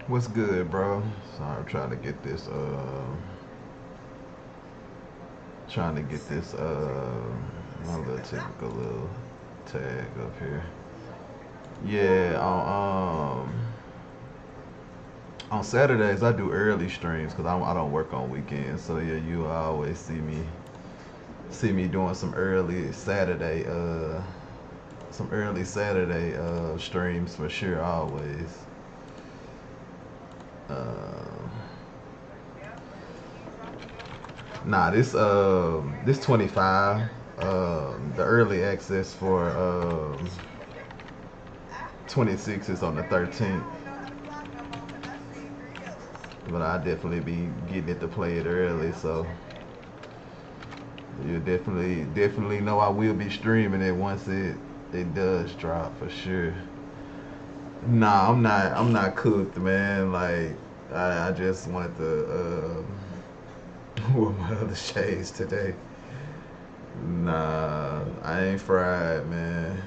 What's good, bro? Sorry, I'm trying to get this my little typical little tag up here. Yeah, on Saturdays I do early streams because I don't work on weekends. So yeah, you always see me doing some early Saturday streams for sure always. Uh, Nah, this 25, the early access for 26 is on the 13th, but I definitely be getting it to play it early, so you definitely know I will be streaming it once it does drop for sure. Nah, I'm not cooked, man. Like I just wanted to wear my other shades today. Nah, I ain't fried, man.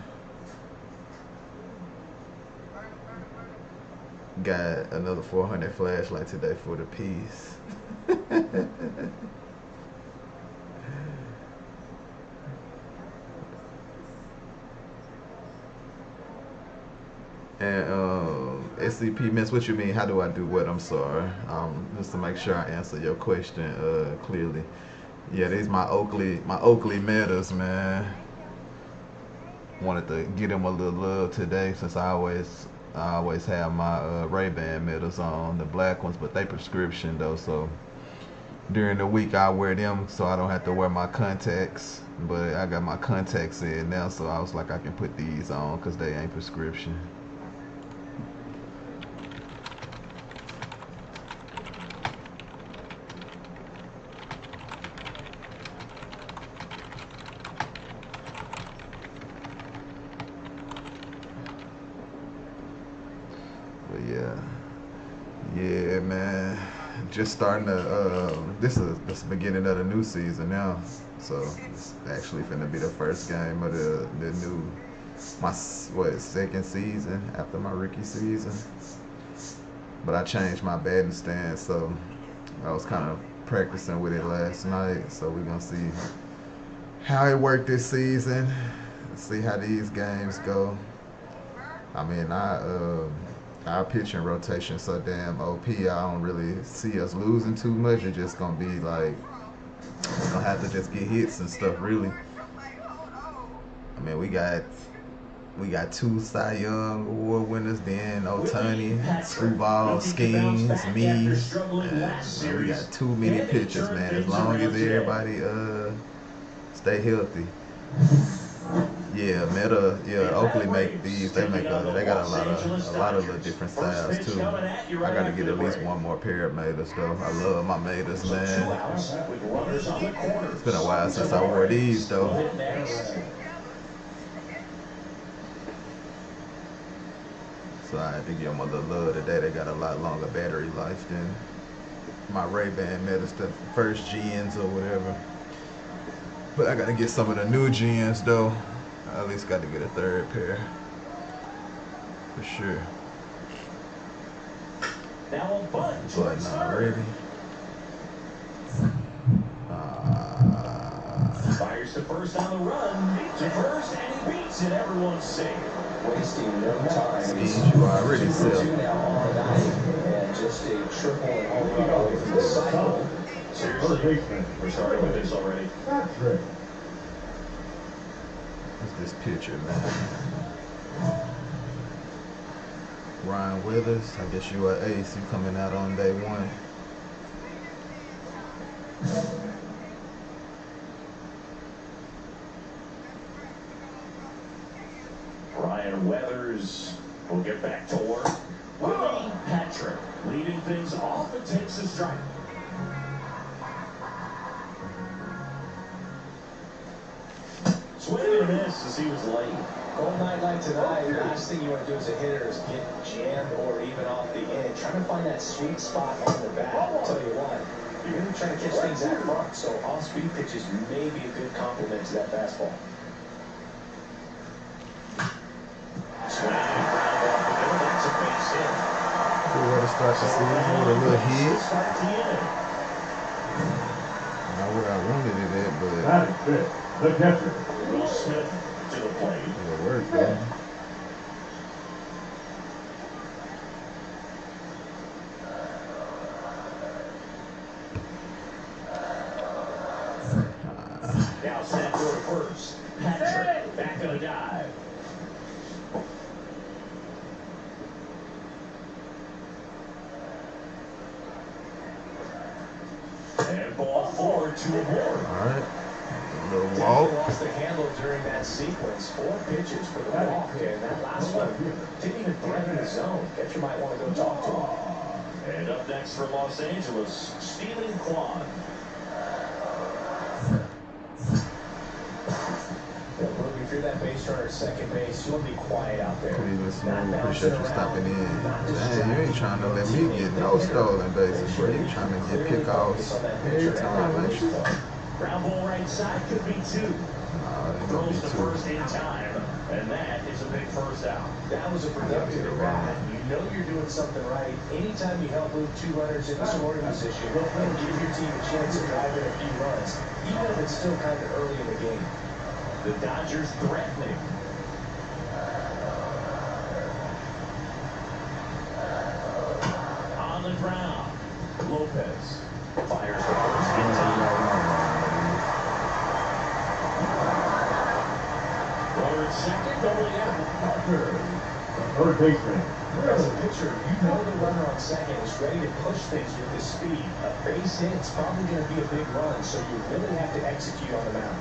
Got another 400 flashlight today for the piece. And SCP, miss, what you mean? How do I do what? I'm sorry. Just to make sure I answer your question clearly. Yeah, these my Oakley metas, man. Wanted to get them a little love today since I always have my Ray-Ban metas on, the black ones, but they prescription though, so during the week I wear them so I don't have to wear my contacts. But I got my contacts in now, so I was like I can put these on because they ain't prescription. But yeah, yeah, man. Just starting to. This is the beginning of the new season now, so it's actually finna be the first game of the new my second season after my rookie season. But I changed my batting stance, so I was kind of practicing with it last night. So we're gonna see how it worked this season. See how these games go. I mean, our pitching rotation so damn OP. I don't really see us losing too much. It's just gonna be like we're gonna have to just get hits and stuff. Really, I mean, we got two Cy Young Award winners, then Otani, Screwball, Schemes, me. Man, we got too many pitchers, man. As long as everybody stay healthy. Yeah, Oakley make these. They got a lot of little different styles too. I gotta get at least one more pair of Matas though. I love my Matas, man. It's been a while since I wore these though. So I had to give them a little love today. They got a lot longer battery life than my Ray-Ban Metas, the first gens or whatever. But I gotta get some of the new gens though. I at least got to get a third pair for sure. But not ready. Fires to first on the run. To first, and he beats it. Everyone's safe. Wasting no time. Schemes, you already sell. Now on the night, and just a triple and home run away from the cycle. Seriously, we're starting with this already. What's this picture, man? Ryan Withers, I guess you are ace. You coming out on day one. Ryan Weathers will get back to work. Willie Patrick leading things off and takes a strike. Swing and a miss as he was late. Cold night like tonight, the last thing you want to do as a hitter is get jammed or even off the end. Trying to find that sweet spot on the bat. I'll tell you what, you're going to be trying to catch things out front, so off-speed pitches may be a good complement to that fastball. Swing, ground ball, that's a base hit. Who would have start the season with a little hit. Not where I wanted it at, but that is it. The catcher, Will Smith, to the plate. It'll work, though. Now set for first. Patrick back on a dive. And ball forward to Ward. All right. A little walk. Lost the handle during that sequence. 4 pitches for the walk, and that last one didn't even threaten the zone. Catcher might want to go talk to him. And up next for Los Angeles, Steven Kwan. If you're that base runner at second base, you'll be quiet out there. Pretty smooth. Appreciate you stopping in. Dang, you ain't trying to let me get no stolen bases, bro. You trying to get pickoffs every time, man. Ground ball right side could be 2. Nah, they gonna be Throws the 2. first in time, and that is a big first out. That was a productive at bat. You know you're doing something right. Anytime you help move 2 runners into scoring position, and give your team a chance to drive in a few runs, even if it's still kind of early in the game. The Dodgers threatening. On the ground, Lopez fires the first in time. Runner at second, going out. Parker, the third baseman. As a pitcher, you know the runner on second is ready to push things with his speed. A base hit's probably going to be a big run, so you really have to execute on the mound.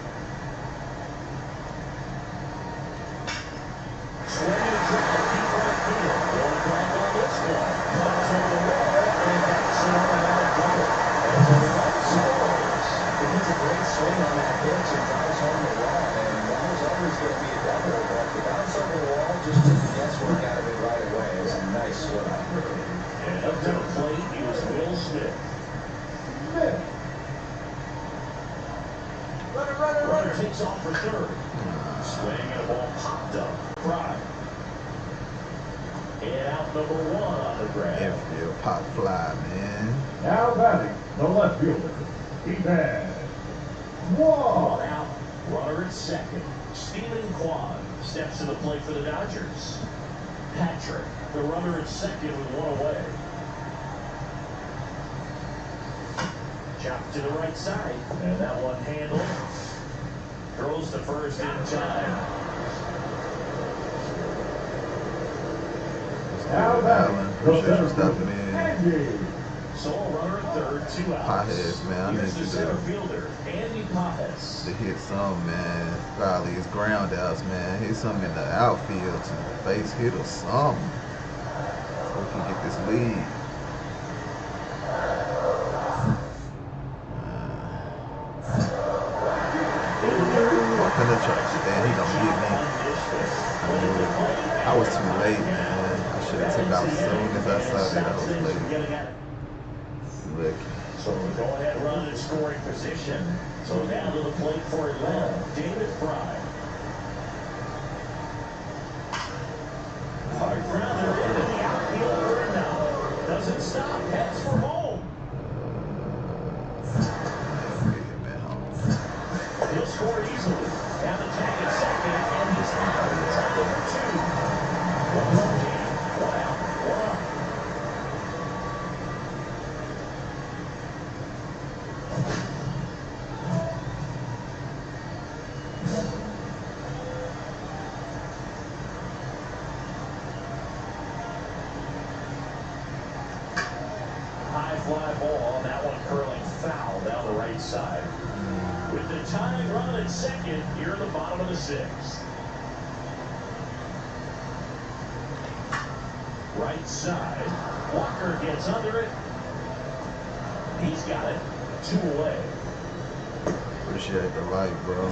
Swinging a drive deep right field. Going back on this one. Comes over the wall, and that's another double. As a run scores. He's a great swing on that pitch and drives home the run, and that was always going to be a double, but the bounce over the wall just took the guesswork out of it right away. It was a nice swing. And up to the plate is Will Smith. Runner takes off for third. Swing and a ball popped up. Fry. And out number 1 on the grab. Infield pop fly, man. Now batting, the left fielder. He has one out. Runner at second. Steven Kwan steps to the plate for the Dodgers. Patrick, the runner at second with 1 away. Chop to the right side. And that one handled. Throws to first in time. Now Allen, appreciate you stopping in. Sole runner at third, 2 outs. Pajes, man, I Here's need the you center to fielder, Andy Pajes. hit some, man. Probably his ground outs, man. Hit some in the outfield to the base hit or something. So we can get this lead. Walking the truck, man, he gonna get me. I knew it. I was too late, man. I should have took out as soon as I saw that I was late. Look. So the go-ahead run in scoring position. So down to the plate for Atlanta, David Fry. Hard grounder into the outfield for a now. Doesn't stop, heads for home. He'll score easily. Down the tag at second, and he's out. It's number 2. 1 more game, 1 out, 1 up. High fly ball, and that one curling foul down the right side. With the tying run at second, here in the bottom of the 6th. Right side. Walker gets under it. He's got it. 2 away. Appreciate the light, bro.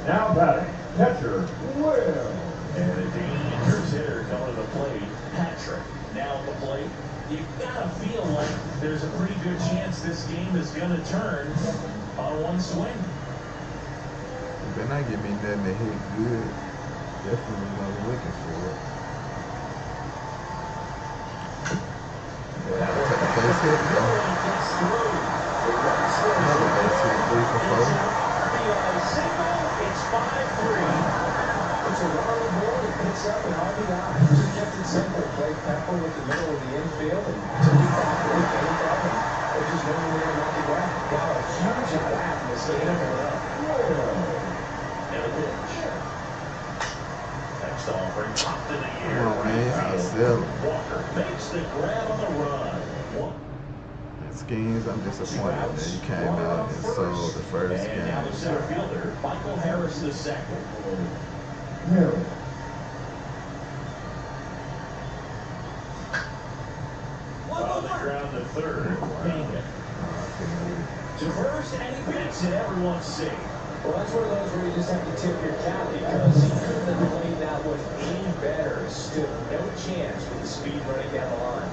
Now batting, catcher, Will. And a dangerous hitter coming to the plate, Patrick. Now at the plate. You've got to feel like there's a pretty good chance this game is going to turn on one swing. If they not give me nothing to hit good, definitely what I'm looking for. Yeah, take a base hit, though. Another base hit, 3 for 4. It's 5-3. It's a run on the board. It picks up an RBI. Just kept it simple. Played Pepper with the middle of the infield and took it back where he came from. And there's just no one there to knock it down. Got a huge at bat in this game. And a pitch. Next offering popped in the air. Come on, man. I'll sell him. Walker makes the grab on the run. Schemes, I'm disappointed that you came out and sold the first And now the game. center fielder, Michael Harris the second. On the ground to third. To first, and he beats it. Everyone's safe. Well, that's one of those where you just have to tip your cap because he couldn't have played that one any better. Stood no chance with the speed running down the line.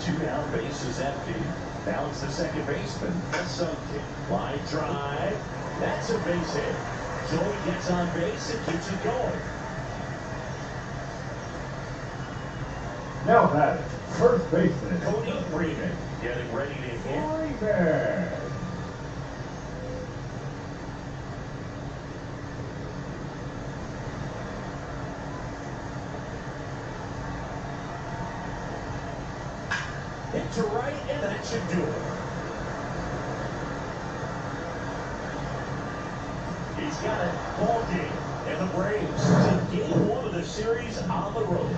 2 down, base is empty. Now it's the second baseman, Sunday. Line drive. That's a base hit. Joey gets on base and keeps it going. Now batting, first baseman, Cody Freeman getting ready to hit. Freeman. Into right, and that should do it. He's got it. Ball game. And the Braves take game 1 of the series on the road.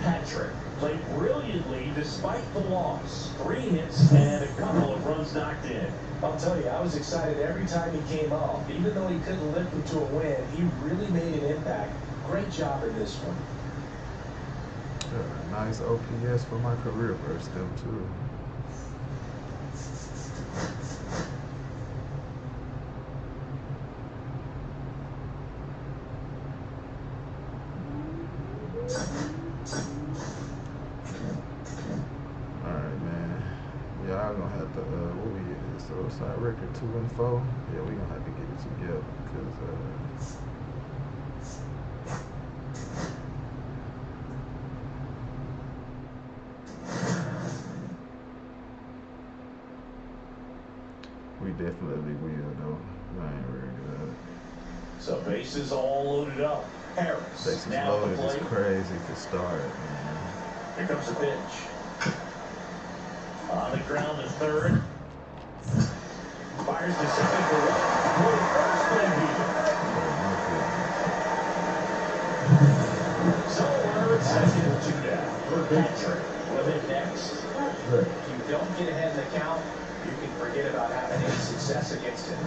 Patrick played brilliantly despite the loss. 3 hits and a couple of runs knocked in. I'll tell you, I was excited every time he came off. Even though he couldn't lift him to a win, he really made an impact. Great job in this one. Nice OPS for my career burst, them too. Alright, man. Y'all gonna have to, what we at? So side record 2-4. Yeah, we gonna have to get it together because, we definitely will, though. I ain't worried about it. So bases all loaded up. Harris Bases now loaded the is plate. crazy to start, man. Here comes the pitch. On the ground to third. Fires to second for one. Well, first so we're at second, 2 down. Patrick with it next. If you don't get ahead in the count, you can forget about having any success against him.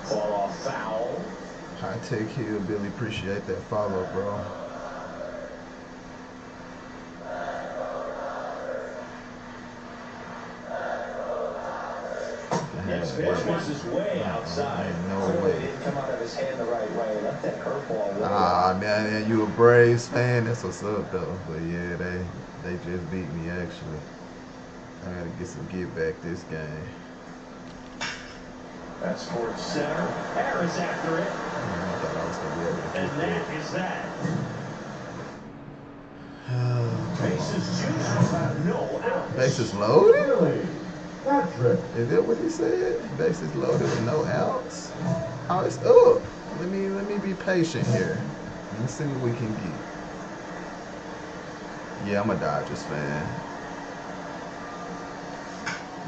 Fall off foul. High Tech Hillbilly, appreciate that follow, bro. Next pitch misses way outside. No Clearly way. didn't come out of his hand the right way. Let that curveball roll. Ah, man, you a Braves fan? That's what's up, though. But yeah, they just beat me, actually. I gotta get some get back this game. That's towards center. Harris after it. I thought I was gonna be able to And get that is that. that. Bases juiced, no outs. Bases loaded? Really? Patrick. Is that what he said? Bases loaded with no outs? Oh, it's up. Let me be patient here. Let me see what we can get. Yeah, I'm a Dodgers fan.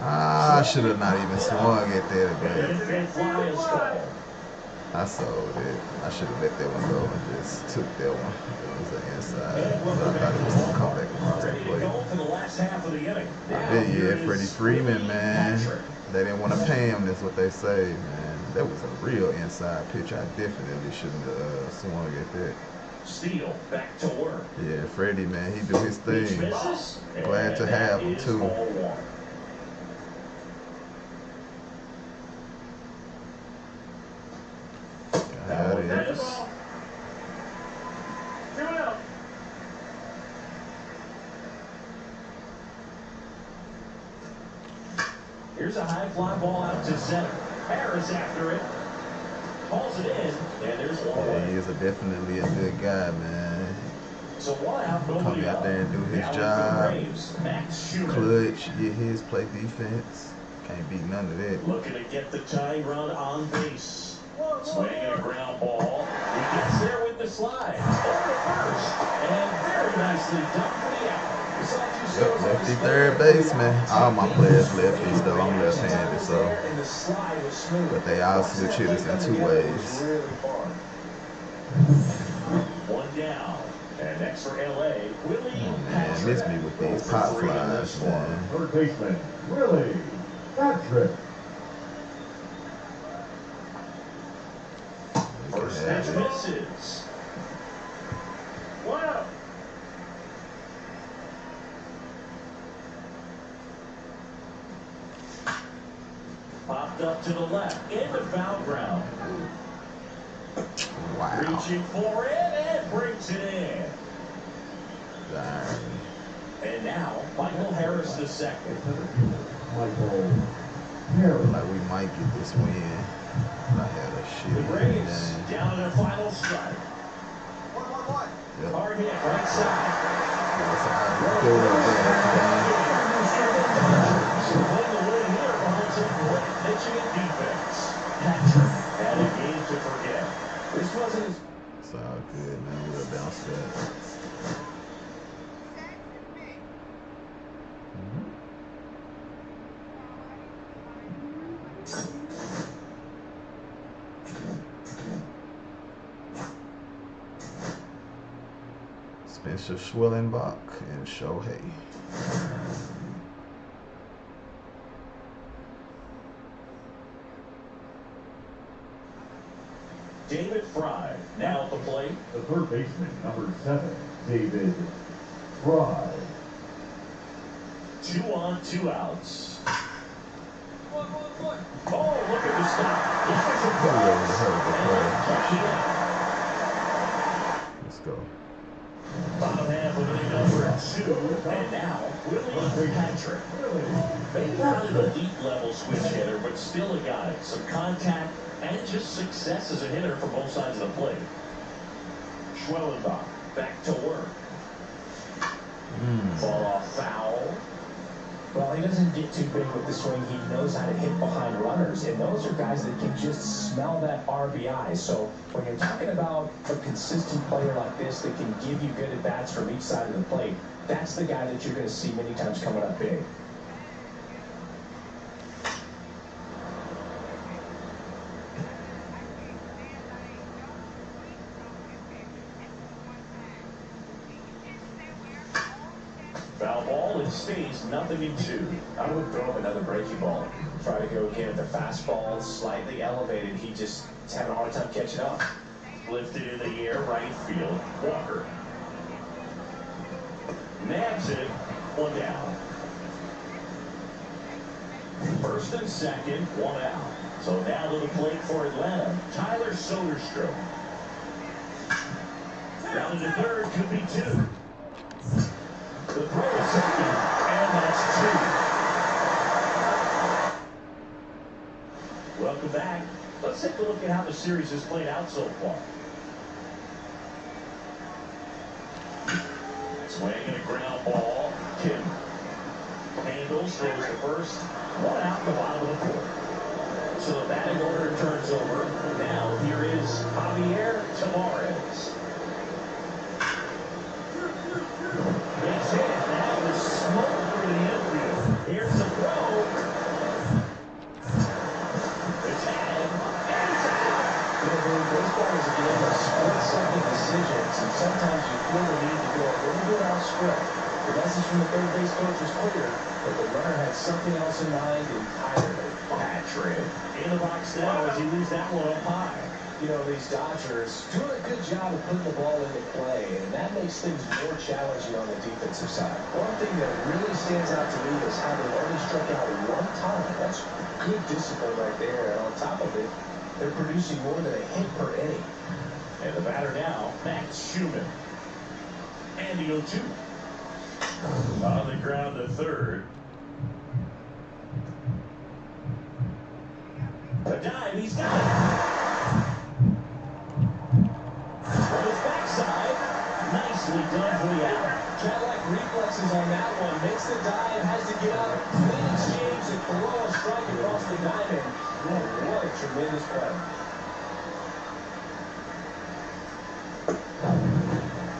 I should have not even swung at that, but I sold it. I should have let that one go and just took that one. It was an inside. But I thought it was going to come back across the plate. Yeah, Freddie Freeman, man. They didn't want to pay him, that's what they say, man. That was a real inside pitch. I definitely shouldn't have swung at that. Steele back to work. Yeah, Freddie, man, he do his thing. Glad to have him, too. That is. Here's a high fly ball out to center. Harris after it. Calls it in, and there's one Yeah, away. he is definitely a good guy, man. So one out, nobody Come out there and do his now job. Braves, Max Schumann. Clutch, get his, play defense. Can't beat none of that. Looking to get the tying run on base. Swinging a ground ball. He gets there with the slide. Over to first. And very nicely done for the out. Yep, lefty third baseman. All my players lefties, though. I'm left-handed, so. But they all switch hitters in 2 ways. One down. And next for LA, Willie. Oh, man, miss me with these pop flies, man. Third baseman, Willie Patrick. First pitch misses. Wow. Popped up to the left, into foul ground. Wow. Reaching for it and brings it in. Darn. And now, Michael Harris the second. Michael Look Harris. like we might get this win. I had a The shitty Braves game. down to their final strike. Yep. Hard hit right side. That's how I feel about Playing the win here behind some great pitching and defense. Patrick had a game to forget. This wasn't his. It's all good, man. We'll bounce back. Spencer Schwellenbach and Shohei. David Fry now at the plate. The third baseman, number 7, David Fry. 2 on, 2 outs. Oh, look at the stop. Let's go. Bottom half of inning number 2, and now Willie Patrick. Maybe not an elite level switch hitter, but still a guy. Some contact and just success as a hitter from both sides of the plate. Schwellenbach back to work. Ball off foul. Well, he doesn't get too big with the swing. He knows how to hit behind runners, and those are guys that can just smell that RBI. So when you're talking about a consistent player like this that can give you good at-bats from each side of the plate, that's the guy that you're going to see many times coming up big. Foul ball, it stays 0-2. I would throw him another breaking ball. Try to go again with the fastball slightly elevated. He just is having a hard time catching up. Lifted in the air, right field. Walker. Nabs it. 1 down. First and second, 1 out. So now to the plate for Atlanta, Tyler Soderstrom. Down into third, could be 2. The throw is second, and that's 2. Welcome back. Let's take a look at how the series has played out so far. Swinging a ground ball. Kim handles, throws to first. 1 out in the bottom of the 4th. So the batting order turns over. Now here is Javier Tavares. That's it. Now the smoke through the infield. Here's the throw. The tag. And it's out. Baseball is a game of split-second decisions, and sometimes you feel the need to go a little bit off script. The message from the third base coach was clear, but the runner had something else in mind entirely. Patrick in the box now as he leaves that one up high. You know, these Dodgers doing a good job of putting the ball into play, and that makes things more challenging on the defensive side. One thing that really stands out to me is how they've only struck out 1 time. That's good discipline right there, and on top of it, they're producing more than a hit per inning. And the batter now, Max Schumann. And the 0-2. On the ground to third. cat-like reflexes on that one. Makes the dive, has to get up. Clean exchange, and throw a strike across the diamond. Man, what a tremendous play.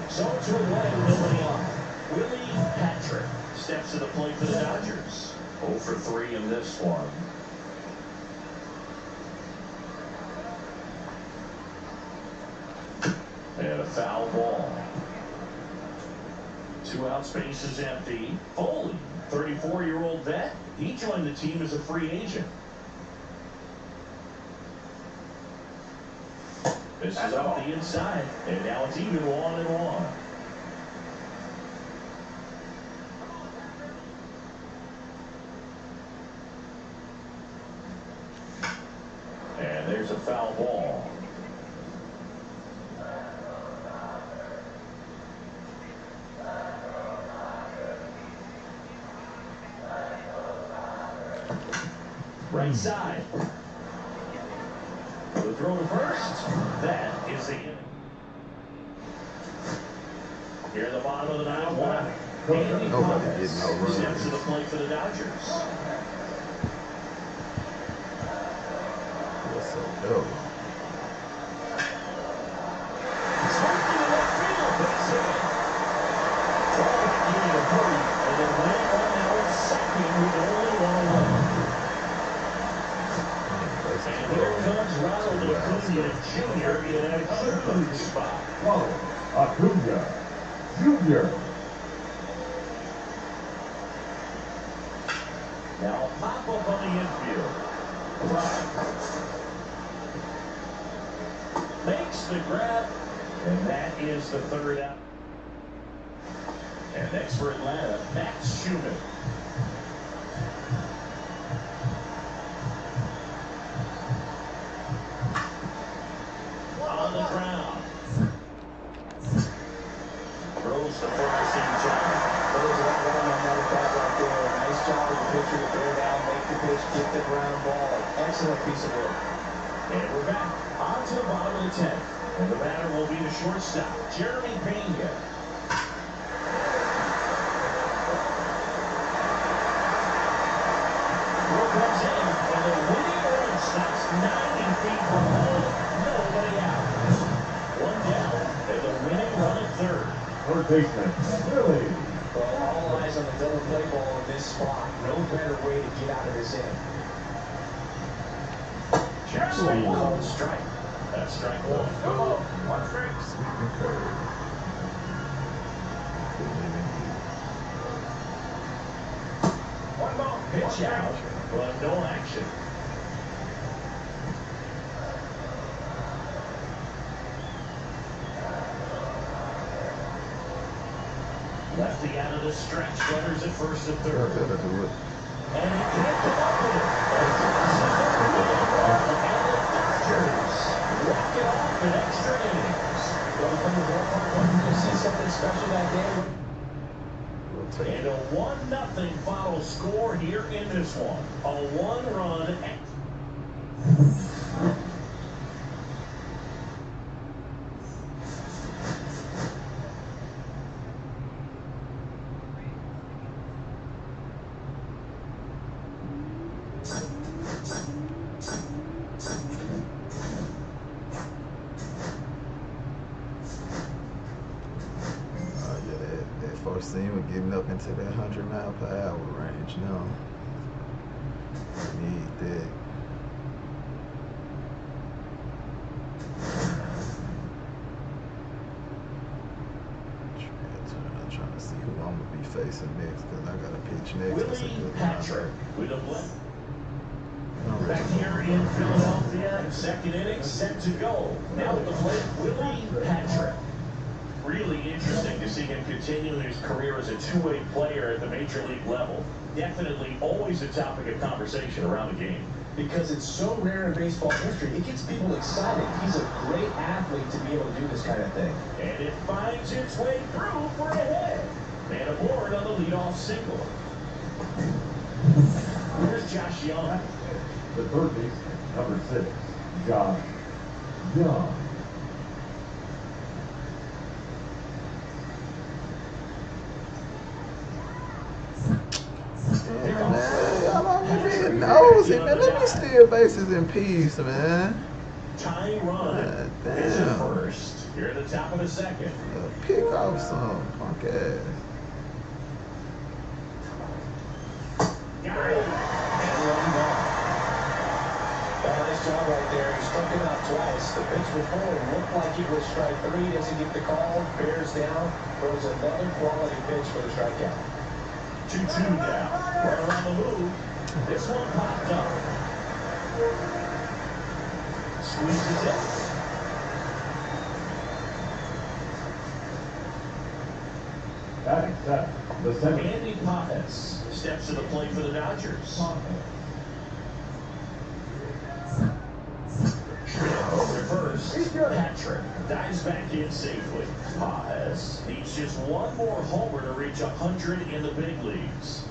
So to a way, nobody on. Willie Patrick steps to the plate for the Dodgers. 0 for 3 in this one. And a foul ball. 2 out, space is empty. Foley, 34-year-old vet, he joined the team as a free agent. This is up the inside, and now it's even 1-1. And there's a foul ball. Right side. The throw to first. That is the inning. Here at the bottom of the 9-1. Nobody getting no run. Steps to the plate for the Dodgers. That's so dope. Sparked into left field. Base hit. Throw back into the hurry. And then land on now at second with only 1 away. And here comes Ronald Acuna Jr. in a huge spot. Ronald Acuna Jr. Now pop up on the infield. Makes the grab, and that is the 3rd out. And next for Atlanta, Max Schumann. On the ground. Throws the first in John. Throws that one on that bat right there. Nice job of the pitcher to throw down, make the pitch, get the ground ball. Excellent piece of work. And we're back on to the bottom of the 10th. And the batter will be the shortstop, Jeremy Pena. Throw comes in, and the winning run stops 90 feet from home. Nobody out. 1 down, and the winning run at 3rd. Third baseman, Willie. Well, all eyes on the double play ball in this spot. No better way to get out of this inning. Jackson called strike. That's strike 1. Come on, 1 strike. Sweeping curve. Couldn't even get 1 ball, pitch out, but no action. Lefty out of the stretch, runners at first and it. third. Better do it. And he can't come up with it. And the Dodgers walk it off in extra innings. Well, from the ballpark, wanting to see something special that day. We'll take And it. a 1-0 final score here in this one. A 1-run. That first scene, we're getting up into that 100-mile-per-hour range now. Need that. I'm trying to see who I'm gonna be facing next, because I got a pitch next. That's a Willie good Patrick with a blitz. line. Back here in Philadelphia, 2nd inning, set to go. Now at the plate, Willie Patrick. Really interesting to see him continue his career as a two-way player at the major league level. Definitely always a topic of conversation around the game. Because it's so rare in baseball history, it gets people excited. He's a great athlete to be able to do this kind of thing. And it finds its way through for a hit. Man aboard on the leadoff single. Here's Josh Young. The third baseman, number 6, Josh Young. see, man, let me steal bases in peace, man. Tying run is at first. Here at the top of the second. Pick off some punk ass. Got it. And one gone. Nice job right there. He struck him out twice. The pitch before looked like it was strike 3. Doesn't get the call. Bears down. Throws another quality pitch for the strikeout. 2-2 now. Right around the move. This one popped up. Squeezes it. Batting seven, the center. Andy Pajes steps to the plate for the Dodgers. Reverse. Patrick dives back in safely. Pajes needs just one more homer to reach 100 in the big leagues.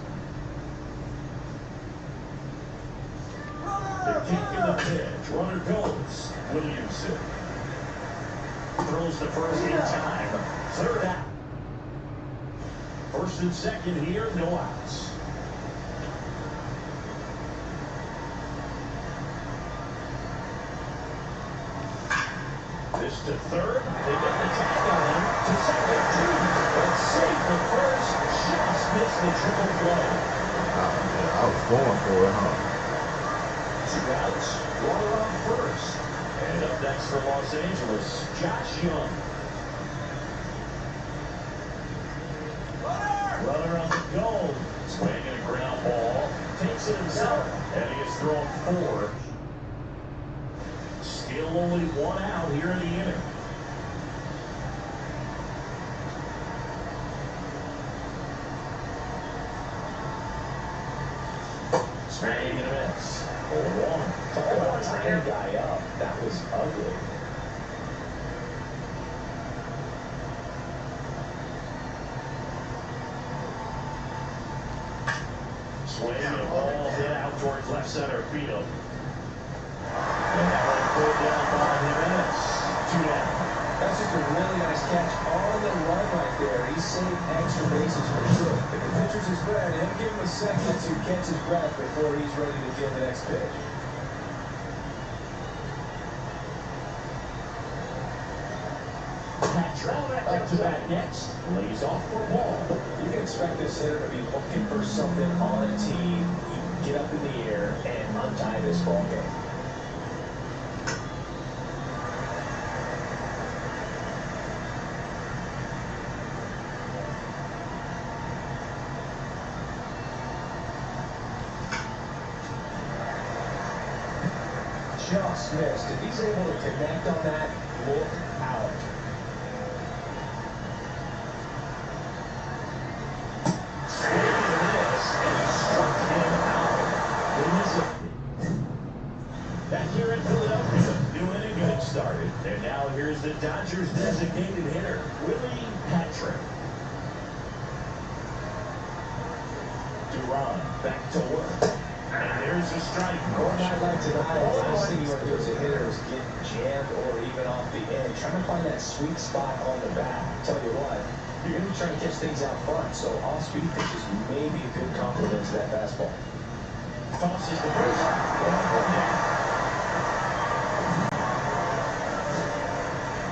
The kick in the pitch. Runner goes. Williamson throws the first in time. Third out. First and second here, no outs. This to third. They get the tag on him. To second, two. But safe at first. Just missed the triple play. I was going for it, huh? 2 outs. Runner on first. And up next for Los Angeles, Josh Young. Runner on the go. Swinging a ground ball. Takes it himself. And he has thrown 4. Still only 1 out here in the inning. Swing and a miss. 0-1. Talk about tying a guy up. That was ugly. Swing and a ball hit out towards left center field. And that one pulled down by Jimenez. 2 down. That's just a really nice catch on the run right there. He saved extra bases for sure. If the pitcher's his breath, he'll give him a second to catch his breath before he's ready to give the next pitch. Patrick up to bat next. Lays off for a ball. You can expect this hitter to be looking for something on a tee. He can get up in the air and untie this ball game. Just missed. If he's able to connect on that, look out. Back here in Philadelphia, new inning getting started. And now here's the Dodgers' designated hitter, Willie Patrick. Duran back to work. And there's a strike. One night like tonight, the last thing you want to do as a hitter is get jammed or even off the end. Trying to find that sweet spot on the bat. Tell you what, you're going to be trying to catch things out front, so off-speed pitches may be a good complement to that fastball. Tosses the first.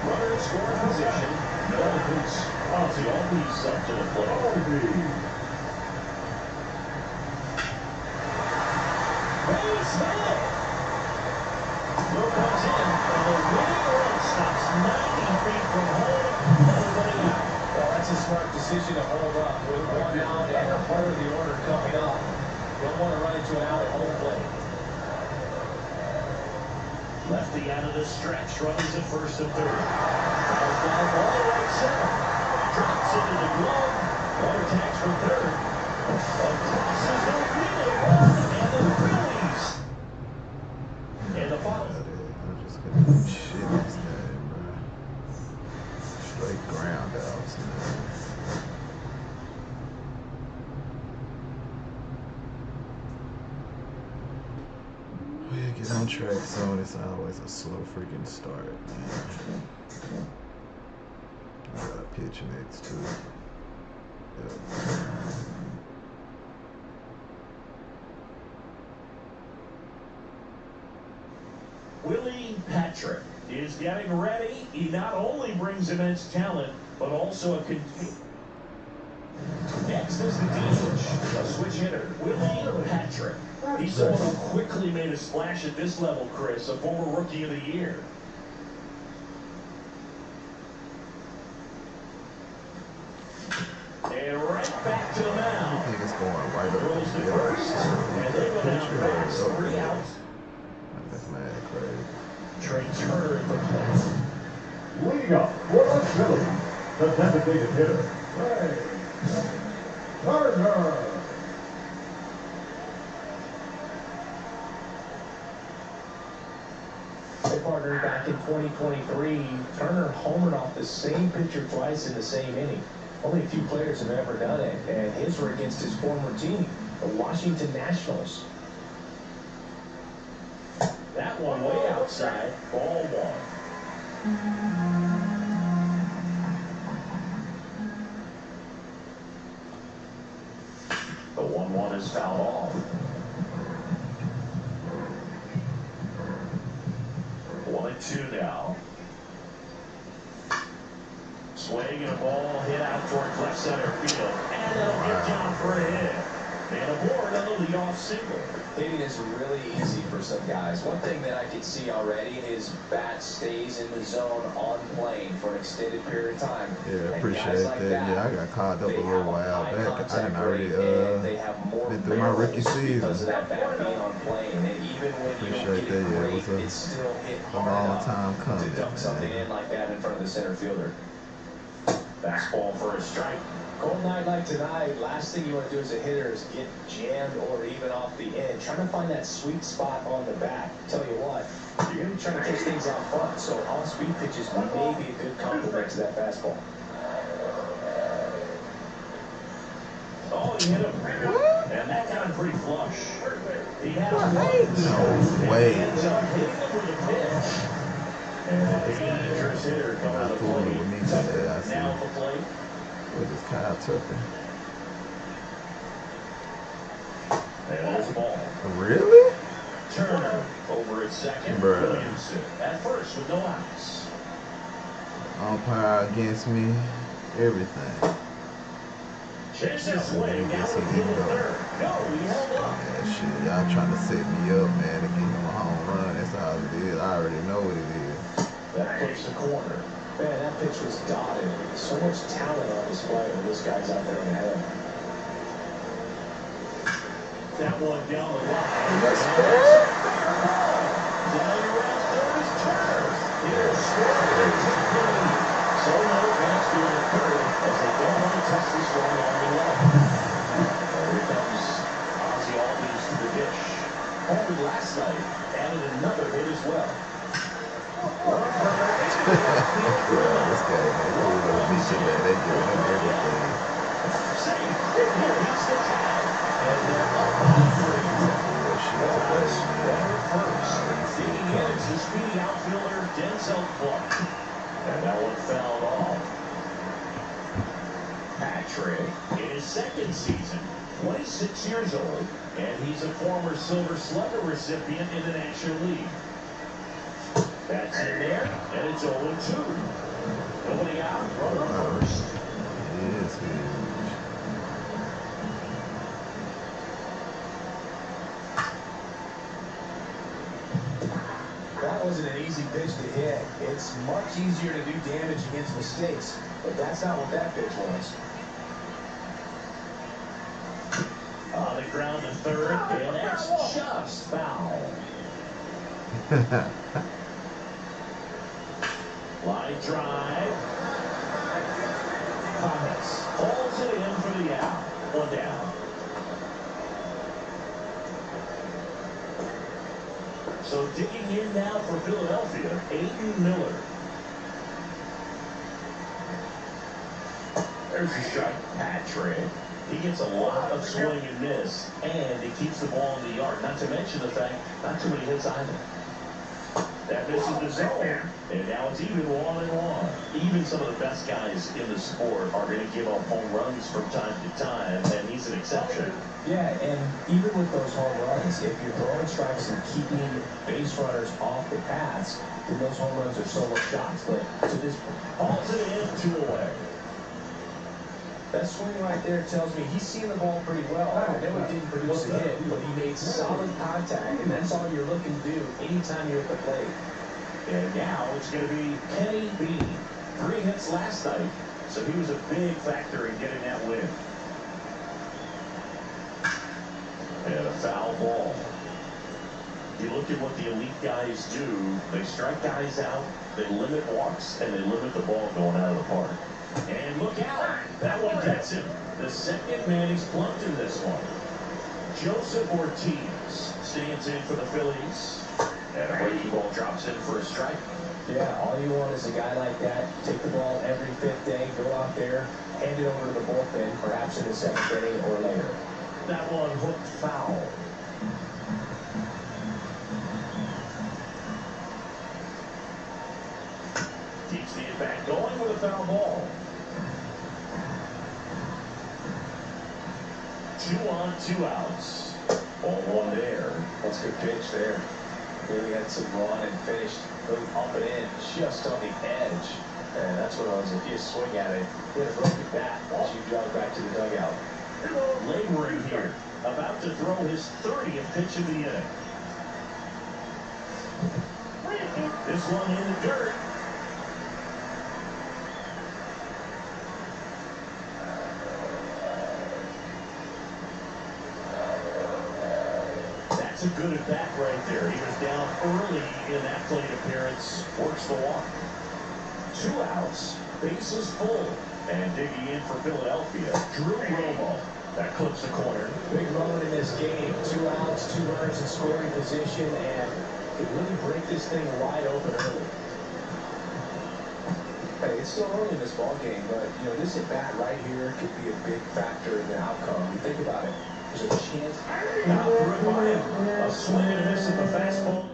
Runner in scoring position. Albies. Albies up to the plate. Base hit. Throw comes in, and the winning run stops 90 feet from home. Nobody out. Well, that's a smart decision to hold up. With 1 out and a part of the order coming up, don't want to run into an out at home plate. Lefty out of the stretch, runs at first and third. Fouls down ball to right center. Drops into the glove. Runner tags for third. Across is the relay run, and the Phillies. In the bottom. I'm just gonna do shit this game, bro. Straight ground outs, man. Get on track soon. It's always a slow freaking start, man. I got a pitch next too. Yep. Willie Patrick is getting ready. He not only brings immense talent, but also a Next is the DH, a switch hitter, Willie Patrick. He's someone who quickly made a splash at this level, Chris, a former Rookie of the Year. And right back to the mound. I think it's going right up Throws the to middle. first, and they go down backs, 3 out. That's mad crazy. Trey Turner at the plate. Leading up for the Phillies, the designated hitter, Trey Turner. They partnered back in 2023. Turner homered off the same pitcher twice in the same inning. Only a few players have ever done it, and his were against his former team, the Washington Nationals. That one way outside, ball 1. The 1-1 is fouled off. 1-2 now. Swing and a ball hit out towards left center field. And it'll get down for a hit. And aboard on the leadoff single. Hitting is really easy for some guys. One thing that I can see already, his bat stays in the zone on plane for an extended period of time. Yeah, appreciate that. Yeah, I got caught up a little while back. I didn't already been through my rookie season. Because of that bat being on plane, and even when you don't Appreciate get it that. Yeah, great, it was it's still hit a hard long enough time coming, to dump something man. in like that in front of the center fielder. Fastball for a strike. Cold night like tonight, last thing you want to do as a hitter is get jammed or even off the end. Trying to find that sweet spot on the bat. Tell you what, you're going to be trying to catch things out front, so off-speed pitches may be a good complement to that fastball. Oh, he hit him. And that got him pretty flush. He had a No way. ends up hitting him with a pitch. And the dangerous hitter coming to the fooling with me plate. today, I see. Now at the plate. With this Kyle Tucker. And there's the ball. Really? Turner over at second. Bruh. Williamson at first with no outs. Umpire against me. Everything. Chases swing. Now Yes, he to did the go. third. No, he held up. Yeah, shit. Y'all trying to set me up, man, to get him a home run. That's how it is. I already know what it is. That puts the corner. Man, that pitch was dotted. So much talent on display when this guy's out there in the head. That one down the line. That's fair. Down around third is Turner. He'll score. So no advance to the third as they don't want to touch this one on the left. Here comes Ozzie Albies to the dish. Homered last night, added another hit as well. This guy, man, they really beat you, man. They give him everything. Here he's the tag. And they're up by 3. Bullshit today, man. Digging in is the speedy outfielder Denzel Clark. And that one fouled off. Patrick, in his second season, 26 years old, and he's a former Silver Slugger recipient in the National League. That's in there, and it's 0-2. Nobody out, runner first. He is huge. That wasn't an easy pitch to hit. It's much easier to do damage against mistakes, but that's not what that pitch was. On the ground to third, and that's just foul. Line drive. Thomas hauls it in for the out. 1 down. So digging in now for Philadelphia, Aiden Miller. There's a strike. Patrick. He gets a lot of swing and miss, and he keeps the ball in the yard. Not to mention the fact, not too many hits either. That misses the zone, and now it's even 1-1. Even some of the best guys in the sport are going to give up home runs from time to time, and he's an exception. Yeah, and even with those home runs, if you're throwing strikes and keeping base runners off the paths, then those home runs are solo shots. But to this Hauls it in, 2 away. that swing right there tells me he's seen the ball pretty well. I know it didn't produce a hit, but he made solid contact, and that's all you're looking to do anytime you're at the plate. And now it's going to be Kenny Bean. 3 hits last night, so he was a big factor in getting that win. And a foul ball. You look at what the elite guys do. They strike guys out, they limit walks, and they limit the ball going out of the park. And look out! That one gets him. The second man he's plunked in this one. Joseph Ortiz stands in for the Phillies. And a breaking ball drops in for a strike. Yeah, all you want is a guy like that. Take the ball every 5th day, go out there, hand it over to the bullpen, perhaps in the 7th inning or later. That one hooked foul. Keeps the at-bat going with a foul ball. 2 on, 2 outs. Ball 1 there. That's a good pitch there. Really had some run and finished really up and in, just on the edge. And that's what I was, if you swing at it, hit a broken bat as you jog back to the dugout. Laboring here. About to throw his 30th pitch of the inning. This one in the dirt. That's a good at bat right there. He was down early in that plate appearance. Works the walk. 2 outs. Bases full. And digging in for Philadelphia, Drew Romo. That clips the corner. Big moment in this game. 2 outs, 2 runners in scoring position, and could really break this thing wide open early. Hey, it's still early in this ball game, but you know this at bat right here could be a big factor in the outcome. You think about it. There's a chance. Not through by him. A swing and a miss at the fastball.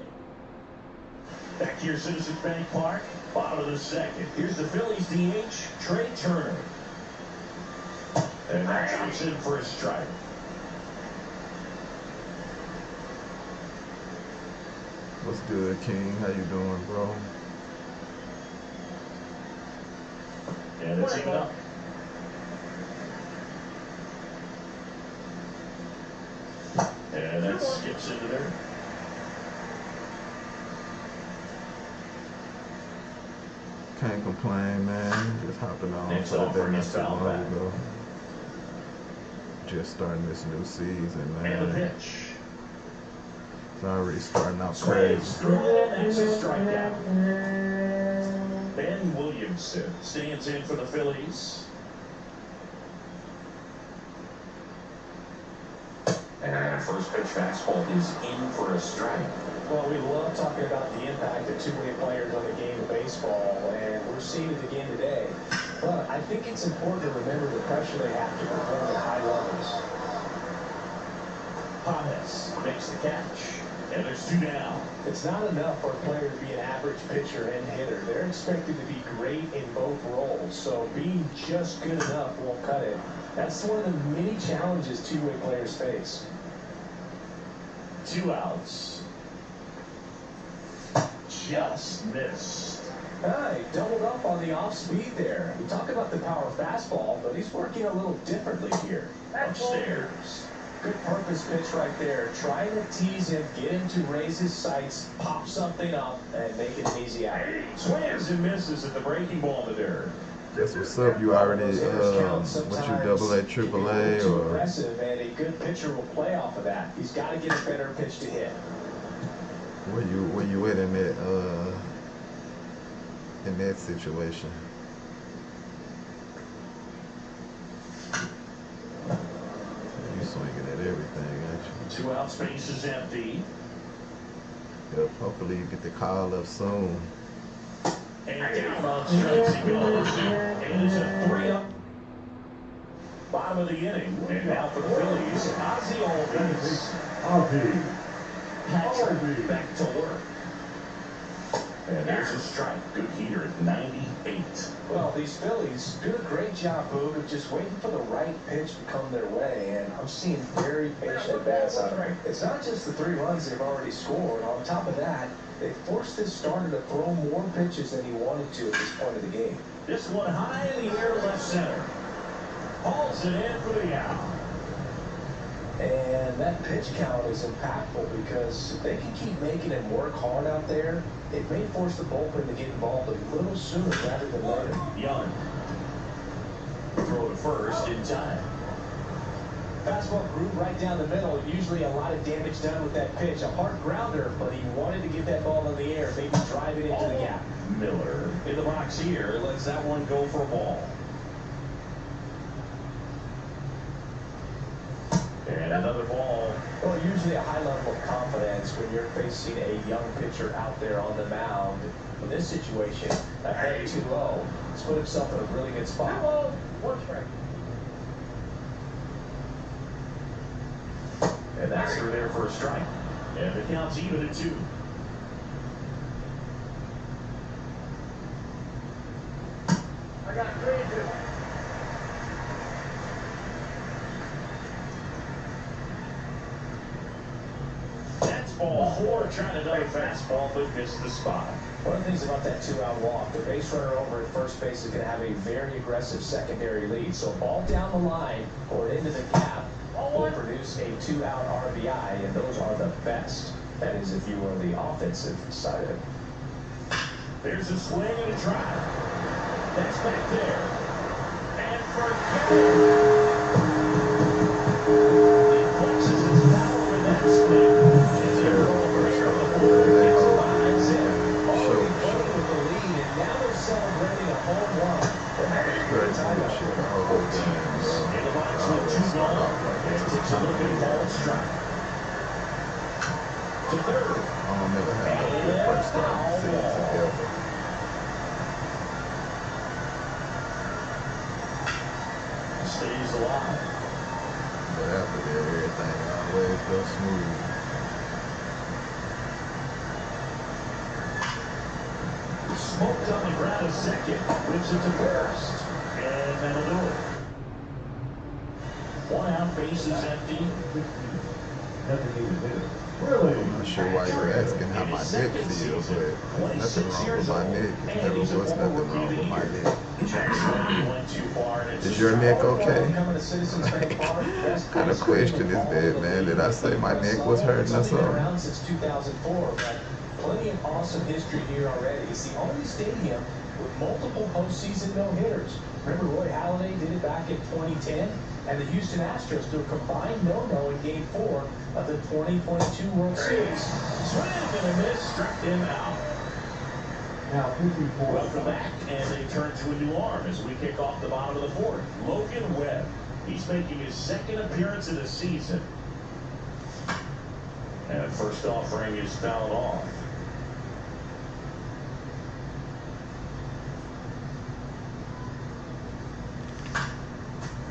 Back here, Citizens Bank Park. Bottom of the 2nd. Here's the Phillies DH, Trey Turner. And that drops in for a strike. What's good, King? How you doing, bro? And it's even up. And that skips into there. Can't complain, man. Just hopping on Next for the offering day is not too foul long back. ago. Just starting this new season, And the man. pitch. It's already starting out Swings crazy. through it, and it's a strikeout. Ben Williamson stands in for the Phillies. And first pitch fastball is in for a strike. Well, we love talking about the impact of two-way players on the game of baseball, and we're seeing it again today. But I think it's important to remember the pressure they have to perform at high levels. James makes the catch. And there's 2 down. It's not enough for a player to be an average pitcher and hitter. They're expected to be great in both roles, so being just good enough won't cut it. That's one of the many challenges two-way players face. 2 outs. Just missed. He doubled up on the off-speed there. We talk about the power fastball, but he's working a little differently here. Upstairs. Good purpose pitch right there. Trying to tease him, get him to raise his sights, pop something up, and make it an easy out. Swings and misses at the breaking ball to dirt. That's what's up. You already, what you AA, AAA, too or? aggressive, and a good pitcher will play off of that. He's got to get a better pitch to hit. Where you at in that situation? You swinging at everything, ain't you? 2 out, space is empty. Yep, hopefully you get the call up soon. And down on strikes he goes. And it's a 3-up. Bottom of the inning. And now for the Phillies, Ozzie Albies. Ozzie. Patrick back to work. And there's a strike. Good heater at 98. Well, these Phillies do a great job, Boog, of just waiting for the right pitch to come their way, and I'm seeing very patient at-bats out of them. It's not just the 3 runs they've already scored. On top of that, they forced this starter to throw more pitches than he wanted to at this point of the game. This one high in the air to left center. Hauls it in for the out. And that pitch count is impactful because if they can keep making him work hard out there, it may force the bullpen to get involved a little sooner rather than later. Young. Throw to first in time. Fastball groove right down the middle. Usually a lot of damage done with that pitch. A hard grounder, but he wanted to get that ball in the air, maybe drive it into the gap. Miller in the box here. Lets that one go for a ball. And another ball. Well, usually a high level of confidence when you're facing a young pitcher out there on the mound. In this situation, a head too low. He's put himself in a really good spot. One strike. And that's through there for a strike. And the count's even at 2. I got 3-2. That's ball 4, trying another fastball, but missed the spot. One of the things about that 2-out walk, the base runner over at first base is going to have a very aggressive secondary lead. So ball down the line or into the gap will produce a 2-out RBI, and those are the best. That is if you were the offensive side of it. There's a swing and a drive. That's back there. And forget it. He flexes his power in that swing. It's a roll there. The ball gets lines in. Already playing with the lead, and now they're celebrating a home run. They're having a great time out there. In the box with 2 gone. And takes a look at ball strike. To third. I'll never have a good first start of the season ever. Stays alive. But after that, everything always goes smooth. Smoked on the ground a second. Whips it to first. And that'll do it. 1 out, bases empty. Nothing needed there. Really? I'm not sure why you're asking how my neck feels, but nothing wrong with my neck. There never was nothing wrong with my neck. Is your neck okay? What kind of question is that, man? Did I say my neck was hurting or something? Around since 2004, but plenty of awesome history here already. It's the only stadium with multiple postseason no-hitters. Remember Roy Halladay did it back in 2010? And the Houston Astros do a combined no-no in Game 4 of the 2022 World Series. Swing and a miss, struck him out. Now, 54. Welcome back, and they turn to a new arm as we kick off the bottom of the 4th. Logan Webb. He's making his 2nd appearance of the season. And first offering is fouled off.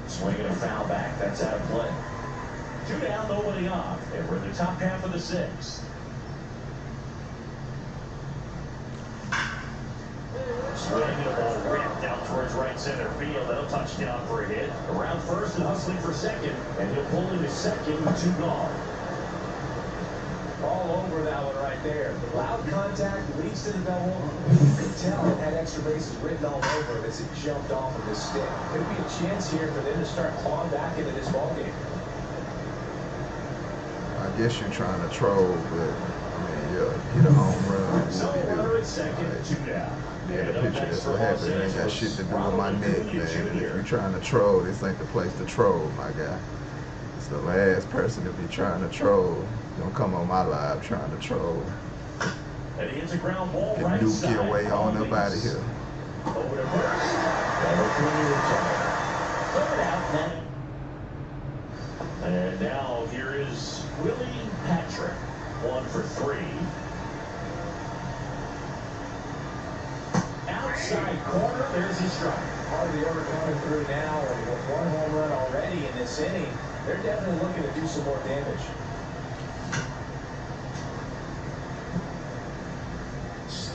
Swinging a foul back, that's out of play. 2 down, nobody on, and we're in the top half of the 6th. Swing, the ball ripped out towards right center field. That'll touchdown for a hit. Around first and hustling for second, and he'll pull into second with 2 gone. All over that one right there. Loud contact leads to the double. You could tell it had extra bases written all over it as it jumped off of his stick. Could be a chance here for them to start clawing back into this ballgame. I guess you're trying to troll, but I mean, yeah, hit a home run. So What do you runner do? at second, 2 down. Yeah, the picture, that's what happened. It ain't got shit to do with my neck, man. And if you're trying to troll, this ain't the place to troll, my guy. It's the last person to be trying to troll. Don't come on my live trying to troll. And he hits a ground ball Get right Dookie side. away on up out of here. Over to first. That'll clear the job. Third out, then. And now here is Willie Patrick. 1 for 3. Outside corner, there's his strike. Hardly ever coming through now, and with 1 home run already in this inning, they're definitely looking to do some more damage.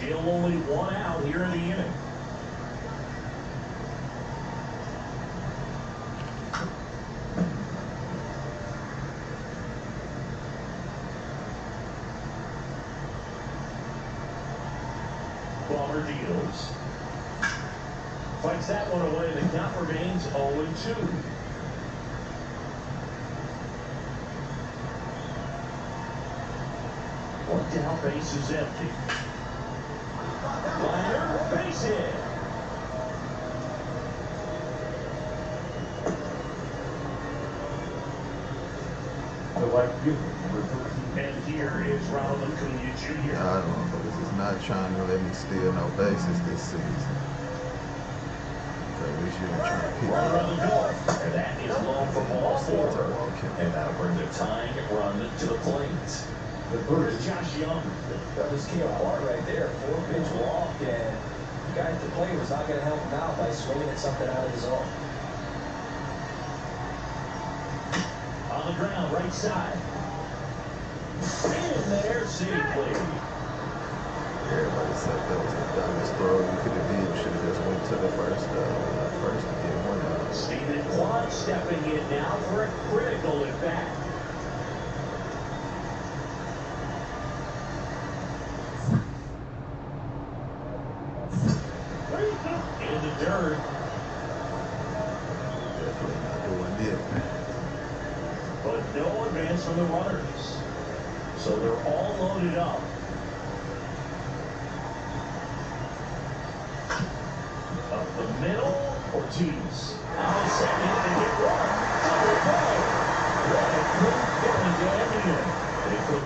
Still only one out here in the inning. Bummer deals. Fights that one away. The count remains 0-2. One down, base is empty. Liner, base hit. The right fielder, number 13. And here is Ronald Acuna Jr. I don't know, but this is not trying to let me steal no bases this season. So at least you're trying to keep it Runner up. on the door. And that is low for ball 4. And that'll bring the tying run to the plate. The Here's first. Josh Young. That was key apart right there. 4-pitch walk, and the guy at the plate was not going to help him out by swinging at something out of his zone. On the ground, right side. In there, City play. Everybody said that was the dumbest throw you could have did. You should have just went to the first to get one out. Steven Kwan stepping in now for a critical at bat. In the dirt. Definitely not doing it. But no advance from the runners. So they're all loaded up. Up the middle, Ortiz. Out of second, they get one. Double play. What a quick getting down here. They put.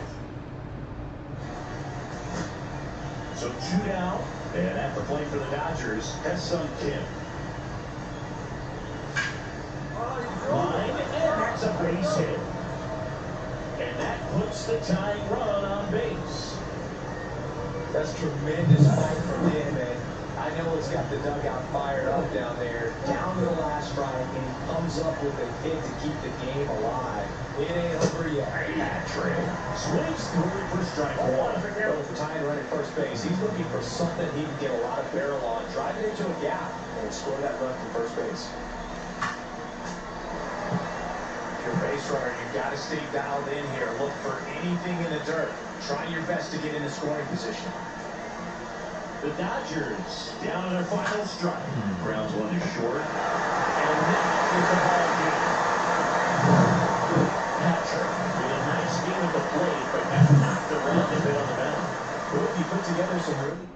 So 2 down, and at the plate for the Dodgers, Ha-Seong Kim. Line, and that's a base hit. And that puts the tying run on base. That's tremendous fight from him, and I know it's got the dugout fired up down there. Down to the last strike, and he comes up with a hit to keep the game alive. It ain't over yet. Patrick swings through for strike 1. Well, for tying run at first base, he's looking for something he can get a lot of barrel on, drive it into a gap, and score that run from first base. If you're a base runner, you've got to stay dialed in here. Look for anything in the dirt. Try your best to get in a scoring position. The Dodgers down to their final strike. Grounds one to short. And that is the ball game. Patrick with a nice game at the plate, but has knocked the run a bit on the mound. Well, he put together some really...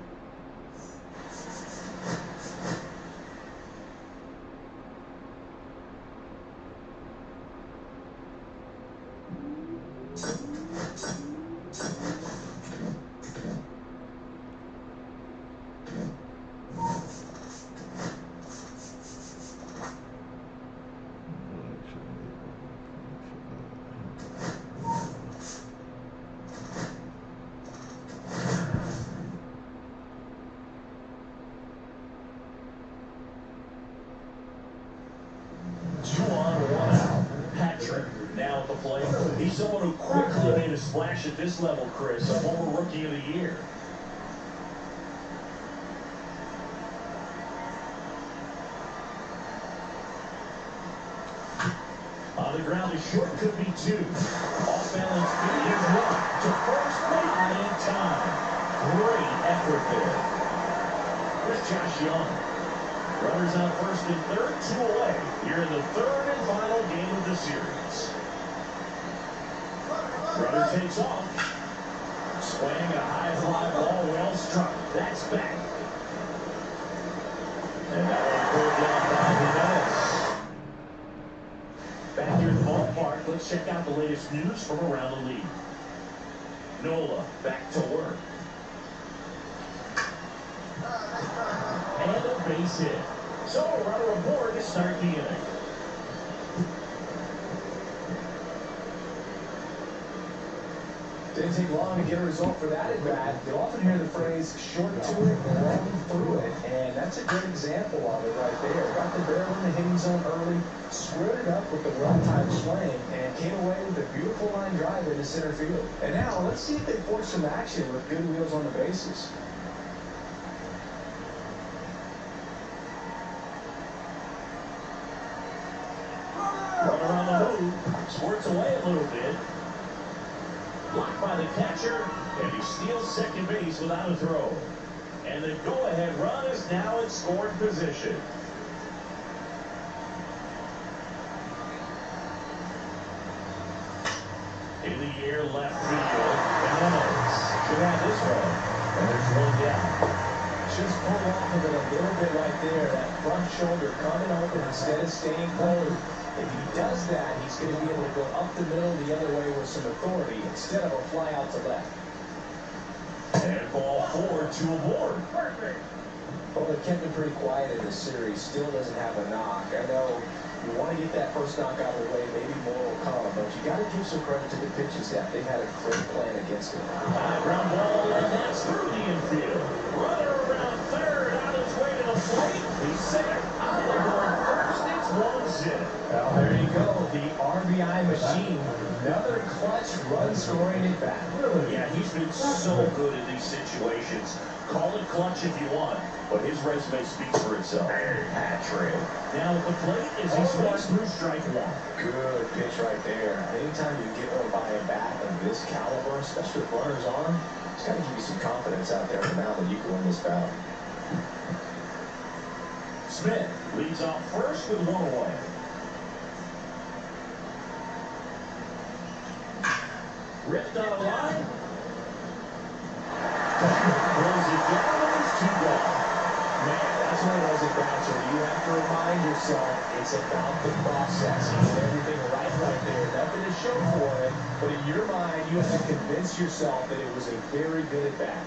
Now at the plate, he's someone who quickly made a splash at this level, Chris, a former Rookie of the Year. On the ground, the short could be 2. Off balance feed is 1 to first, not in time. Great effort there. Here's Josh Young. Runners on first and third, 2 away. Here in the 3rd and final game of the series. Runner takes off. Swing, a high fly ball, well struck. That's back. And that one pulled down by Jimenez. Back here at the ballpark, let's check out the latest news from around the league. Nola back to work. And a base hit. So a runner aboard to start the inning. Didn't take long to get a result for that at bat. You'll often hear the phrase short to it, long through it, and that's a good example of it right there. Got the barrel in the hitting zone early, squared it up with the well-timed swing, and came away with a beautiful line drive into center field. And now let's see if they force some action with good wheels on the bases. Squirts away a little bit. Blocked by the catcher, and he steals second base without a throw. And the go-ahead run is now in scoring position. In the air, left field, and Reynolds should have this one. And there's one down. Just pull off of it a little bit right there. That front shoulder coming open instead of staying closed. If he does that, he's going to be able to go up the middle the other way with some authority instead of a fly out to left. And ball 4, 2 aboard. Perfect. Well, they kept him pretty quiet in this series. Still doesn't have a knock. I know you want to get that first knock out of the way. Maybe more will come, but you got to give some credit to the pitching staff. They had a great plan against him. High ground ball, and that's through the infield. Runner around third, on his way to the plate. He's safe. On the going first, it's 1-0. Well, there you go. The RBI machine. Another clutch run scoring at bat. Yeah, he's been so good in these situations. Call it clutch if you want, but his resume speaks for itself. Patrick. Now at the plate as he swings through strike 1. Good pitch right there. Anytime you get one by a bat of this caliber, especially with runners on, it's got to give you some confidence out there on the mound that you can win this battle. Smith leads off first with 1 away. Ripped on a line. Pulls it down and it's 2 gone. Man, that's one of those at bats where you have to remind yourself it's about the process. You did everything right there. Nothing to show for it, but in your mind, you have to convince yourself that it was a very good at bat.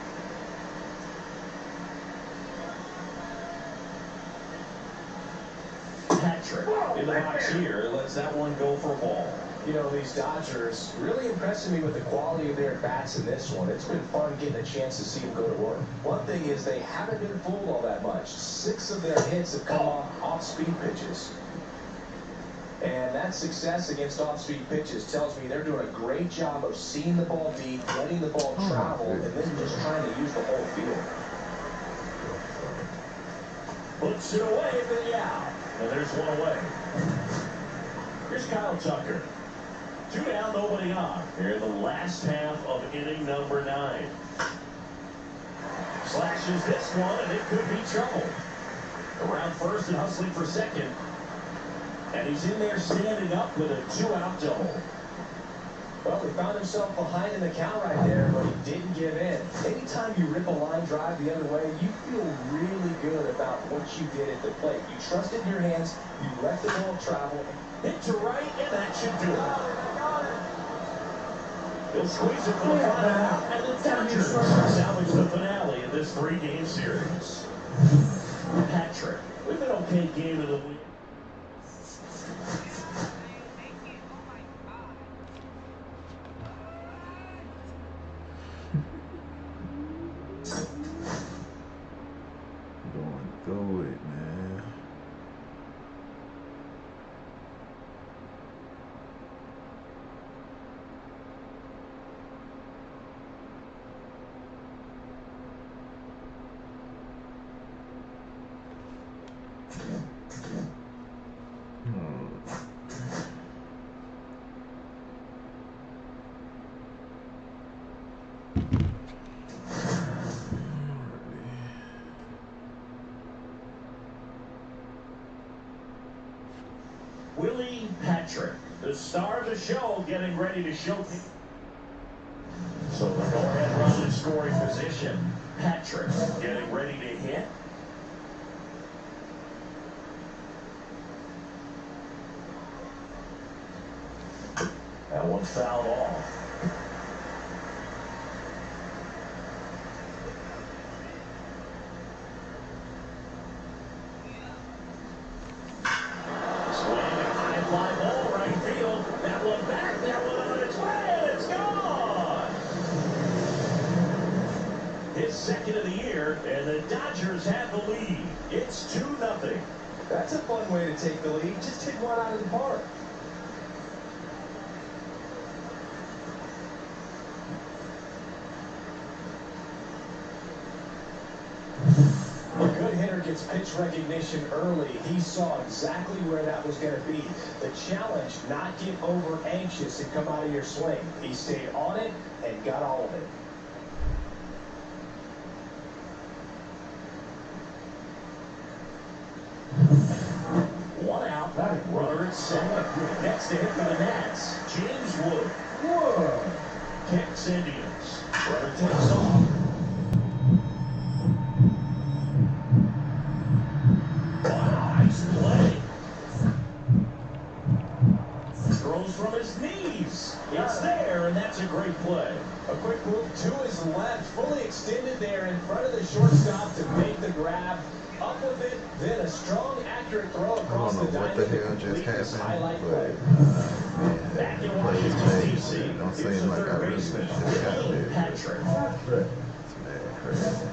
Patrick in the box here lets that one go for a ball. You know, these Dodgers really impressing me with the quality of their bats in this one. It's been fun getting a chance to see them go to work. One thing is they haven't been fooled all that much. 6 of their hits have come off speed pitches. And that success against off-speed pitches tells me they're doing a great job of seeing the ball deep, letting the ball travel, and then just trying to use the whole field. Puts it away for the out. And there's 1 away. Here's Kyle Tucker. 2 down, nobody on. Here in the last half of inning number 9. Slashes this one, and it could be trouble. Around first and hustling for second. And he's in there standing up with a 2-out double. Well, he found himself behind in the count right there, but he didn't give in. Anytime you rip a line drive the other way, you feel really good about what you did at the plate. You trusted your hands, you let the ball travel. Hit to right, and that should do it. He'll squeeze it for the final out, and the Dodgers salvage the finale of this 3-game series. Patrick with an okay game of the week. Going through it, man. Willie Patrick, the star of the show, getting ready to show. So the go-ahead run in scoring position. Patrick getting ready to hit. That one fouled off. Fly ball right field. That one back. That one on its way. And it's gone. His second of the year, and the Dodgers have the lead. It's 2-0. That's a fun way to take the lead. Just hit one out of the park. A good hitter gets pitch recognition early. He saw exactly where that was going to be. The challenge, not get over anxious and come out of your swing. He stayed on it and got all of it. One out, runner at second. Next to hit for the Nats, James Wood. Kicks Indians. Runner takes off. Wow, nice play. Throws from his knees. It's there, and that's a great play. A quick move to his left, fully extended there in front of the shortstop to make the grab. Up with it, then a strong, accurate throw across the diamond. I don't know what the hell just happened, but Back in the play is Washington, made. D.C. It don't Here's seem the like I third really baseman, just got Willie there. Patrick. It's mad crazy.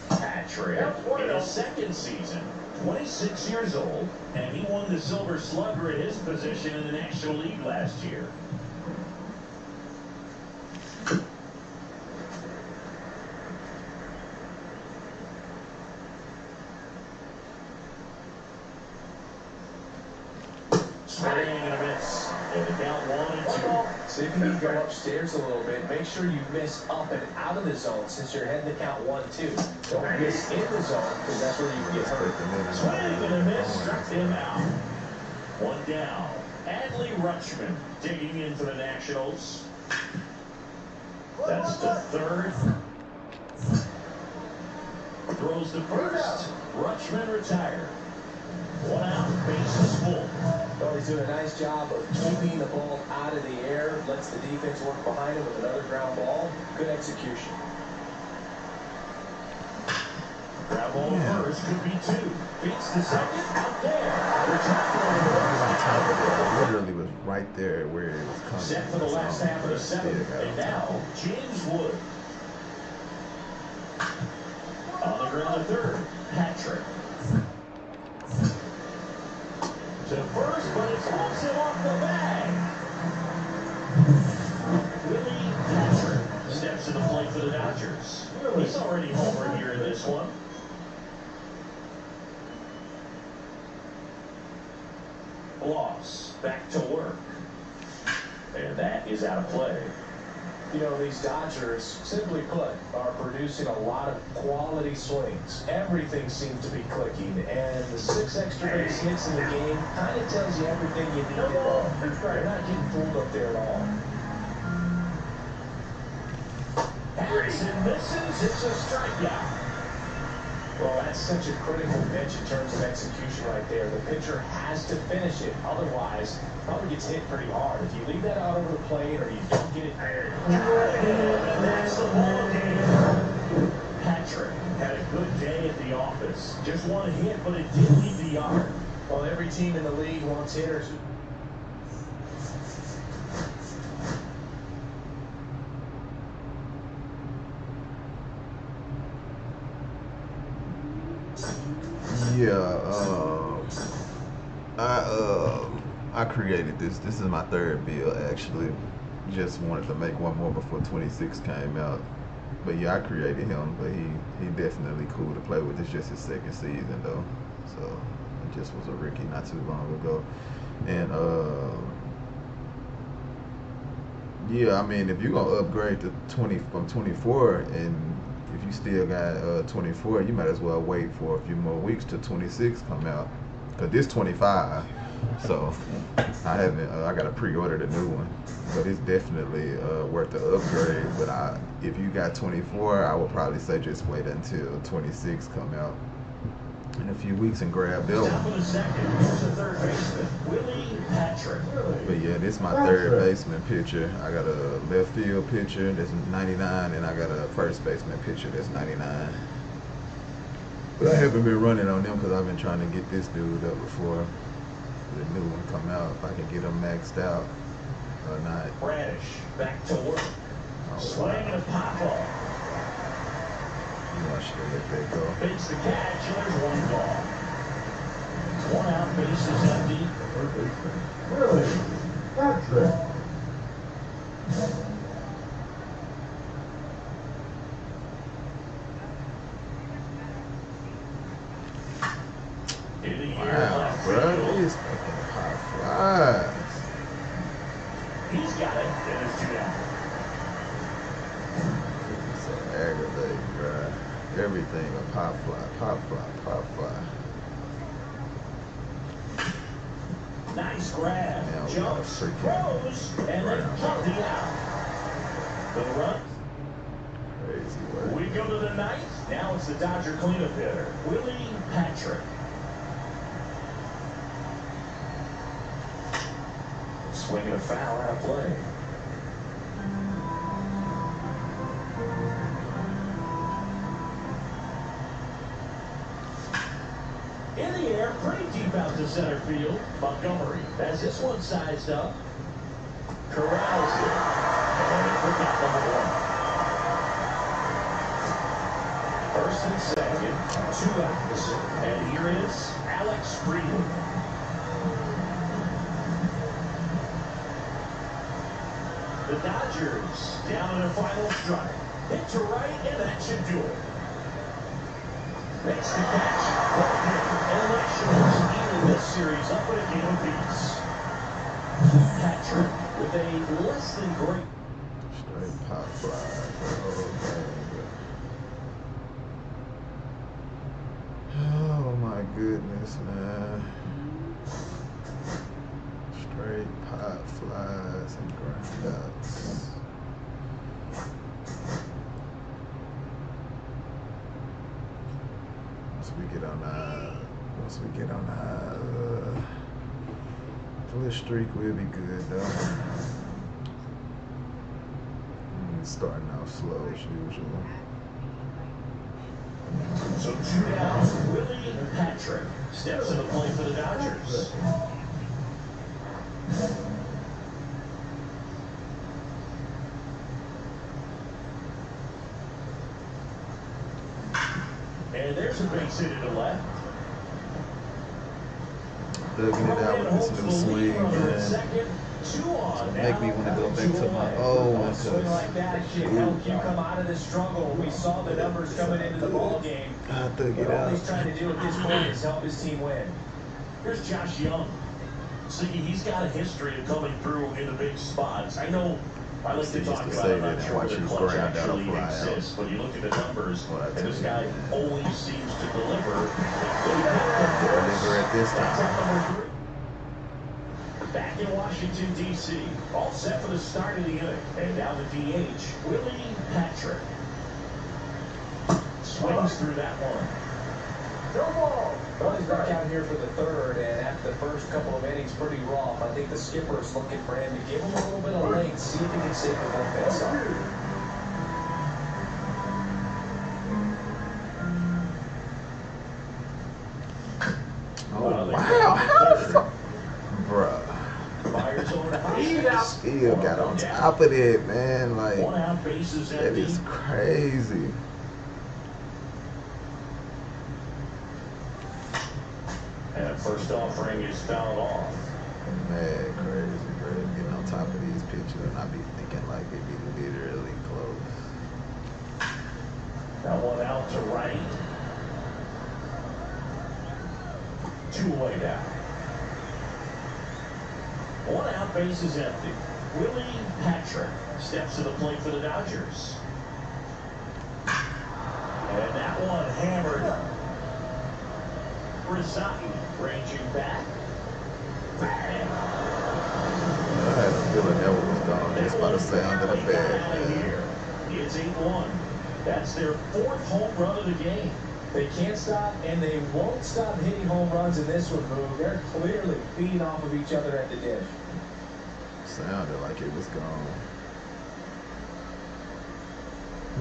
Patrick, in his second season, 26 years old, and he won the Silver Slugger at his position in the National League last year. Swing and a miss. And the count 1-2. See if you can go upstairs a little bit. Make sure you miss up and out of the zone since you're heading to count 1-2. Don't miss in the zone because that's where you can get hurt. Swing and a miss. Struck him out. One down. Adley Rutschman digging in for the Nationals. That's the third. Throws the first. Rutschman retired. One out. Bases full. Well, he's doing a nice job of keeping the ball out of the air. Lets the defense work behind him with another ground ball. Good execution. Ground ball first could be two. Beats the second. Out there. On top of it, I literally was right there where it was coming. Set for the last half of the seventh. And now, James Wood. On the ground, the third. Patrick. To first, but it's close him off the bag. Willie Patrick steps to the plate for the Dodgers. He's already homered here in this one. Loss, back to work. And that is out of play. You know, these Dodgers, simply put, are producing a lot of quality swings. Everything seems to be clicking, and the 6 extra base hits in the game kind of tells you everything you need to know. They're not getting fooled up there at all. Harrison misses. It's a strikeout. Well, that's such a critical pitch in terms of execution right there. The pitcher has to finish it. Otherwise, probably gets hit pretty hard. If you leave that out over the plate or you don't get it there. And that's the ball game. Patrick had a good day at the office. Just one hit, but it did leave the yard. Well, every team in the league wants hitters. Yeah, I created this. This is my third build actually. Just wanted to make one more before 26 came out. But yeah, I created him, but he definitely cool to play with. It's just his second season though. So it just was a rookie not too long ago. And yeah, I mean if you're gonna upgrade to 20 from 24 and if you still got 24, you might as well wait for a few more weeks till 26 come out. Cause this 25, so I haven't. I gotta pre-order the new one, but it's definitely worth the upgrade. But if you got 24, I would probably say just wait until 26 come out in a few weeks and grab that Down for one. the second. Here's the third baseman, Willie Patrick. But yeah, this is my third baseman pitcher. I got a left field pitcher that's 99, and I got a first baseman pitcher that's 99. But I haven't been running on them because I've been trying to get this dude up before the new one come out. If I can get him maxed out or not. Bradish back to work. Oh, Swing and a wow. pop off. You know, I should have let that go. Fakes the catch, and there's one ball. One out, base is empty. Really? Patrick. this fucking pop flies. He's got it, and it's 2 down. It's so aggravating, bro. Everything a pop fly, pop fly, pop fly. Nice grab. Now we got a Jumps, freaking throws, and then kicked it out. For the run. Crazy work. We go to the ninth. Now it's the Dodger cleanup hitter, Willie Patrick. Swinging a foul out of play. In the air, pretty deep out to center field. Montgomery has this one sized up. Corrals it. And it took out number 1. First and second, 2 outs. And here is Alex Friedman. The Dodgers down in their final strike. Hit to right, and that should do it. Makes the catch. And that shows even this series up at a game apiece. Patrick with a less than great. Straight pop fly. Oh my goodness, man. Straight pop flies and groundouts. Once we get on the little streak, we'll be good though. Starting off slow as usual. So 2 down, Willie Patrick steps in the play for the Dodgers. And there's a base hit to the left. Thugging it out with this new swing, man. Make me want to go back to my old one. Swing like that should help you come out of the struggle. We saw the numbers coming into the ball game. I thug it All out. he's trying to do at this point is help his team win. Here's Josh Young. See, he's got a history of coming through in the big spots. I know I like to talk about it. I'm not sure whether clutch actually exists, but you look at the numbers, and this guy always seems to deliver. Deliver at this time. Back in Washington, D.C., all set for the start of the inning. And now the DH, Willie Patrick. Swings through that one. No ball. Well, he's back out here for the third, and after the first couple of innings, pretty rough. I think the skipper is looking for him to give him a little bit of length, see if he can save the bullpen some. Oh, wow. How the fuck? Bruh. Still got on top of it, man. Like, that is crazy. And first offering is fouled off. Mad crazy, bro. Getting on top of these pitches, and I be thinking like they be literally close. Now 1 out to right. 2 away down. 1 out, base is empty. Willie Patrick steps to the plate for the Dodgers. And that one hammered. Rizzotti ranging back. I had a feeling that one was gone just by the sound of the bat, man. It's 8-1. That's their 4th home run of the game. They can't stop, and they won't stop hitting home runs in this one, Boog. They're clearly feeding off of each other at the dish. Sounded like it was gone.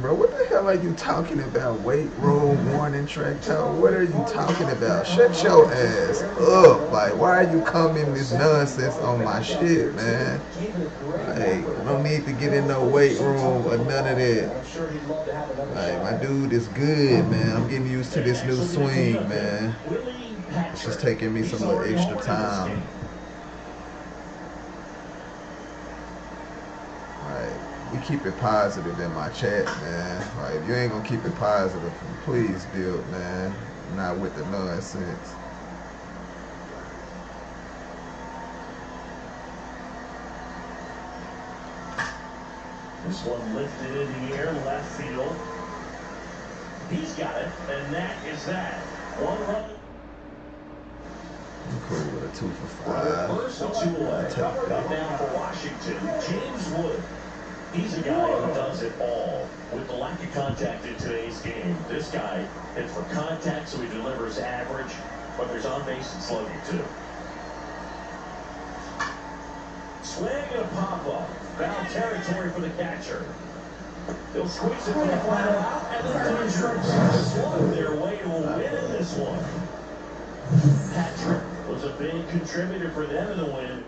Bro, what the hell are you talking about? Weight room, warning track toe? What are you talking about? Shut your ass up. Like, why are you coming this nonsense on my shit, man? Like, I don't need to get in no weight room or none of that. Like, my dude is good, man. I'm getting used to this new swing, man. It's just taking me some little extra time. We keep it positive in my chat, man. Like, if you ain't gonna keep it positive, please build, man. Not with the nonsense. This one lifted in the air, left field. He's got it, and that is that. 1 run. I'm cool with a 2 for 5. First, 2 away. Up now for Washington, James Wood. He's a guy who does it all. With the lack of contact in today's game, this guy hits for contact, so he delivers average, but there's on-base and slugging too. Swing and a pop-up. Foul territory for the catcher. They'll squeeze it for the final out, and the Dodgers slug their way to a win in this one. Patrick was a big contributor for them in the win.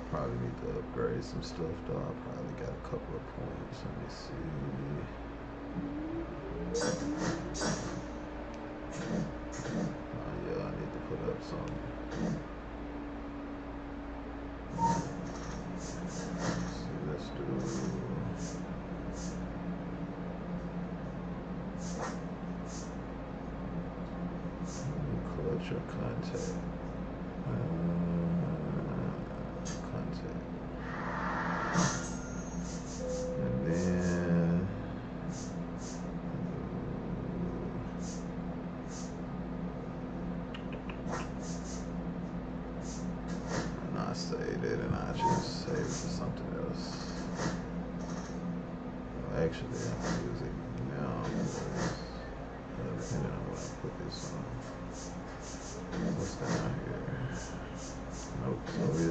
Probably need to upgrade some stuff though. I probably got a couple of points. Let me see. Oh yeah, I need to put up some. Let's do. Clutch or contact. Contact. And then. And I saved it, and I just save it for something else. Well, actually, I'm gonna use it now. Depending on what I put this on. What's down here? Nope. So we'll do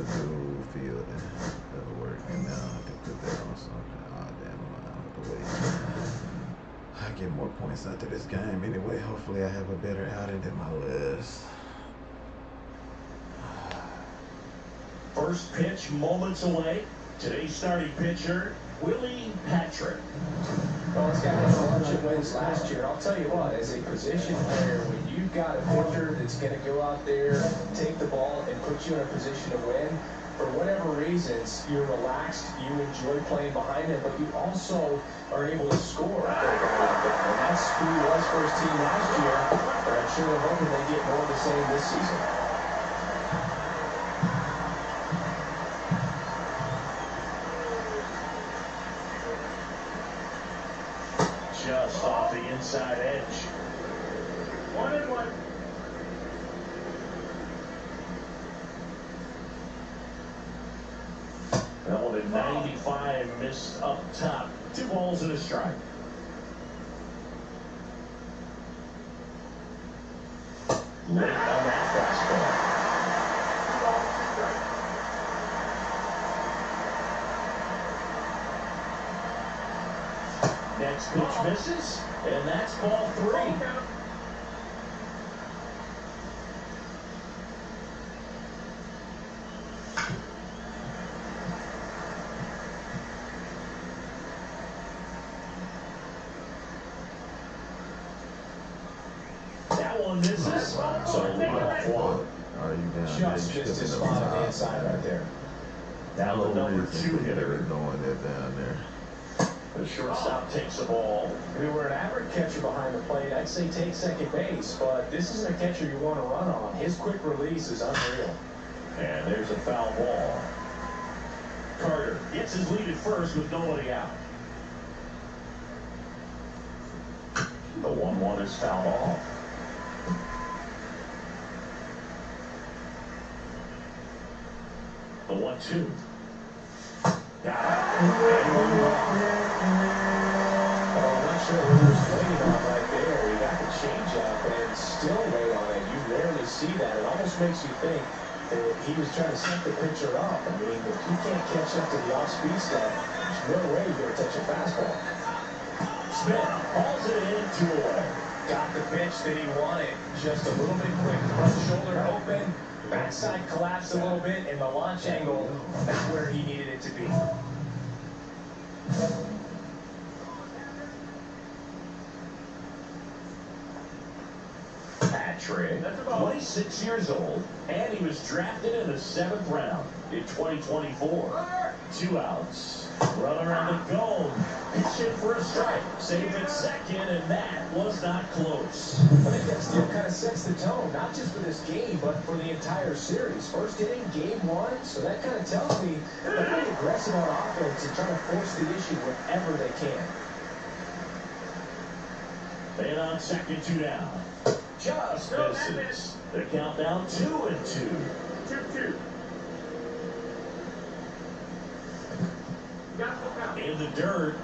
field. That'll work. And now I can put that on something. Ah, damn, I have to wait. I get more points after this game anyway. Hopefully, I have a better outing than my last. First pitch moments away. Today's starting pitcher, Willie Patrick. Well, this guy had a bunch of wins last year. I'll tell you what, as a position player, when you've got a pitcher that's going to go out there, take the ball, and put you in a position to win, for whatever reasons, you're relaxed, you enjoy playing behind him, but you also are able to score for a guy like that. And that's who he was for his team last year. But I'm sure they're hoping they get more of the same this season. Just off the inside edge. 1-1. That one at 95, missed up top. 2 balls and a strike. Late on that fastball. Next pitch misses, and that's ball 3. That one misses, so leadoff walk. Are you down? Just missed his spot on the inside right there. Now the number 2 hitter. Going there down there. The shortstop takes the ball. If we were an average catcher behind the plate, I'd say take second base, but this isn't a catcher you want to run on. His quick release is unreal. And there's a foul ball. Carter gets his lead at first with nobody out. The 1-1 is fouled off. The 1-2. Got it. I'm not sure what he was waiting on right there. He got the changeup and still wait on it. You rarely see that. It almost makes you think that he was trying to set the pitcher up. I mean, if you can't catch up to the off-speed stuff, there's no way you're going to touch a fastball. Smith hauls it in, 2 away. Got the pitch that he wanted. Just a little bit quick. Front shoulder open. Backside collapsed a little bit, and the launch angle, not where he needed it to be. Patrick, 26 years old, and he was drafted in the 7th round in 2024. 2 outs. Run around the dome. Pitch in for a strike. Save at second, and that was not close. I think that still kind of sets the tone, not just for this game, but for the entire series. First inning, game 1, so that kind of tells me they're being aggressive on offense and trying to force the issue wherever they can. Man on second, 2 down. Just misses. The countdown 2-2. 2-2. In the dirt.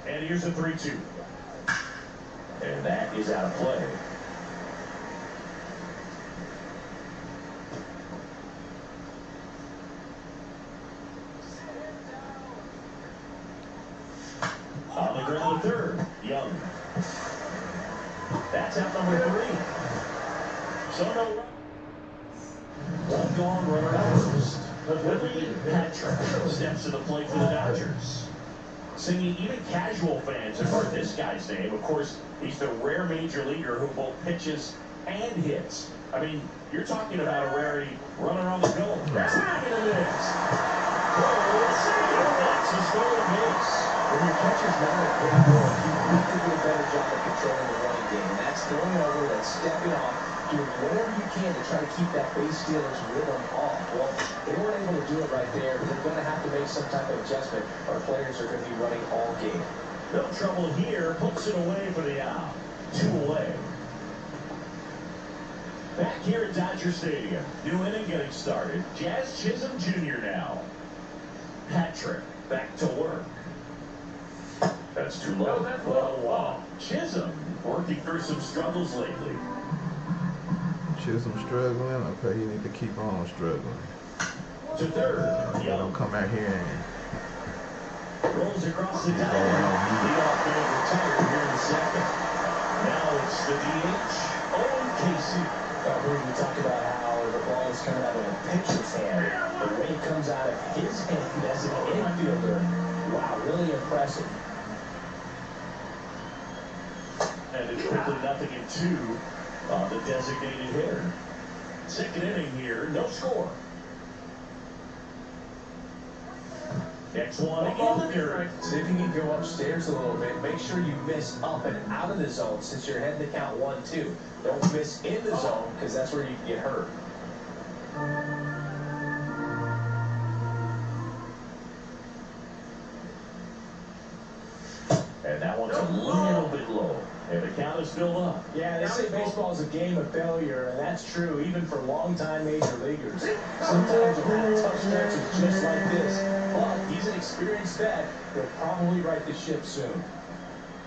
And here's a 3-2. And that is out of play. On the ground, third. Young. That's out number 3. So no run. One gone, runner at first. Patrick steps to the plate for the Dodgers. Singing, even casual fans have heard this guy's name. Of course, he's the rare major leaguer who both pitches and hits. I mean, you're talking about a rarity, runner on the go. Swing and a miss. That's a stolen base. When your catcher's not a big boy, you need to do a better job of controlling the running game. And that's throwing over, that's stepping off, doing whatever you can to try to keep that base stealer's rhythm off. Well, they weren't able to do it right there. They're going to have to make some type of adjustment. Our players are going to be running all game. No trouble here. Puts it away for the out. 2 away. Back here at Dodger Stadium. New inning getting started. Jazz Chisholm Jr. now. Patrick back to work. That's too low. Well, wow. Chisholm working through some struggles lately. Chisholm struggling. Okay, you need to keep on struggling. To third. You don't come out here and Rolls across the diamond. The off-field retired here in the second. Now it's the DH, Owen Casey. We talked about how the ball is coming out of a pitcher's hand. The way it comes out of his hand as an infielder. Wow, really impressive. And it's quickly 0-2 on the designated hitter. Second inning here, no score. Next one in the dirt. See if you can go upstairs a little bit. Make sure you miss up and out of the zone since you're heading to count 1-2. Don't miss in the zone because that's where you can get hurt. And that one's a little bit low. And the count is still up. Yeah, they say baseball is a game of failure, and that's true even for longtime major leaguers. Sometimes you'll have tough stretches just like this. But he's an experienced vet. He'll probably right the ship soon.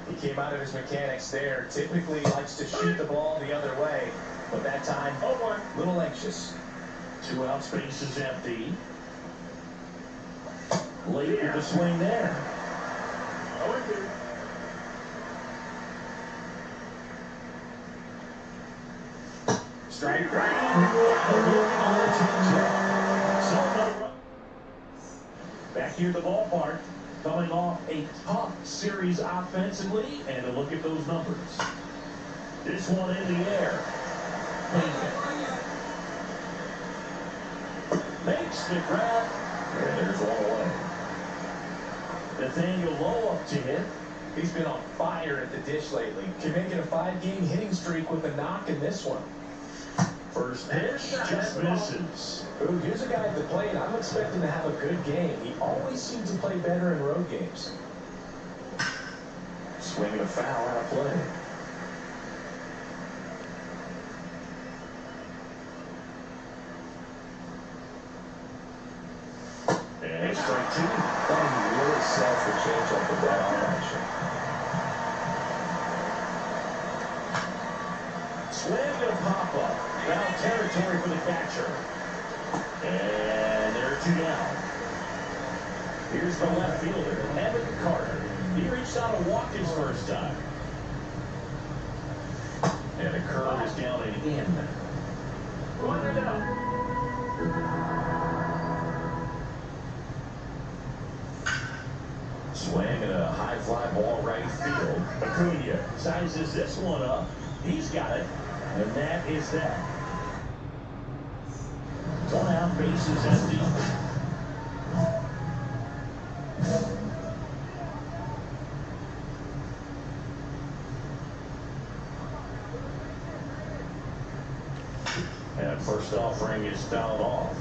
He came out of his mechanics there. Typically likes to shoot the ball the other way, but that time, a little anxious. 2 out, space is empty. Late with the swing there. 0-2. Strike. Back here at the ballpark, coming off a tough series offensively, and a look at those numbers. This one in the air. Makes the grab, and there's one away. Nathaniel Lowe up to hit. He's been on fire at the dish lately. Can make it a 5-game hitting streak with a knock in this one. First pitch just misses. Ooh, here's a guy at the plate. I'm expecting to have a good game. He always seems to play better in road games. Swinging a foul out of play. And strike 2. He really sells the changeup with that arm action. Swing and a pop-up. Foul territory for the catcher. And they're 2 down. Here's the left fielder, Evan Carter. He reached out and walked his first time. And the curve is down and in. 1-0. Swing and a high fly ball right field. Acuna sizes this one up. He's got it. And that is that. One out, bases empty. And first offering is fouled off.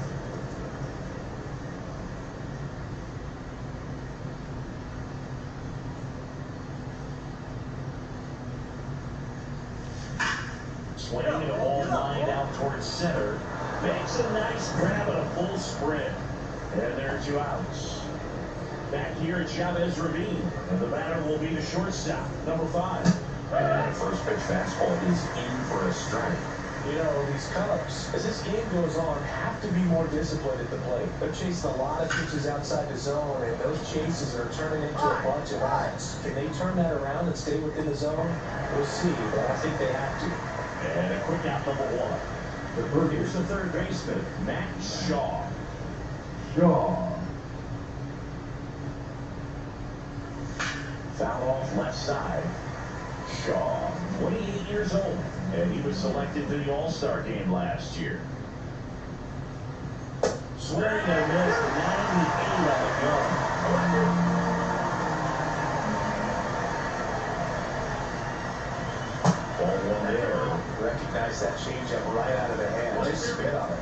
Swinging a ball lined out towards center. Makes a nice grab and a full sprint. And there are 2 outs. Back here at Chavez Ravine. And the batter will be the shortstop, number 5. And first pitch fastball is in for a strike. You know, these Cubs, as this game goes on, have to be more disciplined at the plate. They're chasing a lot of pitches outside the zone, and those chases are turning into a bunch of outs. Can they turn that around and stay within the zone? We'll see, but I think they have to. And a quick out, number 1. Here's the third baseman, Matt Shaw. Foul off left side. Shaw, 28 years old, and he was selected to the All-Star game last year. Swing and a miss, 98 on the gun. Ball 1 there. Recognize that changeup right out of the hand. Just spit on it.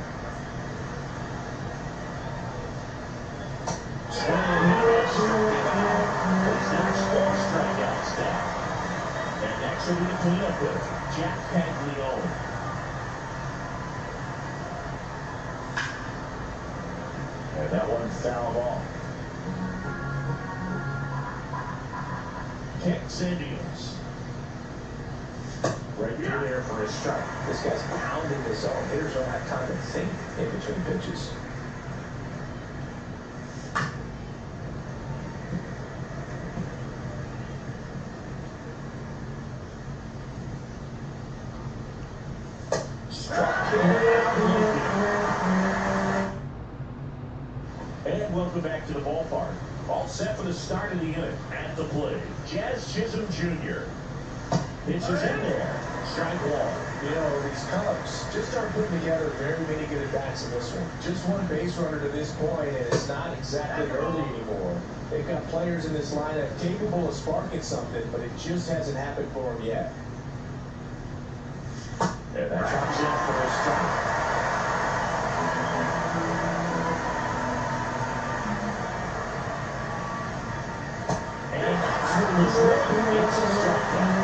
Swing and a miss. He's now 4 strikeouts down. And next will be the cleanup hitter, Jack Paglione. And that one fouled off. Kicks Indians. Right through there for a strike. This guy's pounding the zone. Hitters don't have time to think in between pitches. And welcome back to the ballpark. All set for the start of the inning. At the plate, Jazz Chisholm Jr. Pitches in there. Strike 1. You know, these Cubs just aren't putting together very many good at-bats in this one. Just one base runner to this point, and it's not exactly early anymore. They've got players in this lineup capable of sparking something, but it just hasn't happened for them yet. And that comes in for a strike. And that's what was it's a strikeout.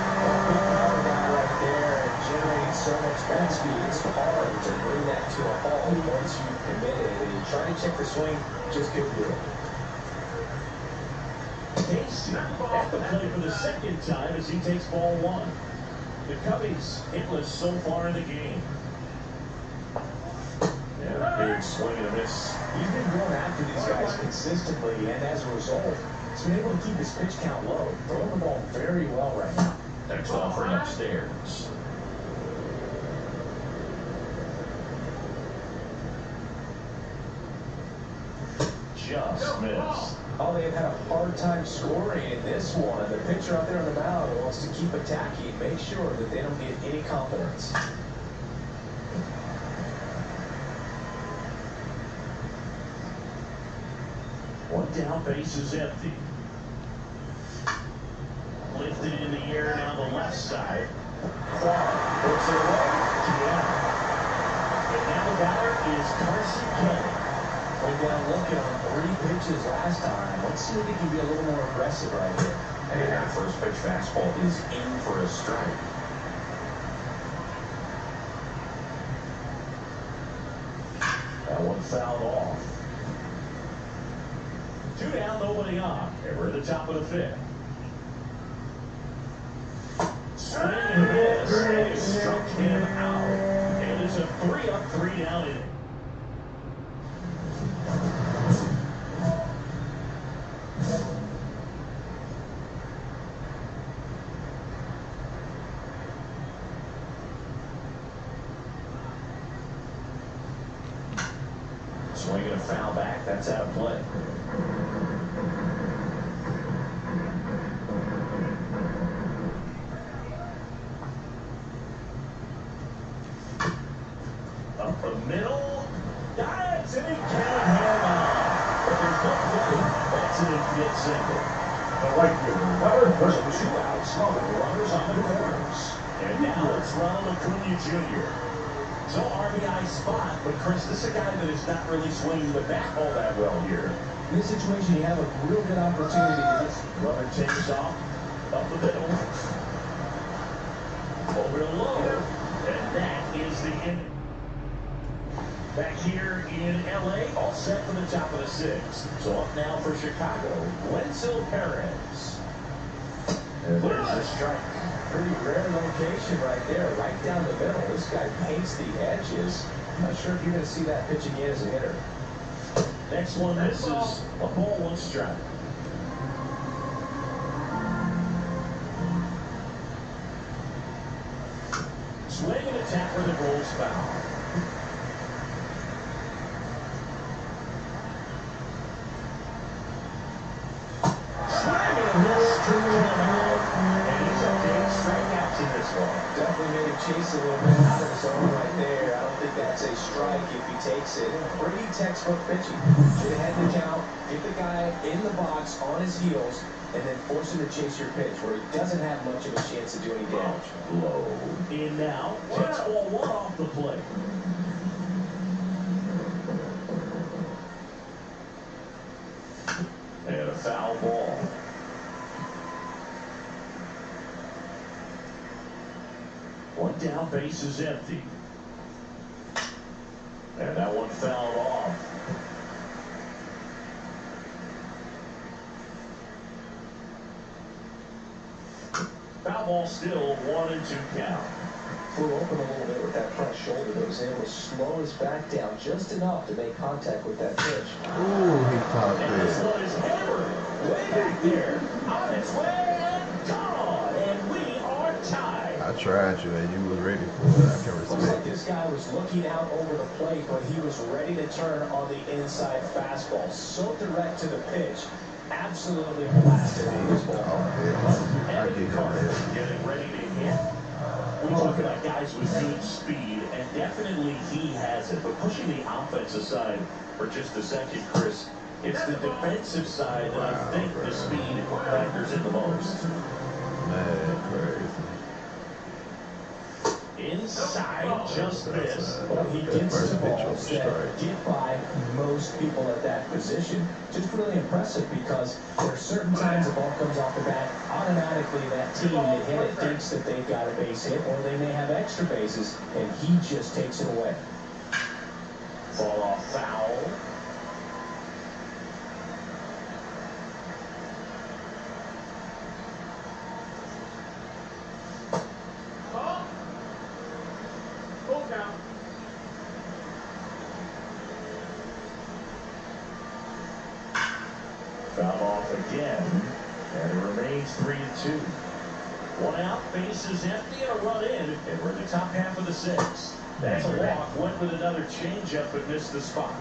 Big power guy right there, and generating so much bat speed, it's hard to bring that to a halt once you've committed. And you try to check the swing, just couldn't do it. Casey at the plate for the second time as he takes ball 1. The Cubbies hitless so far in the game. And a big swing and a miss. He's been going after these guys consistently, and as a result, he's been able to keep his pitch count low. Throwing the ball very well right now. Next offering upstairs. Just missed. Oh, they've had a hard time scoring in this one. The pitcher out there on the mound wants to keep attacking, make sure that they don't get any confidence. One down, base is empty. Lifted in the air down the left side. Clark puts it away. Yeah. And now the batter is Carson Kelly. Went down looking on 3 pitches last time. Let's see if he can be a little more aggressive right here. And that first pitch fastball is in for a strike. That one fouled off. 2 down, nobody on. And we're at the top of the 5th. Swing and miss. And he struck him out. And it's a 3-up, 3-down inning. Swinging a foul back, that's out of play. the right fielder, number 30. 2 outs, no runners on the corners. And now it's Ronald Acuna Jr. So RBI spot, but Chris, this is a guy that is not really swinging the bat all that well here. In this situation, you have a real good opportunity to just Runner takes off, up the middle, over to low, and that is the inning. Back here in LA, all set for the top of the 6th. So up now for Chicago, Wenzel Perez. And there's a strike. pretty rare location right there, right down the middle. This guy paints the edges. I'm not sure if you're going to see that pitch again as a hitter. Next one misses. A ball, 1 strike. Swing and attack where the ball's foul. Swing and a miss to him out. And he's up to 8 strikeouts in this one. Definitely made him chase a little bit out of his own right there. I don't think that's a strike if he takes it. Pretty textbook pitching. Get ahead in the count, get the guy in the box on his heels, and then force him to chase your pitch where he doesn't have much of a chance to do any damage. Low in now. Takes ball 1 off the plate. And a foul ball. One down, base is empty. And that one fouled off. Foul ball still 1-2 count. Flew open a little bit with that front shoulder, but was able to slow his back down just enough to make contact with that pitch. Ooh, he caught And this that. one is hammered way back there. On its way and gone. And we are tied. I tried you, and you was ready for it. I can Looks like respect it. this guy was looking out over the plate, but he was ready to turn on the inside fastball. So direct to the pitch. Absolutely blasted in his ball. Yeah, I get him that. Getting ready to hit. We talk about guys with good speed, and definitely he has it. But pushing the offense aside for just a second, Chris, it's the defensive side that I think the speed factors in the most. Man, crazy. Inside, just missed. But he gets First to pitch balls was a that strike. get by most people at that position. Just really impressive because there are certain times the ball comes off the bat, automatically that team that hit it thinks that they've got a base hit, or they may have extra bases, and he just takes it away. Fall off foul. Full count. Foul off again, and it remains 3-2. 1 out, base is empty, and a run in, and we're in the top half of the 6th. That's a walk. Went with another changeup, but missed the spot.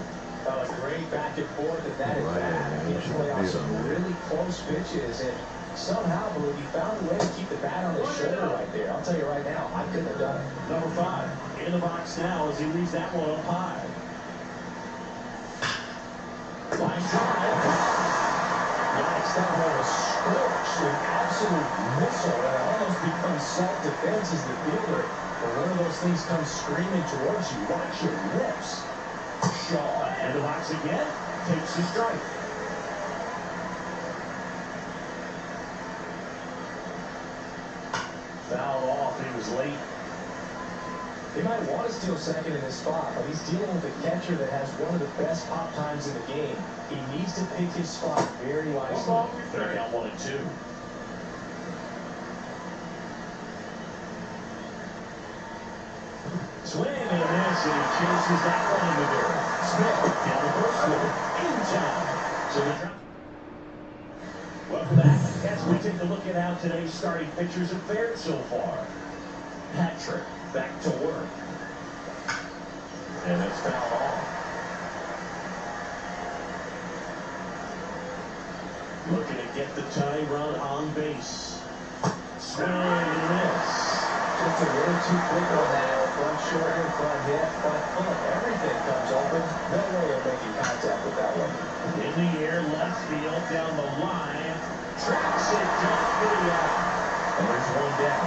A great back and forth, and that at bat. He play off some really close pitches, and somehow, believe he found a way to keep the bat on his shoulder right there. I'll tell you right now, I couldn't have done it. Number 5 in the box now as he leaves that one up high. Line drive. Nice, that one was scorched, an absolute missile, and it almost becomes self-defense as the fielder. When one of those things comes screaming towards you, watch your lips. Shaw in the box again, takes the strike. Fouled off, he was late. They might want to steal second in this spot, but he's dealing with a catcher that has one of the best pop times in the game. He needs to pick his spot very wisely. They're down 1-2. Swing and a miss, and he chases that one in the dirt. Smith down the first one, in time. So the drop. Welcome back as we take a look at how today's starting pitchers have fared so far. Patrick back to work. And it's fouled off. Looking to get the tying run on base. Swing and miss. Just a little too quick on that. Front shoulder, front hip, front foot. Everything comes open. No way of making contact with that one. In the air, left field, down the line. Tracks for the out. And there's one down.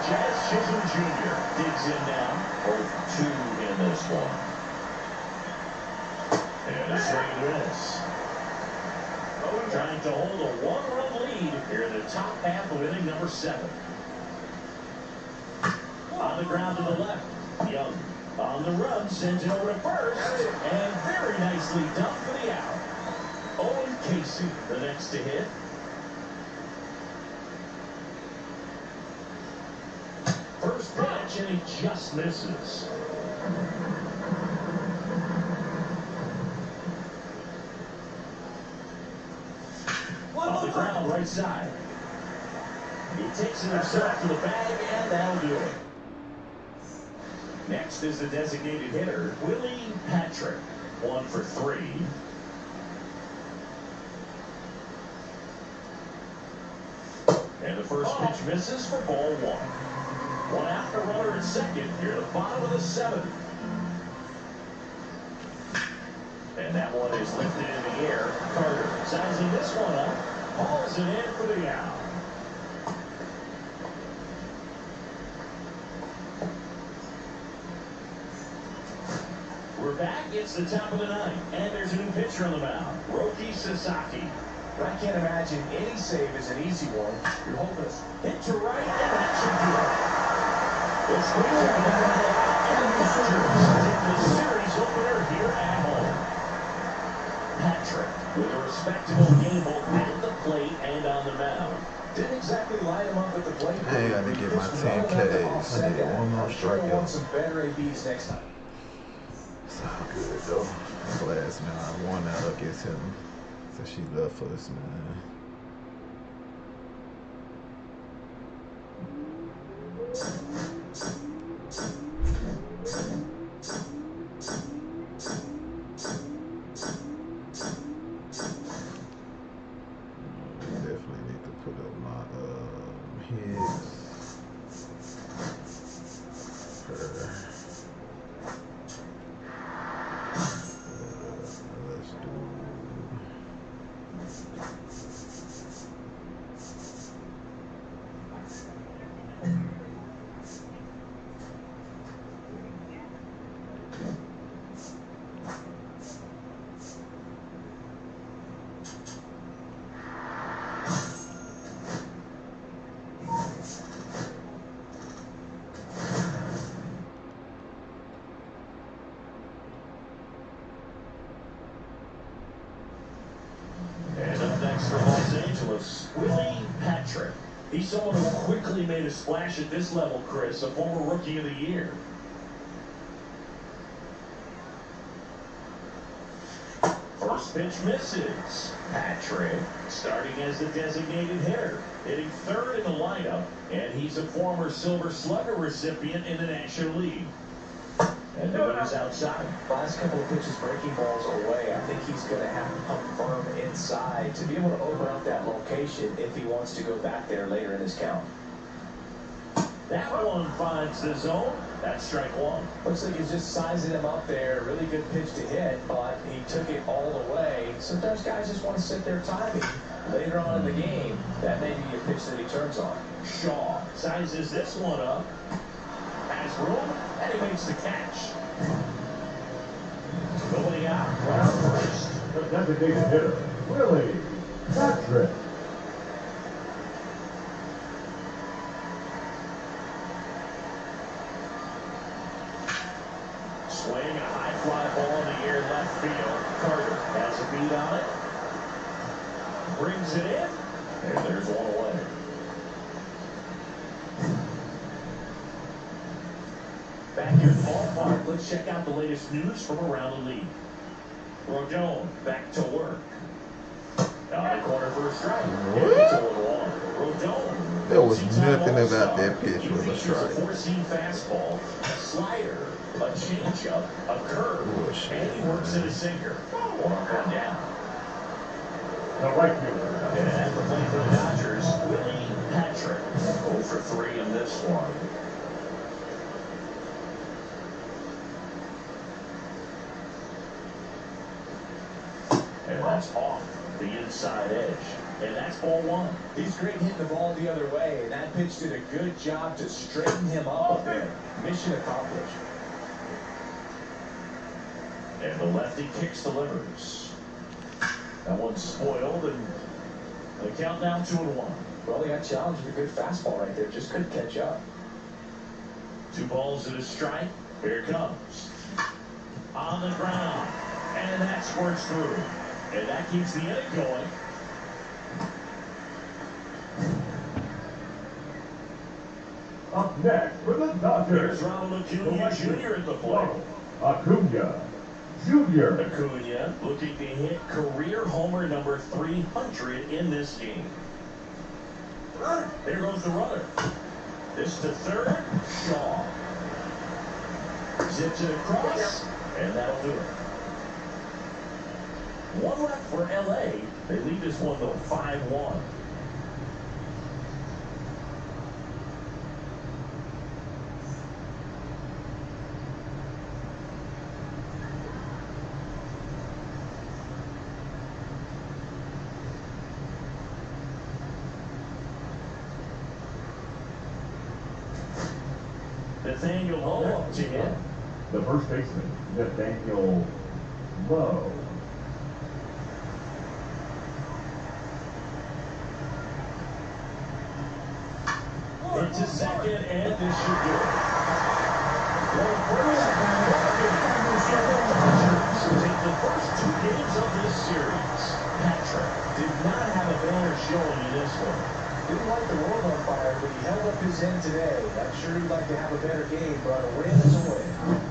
Jazz Chisholm Jr. digs in now. 0-2 in this one. And a swing and miss. Trying to hold a one-run lead here in the top half of inning number 7. On the ground to the left. Young on the run, sends it over to first, and very nicely done for the out. Owen Casey, the next to hit. First pitch, and he just misses. On the ground, right side. He takes it himself to the bag, and that'll do it. Next is the designated hitter, Willie Patrick. 1 for 3. And the first pitch misses for ball 1. One out, a runner at second. Here at the bottom of the 7th. And that one is lifted in the air. Carter sizing this one up. Hauls it in for the out. We're back. It's the top of the 9th. And there's a new pitcher on the mound. Roki Sasaki. I can't imagine any save is an easy one. You're hoping hit to right, and that should do it. It's Wheeler and the Dodgers take the series opener here at home. Patrick with a respectable game both at the plate and on the mound. Didn't exactly line him up at the plate. Hey, I need to get my 10 Ks. I need one more strikeout. Want some better ABs next time. It's all good though. Last man, I won that against him. So she left us, man. Definitely need to put up my hits. Let's do. And up next for Los Angeles, Willie Patrick. He's someone who quickly made a splash at this level, Chris, a former Rookie of the Year. First pitch misses. Patrick starting as the designated hitter, hitting 3rd in the lineup, and he's a former Silver Slugger recipient in the National League. And the goes outside. Last couple of pitches breaking balls away. I think he's going to have to come firm inside to be able to open up that location if he wants to go back there later in his count. That one finds the zone. That's strike 1. Looks like he's just sizing him up there. Really good pitch to hit, but he took it all the way. Sometimes guys just want to sit there timing. Later on in the game, that may be a pitch that he turns on. Shaw sizes this one up. Has room, and he makes the catch. Going out, runner first. The designated hitter, Willie Patrick. Swing, a high fly ball in the air left field. Carter has a beat on it. Brings it in, and there's one away. Back here at the ballpark, let's check out the latest news from around the league. Rodon back to work. On the corner for a strike. Rodon. There was nothing about that pitch with a A strike. four-seam fastball, a slider, a changeup, a curve, and he works in a sinker. One down. The right fielder. And at the plate for the Dodgers, Willie Patrick. 0 for 3 in this one. And that's off the inside edge. And that's ball one. He's great hitting the ball the other way, and that pitch did a good job to straighten him up a bit. Mission accomplished. And the lefty kicks, delivers. That one's spoiled, and the count down 2-1. Well, he got challenged with a good fastball right there. Just couldn't catch up. 2 balls and a strike. Here it comes. On the ground. And that squirts through. And that keeps the inning going. Up next for the Dodgers. Here's Ronald Acuna Jr. at the plate. Acuna Jr. Acuna looking to hit career homer number 300 in this game. There goes the runner. This to third. Shaw. Zips it across, and that'll do it. 1 left for LA. They lead this one though 5-1. Nathaniel Lowe to hit. The first baseman, Nathaniel Lowe. Into second, and this should do it. Take the first 2 games of this series. Patrick Did not have a banner showing in this one. Didn't like the world on fire, but he held up his end today. I'm sure he'd like to have a better game, but a win is a win.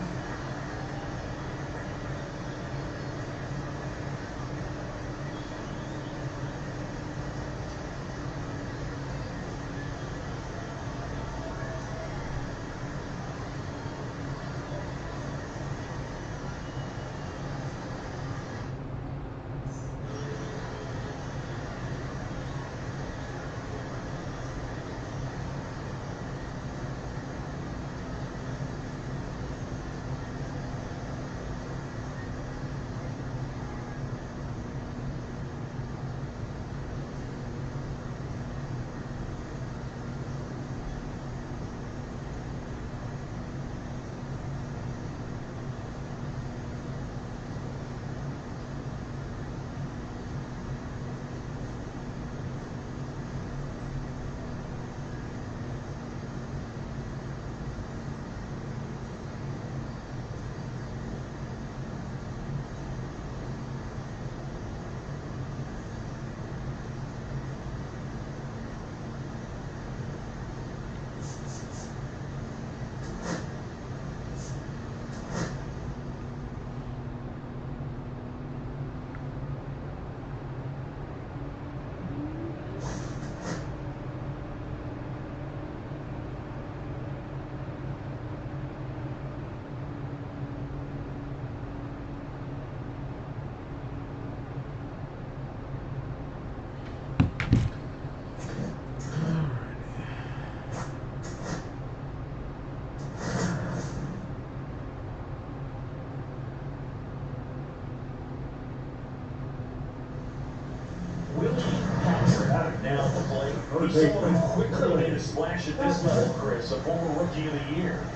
Now the plate. He's someone who quickly made a splash at this level, Chris, a former Rookie of the Year.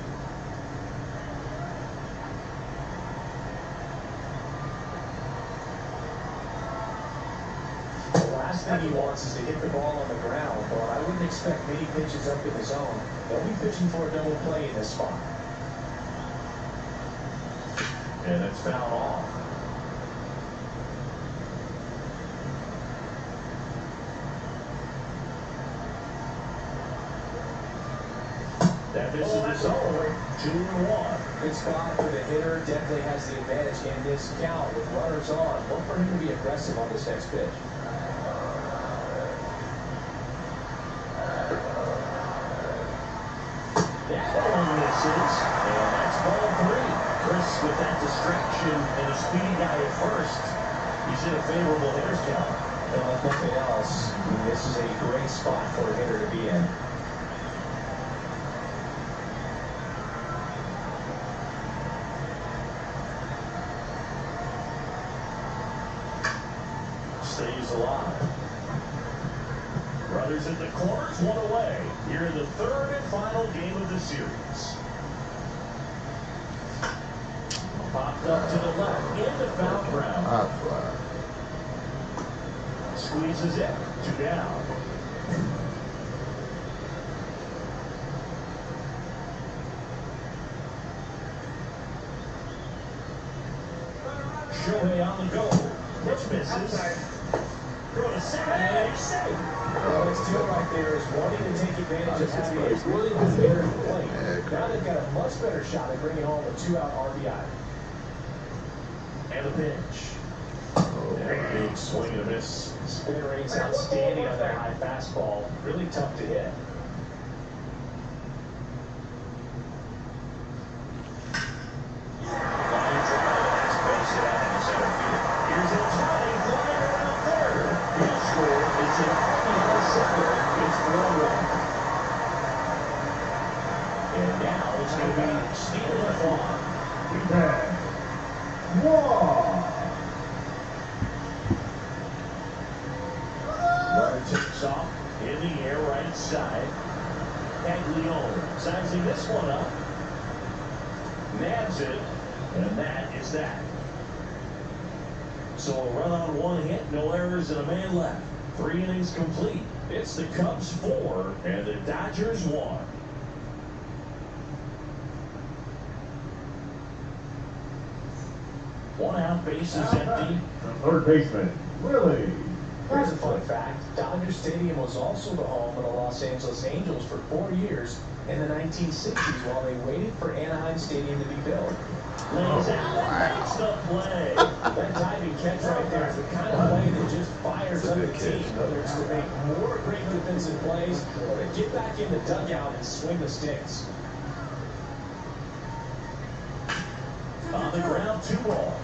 The last thing he wants is to hit the ball on the ground, but I wouldn't expect many pitches up in the zone. They'll be pitching for a double play in this spot. And it's fouled off. That misses the zone. 2-1. Good spot for the hitter. Definitely has the advantage in this count with runners on. Look for him to be aggressive on this next pitch. That one misses. And that's ball 3. Chris, with that distraction and a speedy guy at first, he's in a favorable hitter's count. And like nothing else, this is a great spot for a hitter to be in. Stays alive. Runners at the corners, one away. Here in the third and final game of the series. Popped up to the left, into foul ground. Hot fly. Squeezes it, 2 down. Shohei on the go. Pitch misses. Throw to second, and he's safe. Next deal right there is wanting to take advantage of having a really good hitter in the plate. Now they've got a much better shot at bringing home a 2-out RBI. And a pitch. And a big swing and a miss. Spin rate's outstanding on that high fastball. Really tough to hit. Line drive, that's base it out in center field. Here's Ohtani flying around third. He'll score. It's an RBI single. It's 4-1. And now it's going to be Steele and Juan. Runner takes off in the air right side. Caglione sizing this one up. Nabs it, and that is that. So a run on 1 hit, no errors, and a man left. 3 innings complete. It's the Cubs 4 and the Dodgers 1. One out, base is empty. The third baseman, Willie. Here's a fun fact. Dodger Stadium was also the home of the Los Angeles Angels for 4 years in the 1960s while they waited for Anaheim Stadium to be built. Lays out and makes the play. That diving catch right there is the kind of play that just fires up the team, whether it's to make more great defensive plays or to get back in the dugout and swing the sticks. On the ground, 2 ball.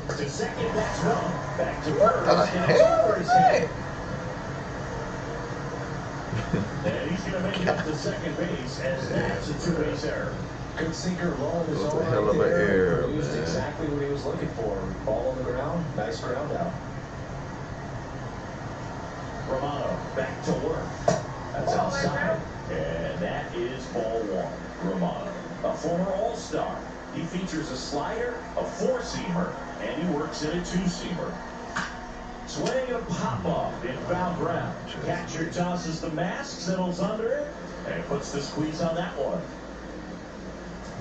To second, that's 1. Back to first. Now over his head. And he's going to make it up to second base as that's a 2-base error. Good sinker low in his That was own a hell of right an there. error, Produced man. exactly what he was looking for. Ball on the ground, nice ground out. Romano back to work. That's outside. And that is ball 1. Romano, a former All-Star. He features a slider, a 4-seamer, and he works in a 2-seamer. Swing and a pop-off in foul ground. Catcher tosses the mask, settles under it, and puts the squeeze on that one.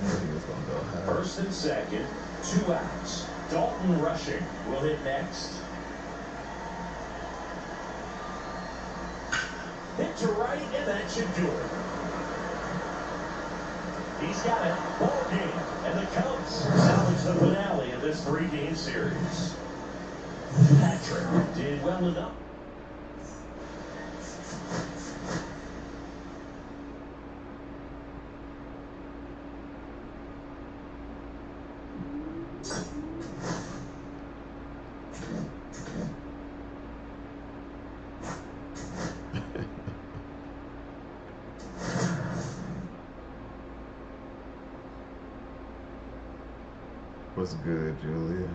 He was gonna go high. First and second, 2 outs. Dalton Rushing will hit next. Hit to right, and that should do it. He's got it. Ball game. And the Cubs salvage the finale of this 3-game series. Patrick did well enough. What's good, Julia?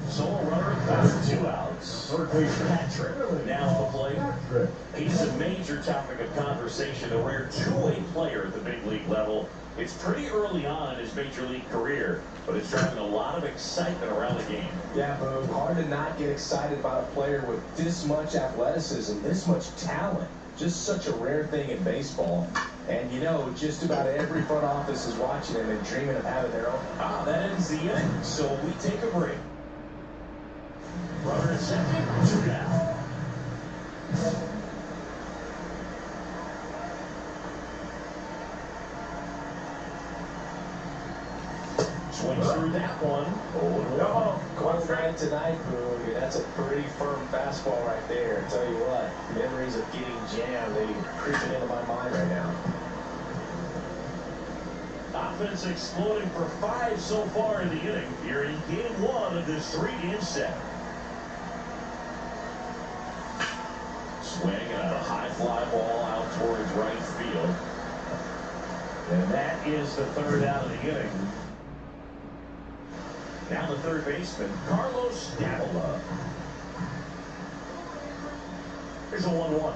Sole runner at 2 outs. Third baseman, Patrick now on the plate. Patrick. He's a major topic of conversation, a rare 2-way player at the big league level. It's pretty early on in his major league career, but it's driving a lot of excitement around the game. Yeah, Bo, hard to not get excited about a player with this much athleticism, this much talent. Just such a rare thing in baseball. And you know, just about every front office is watching him and dreaming of having their own. That ends the inning, so we take a break. Runner at second, 2 down. Swings through that one. 0-1. Cold night tonight, Boog, and that's a pretty firm fastball right there. I tell you what, memories of getting jammed, they creeping into my mind right now. Offense exploding for 5 so far in the inning. Here in game 1 of this 3-game set. Swing and a high fly ball out towards right field. And that is the 3rd out of the inning. Now the third baseman, Carlos Davila. Here's a 1-1.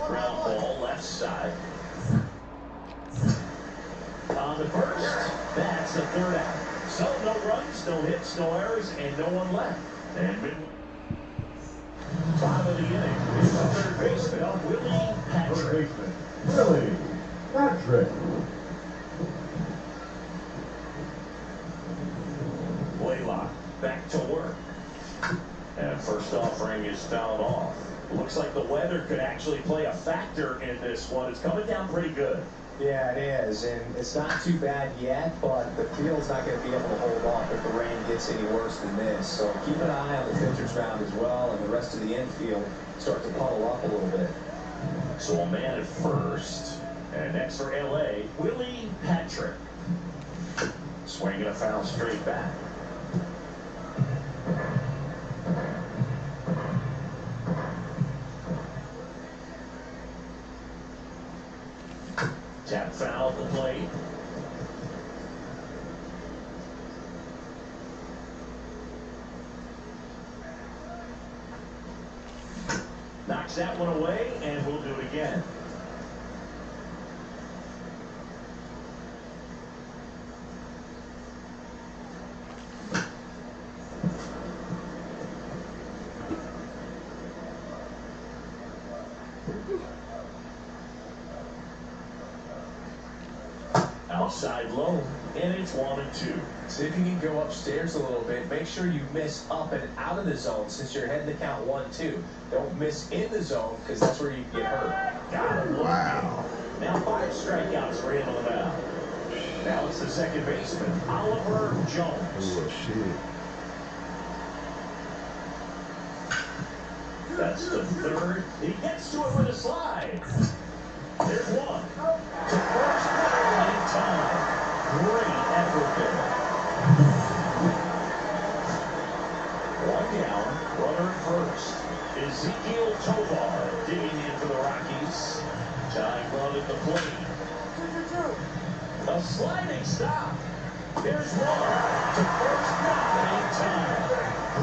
Ground ball left side. On the first, that's the third out. So no runs, no hits, no errors, and no one left. And bottom of the inning is the third baseman, Willie Patrick. Third baseman, Willie Patrick. Blaylock back to work. And first offering is fouled off. Looks like the weather could actually play a factor in this one. It's coming down pretty good. Yeah, it is, and it's not too bad yet, but the field's not going to be able to hold off if the rain gets any worse than this. So keep an eye on the pitcher's mound as well, and the rest of the infield start to puddle up a little bit. So a man at first, and next for LA, Willie Patrick. Swinging a foul straight back. Tap foul at the plate. Knocks that one away, and we'll do it again. Outside low, and it's 1-2. See if you can go upstairs a little bit. Make sure you miss up and out of the zone since you're heading to count 1-2. Don't miss in the zone because that's where you can get hurt. Got him. Wow. Now 5 strikeouts for him on the mound. Now it's the second baseman, Oliver Jones. Oh, shit. That's the third. He gets to it with a slide. There's one. To first in time. Great effort there. One down, runner at first. Ezekiel Tovar digging in for the Rockies. Tying run at the plate. A sliding stop. There's one. To first in time.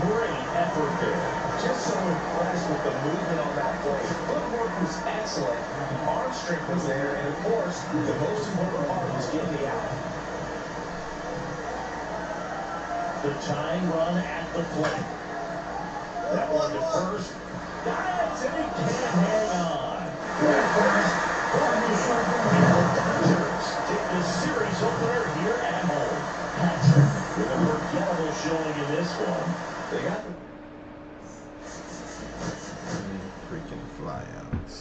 Great effort there. Just so impressed with the movement on that play. Footwork was excellent. Arm strength was there, and of course, the most important part was getting the out. The tying run at the plate. That one to first. Got it, and he can't hang on. The Dodgers take the series opener here at home. Patrick with a forgettable showing in this one. They got the Freaking flyouts.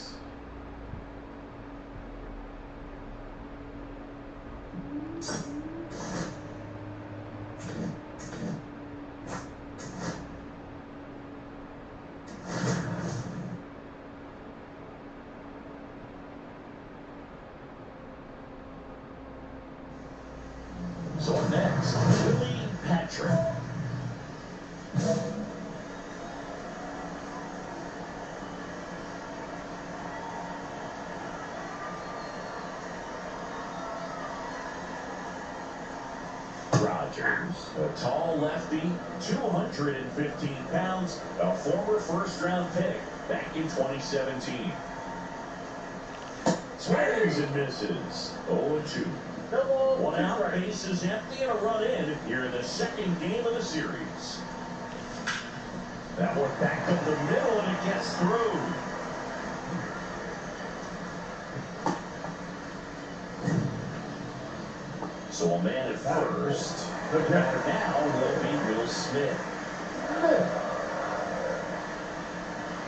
So next, Willie Patrick. Rogers, a tall lefty, 215 pounds, a former first-round pick back in 2017. Swings and misses, 0-2. One out, base is empty, and a run in here in the second game of the series. That one back up the middle, and it gets through. So a man at first. The batter now will be Will Smith.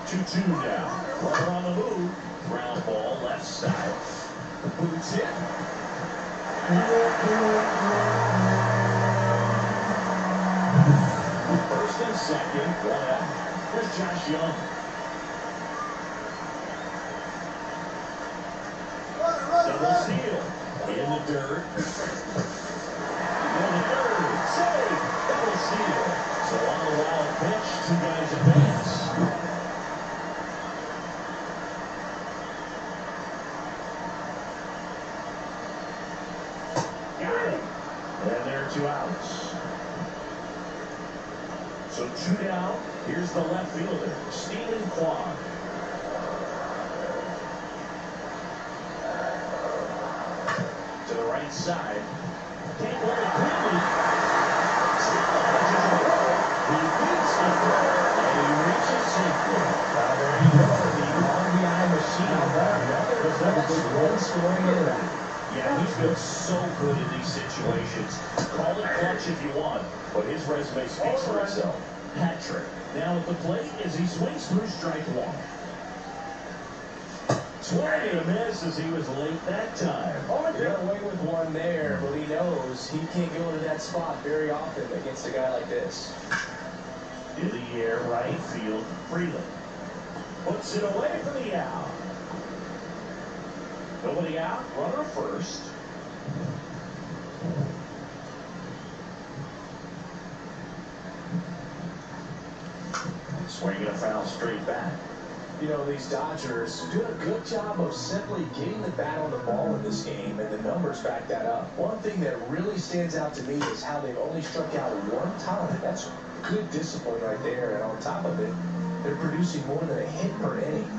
2-2 now. Runner on the move. Ground ball left side. Boots it. First and second, one out. Here's Josh Young. Double steal. In the dirt. In the third. Save. Double steal. So on the wild pitch, 2 guys advance. Got it. And there are 2 outs. So 2 down. Here's the left fielder, Steven Kwan. To the right side. Can't let it quickly. He beats the throw, and he reaches safely. There you go. The RBI machine. That's one scoring inning. Yeah, he's been so good in these situations. Call it clutch if you want, but his resume speaks for itself. Patrick now at the plate as he swings through strike 1. Swing and a miss as he was late that time. Got away with one there, but he knows he can't go to that spot very often against a guy like this. In the air, right field, Freeland puts it away for the out. Nobody out, runner first. Swinging a foul straight back. You know, these Dodgers do a good job of simply getting the bat on the ball in this game, and the numbers back that up. One thing that really stands out to me is how they've only struck out 1 time. That's good discipline right there, and on top of it, they're producing more than a hit per inning.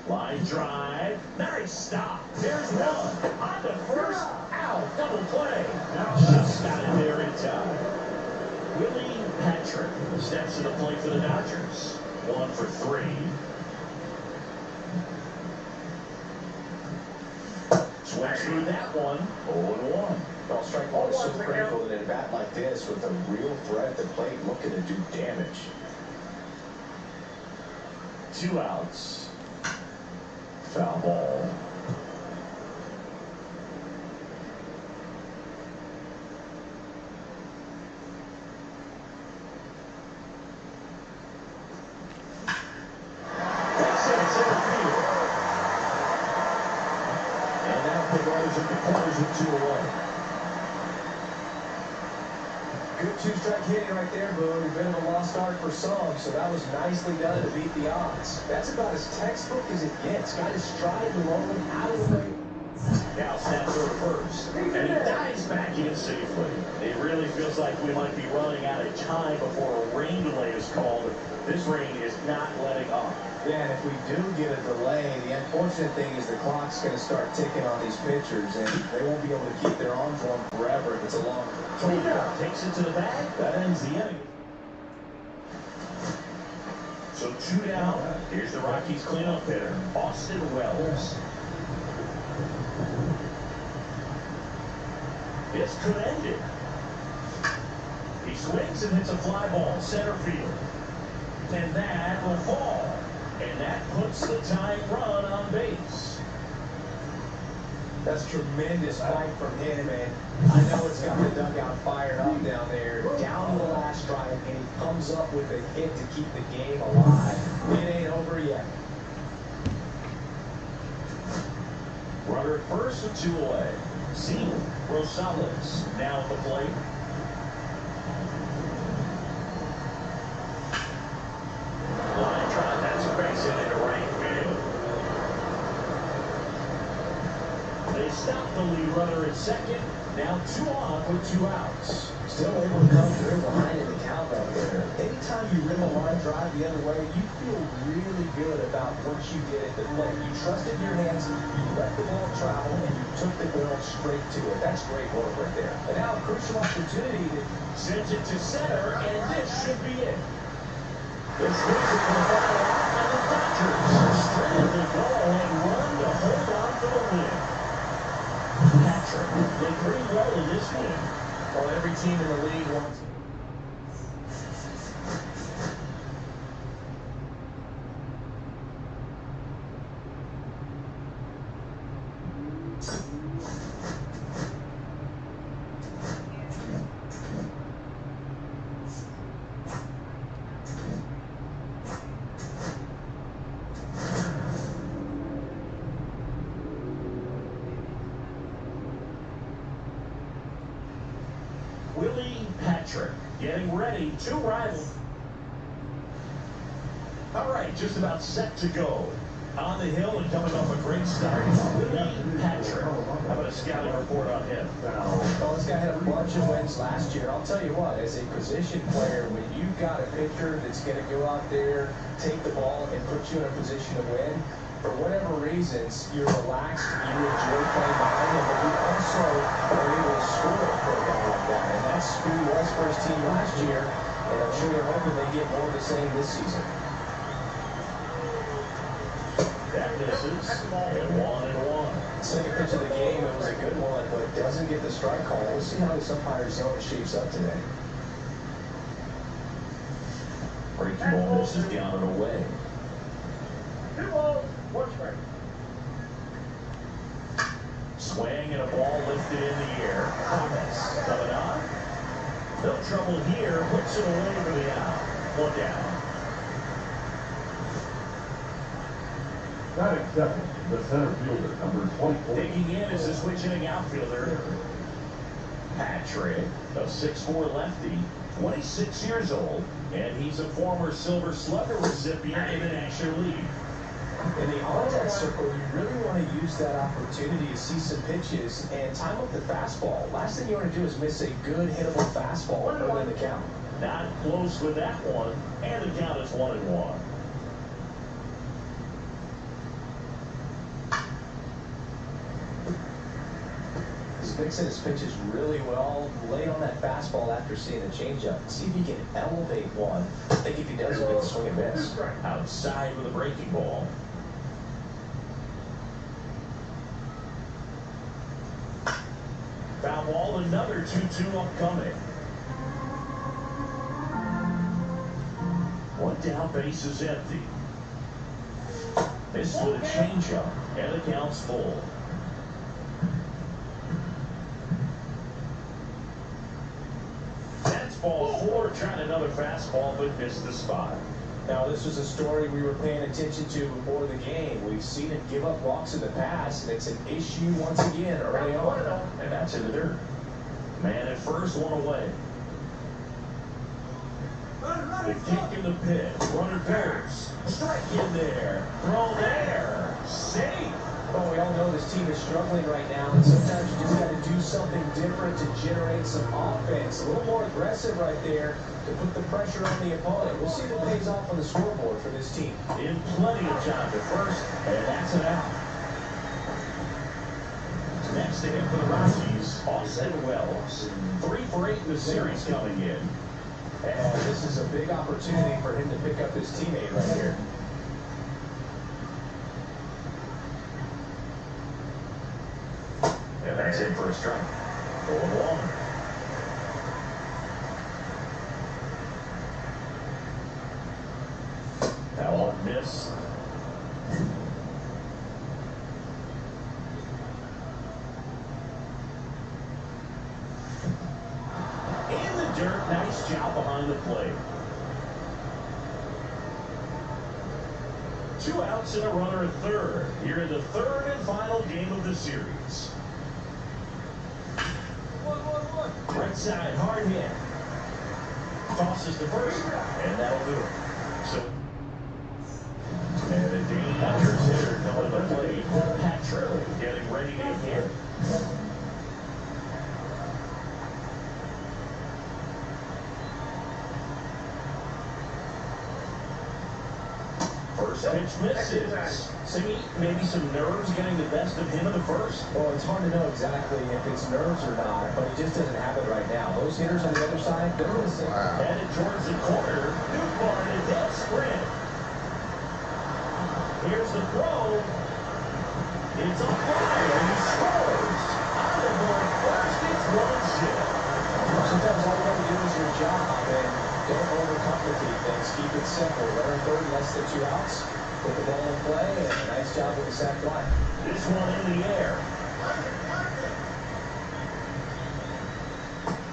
Line drive. Nice stop. There's one. On to first. Out. Double play. Just got it there in time. Willie Patrick steps to the plate for the Dodgers. 1 for 3. Swings through that one. 0-1. Well, strike 1 is so critical in a bat like this with a real threat at the plate looking to do damage. 2 outs. Foul ball. That's it, center field. And now the runners at the corners with 2 away. Good 2-strike hitting right there, Boone. A bit of a lost art for some, so that was nicely done to beat the odds. That's about as textbook as it gets. Got his stride rolling out of the way. Now snaps over first, and he dives back in safely. It really feels like we might be running out of time before a rain delay is called. This rain is not letting up. Yeah, and if we do get a delay, the unfortunate thing is the clock's going to start ticking on these pitchers, and they won't be able to keep their arms warm forever if it's a long Toya takes it to the bag. That ends the inning. So 2 down. Here's the Rockies cleanup hitter, Austin Wells. This could end it. He swings and hits a fly ball center field. And that will fall. And that puts the tying run on base. That's tremendous fight from him, and I know it's got the dugout fired up down there. Down to the last strike, and he comes up with a hit to keep the game alive. It ain't over yet. Runner at first with 2 away. Seaman Rosales now at the plate. Line drive, that's a base hit into right field. They stop the lead runner at second. Now 2 on with 2 outs. Still able to come through behind in the count up there. Anytime you rim a line drive the other way, you feel really good about what you did at the plate. You trusted your hands, you let the ball travel, and you took the ball straight to it. That's great work right there. And now a crucial opportunity to Sends it to center, and this should be it. They're squeezing for the final out, and the Dodgers strand the ball and run to hold on for the win. Patrick did pretty well in this win. well, every team in the league wants. Willie Patrick getting ready to rival. All right, just about set to go. On the hill and coming off a great start, Patrick. How about a scouting report on him? Well, this guy had a bunch of wins last year. I'll tell you what, as a position player, when you've got a pitcher that's going to go out there, take the ball, and put you in a position to win, for whatever reasons, you're relaxed, you enjoy playing behind him, but you also are able to score for a guy like that. And that's who he was for his team last year, and I'm sure you're hoping they get more of the same this season. That misses, and 1-1. Second pitch of the game, it was a good one, but it doesn't get the strike call. We'll see how this umpire's zone shapes up today. Breaking ball misses down and away. 2 balls, 1 strike. Swing and a ball lifted in the air. Thomas coming on. No trouble here. Puts it away for the out. 1 down. Batting second, the center fielder, number 24. Digging in is the switch hitting outfielder. Patrick, a 6'4" lefty, 26 years old, and he's a former Silver Slugger recipient in the National League. In the contact circle, you really want to use that opportunity to see some pitches and time up the fastball. Last thing you want to do is miss a good hittable fastball early in the count. Not close with that one, and the count is 1-1. He's mixing his pitches really well, late on that fastball after seeing the changeup. See if he can elevate one. I think if he does, he'll get the swing and miss. Outside with a breaking ball. Foul ball, another 2-2 upcoming. 1 down, base is empty. Missed with a changeup, and the count's full. That's ball 4, trying another fastball, but missed the spot. Now, this was a story we were paying attention to before the game. We've seen him give up walks in the past, and it's an issue once again early on. And that's in the dirt. Man at first, 1 away. The kick in the pitch. Runner goes. Strike in there. Throw there. Safe. Well, we all know this team is struggling right now, and sometimes you just got to do something different to generate some offense. A little more aggressive right there to put the pressure on the opponent. We'll see if it pays off on the scoreboard for this team. In plenty of time at first, and that's an out. Next to him for the Rockies, Austin Wells. 3 for 8 in the series coming in. And this is a big opportunity for him to pick up his teammate right here. And that's it for a strike. 0-1. That one missed. In the dirt, nice job behind the plate. 2 outs and a runner at third. Here in the third and final game of the series. Right side, hard hit. Tosses to first, and that'll do it. So, and a dangerous hitter coming to the plate. Patrick getting ready to hit. First pitch misses. Singing, maybe some nerves getting the best of him in the first. Well, it's hard to know exactly if it's nerves or not, but he just doesn't have it right now. Those hitters on the other side, they're missing. Headed towards the corner. Newbar in a dead sprint. Here's the throw. It's a fly, and he scores. On the board first, it's 1-0. Sometimes all you got to do is your job, and don't overcomplicate things. Keep it simple. Runner third, less than 2 outs. Put the ball in play, and a nice job with the sac fly. This one in the air.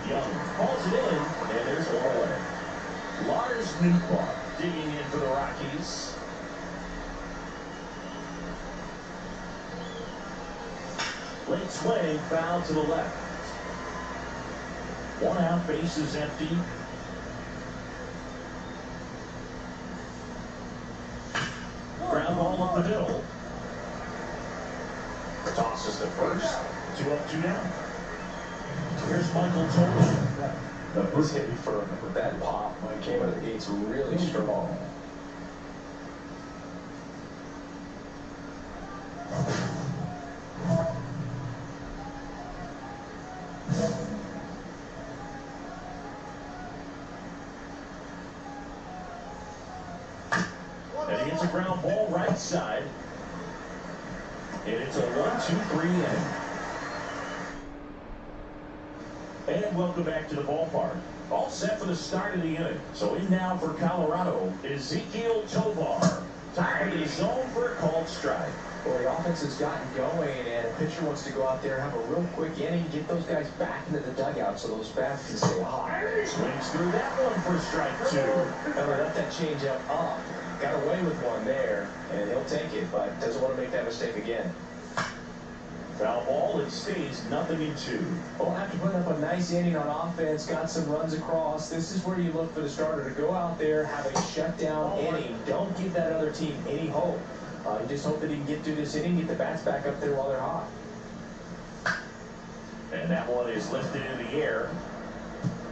Young calls it in, and there's 1 away. Lars Newbar digging in for the Rockies. Late swing, foul to the left. 1 out, base is empty. Ground ball up the middle. bounces to first. 2 up, 2 down. Here's Michael Tony. The first hit for that pop came out of the gates really strong. And he hits a ground ball right side. And it's a 1-2-3 inning. And welcome back to the ballpark. All set for the start of the inning. So in now for Colorado, Ezequiel Tovar. Top of the zone for a called strike. Well, the offense has gotten going, and a pitcher wants to go out there, have a real quick inning, get those guys back into the dugout so those bats can stay hot. Swings through that one for strike 2. Never let that change up. Got away with one there, and he'll take it, but doesn't want to make that mistake again. Foul ball, it stays 0-2. Well, after putting up a nice inning on offense, got some runs across, this is where you look for the starter to go out there, have a shutdown inning. Don't give that other team any hope. You just hope that he can get through this inning, get the bats back up there while they're hot. And that one is lifted in the air.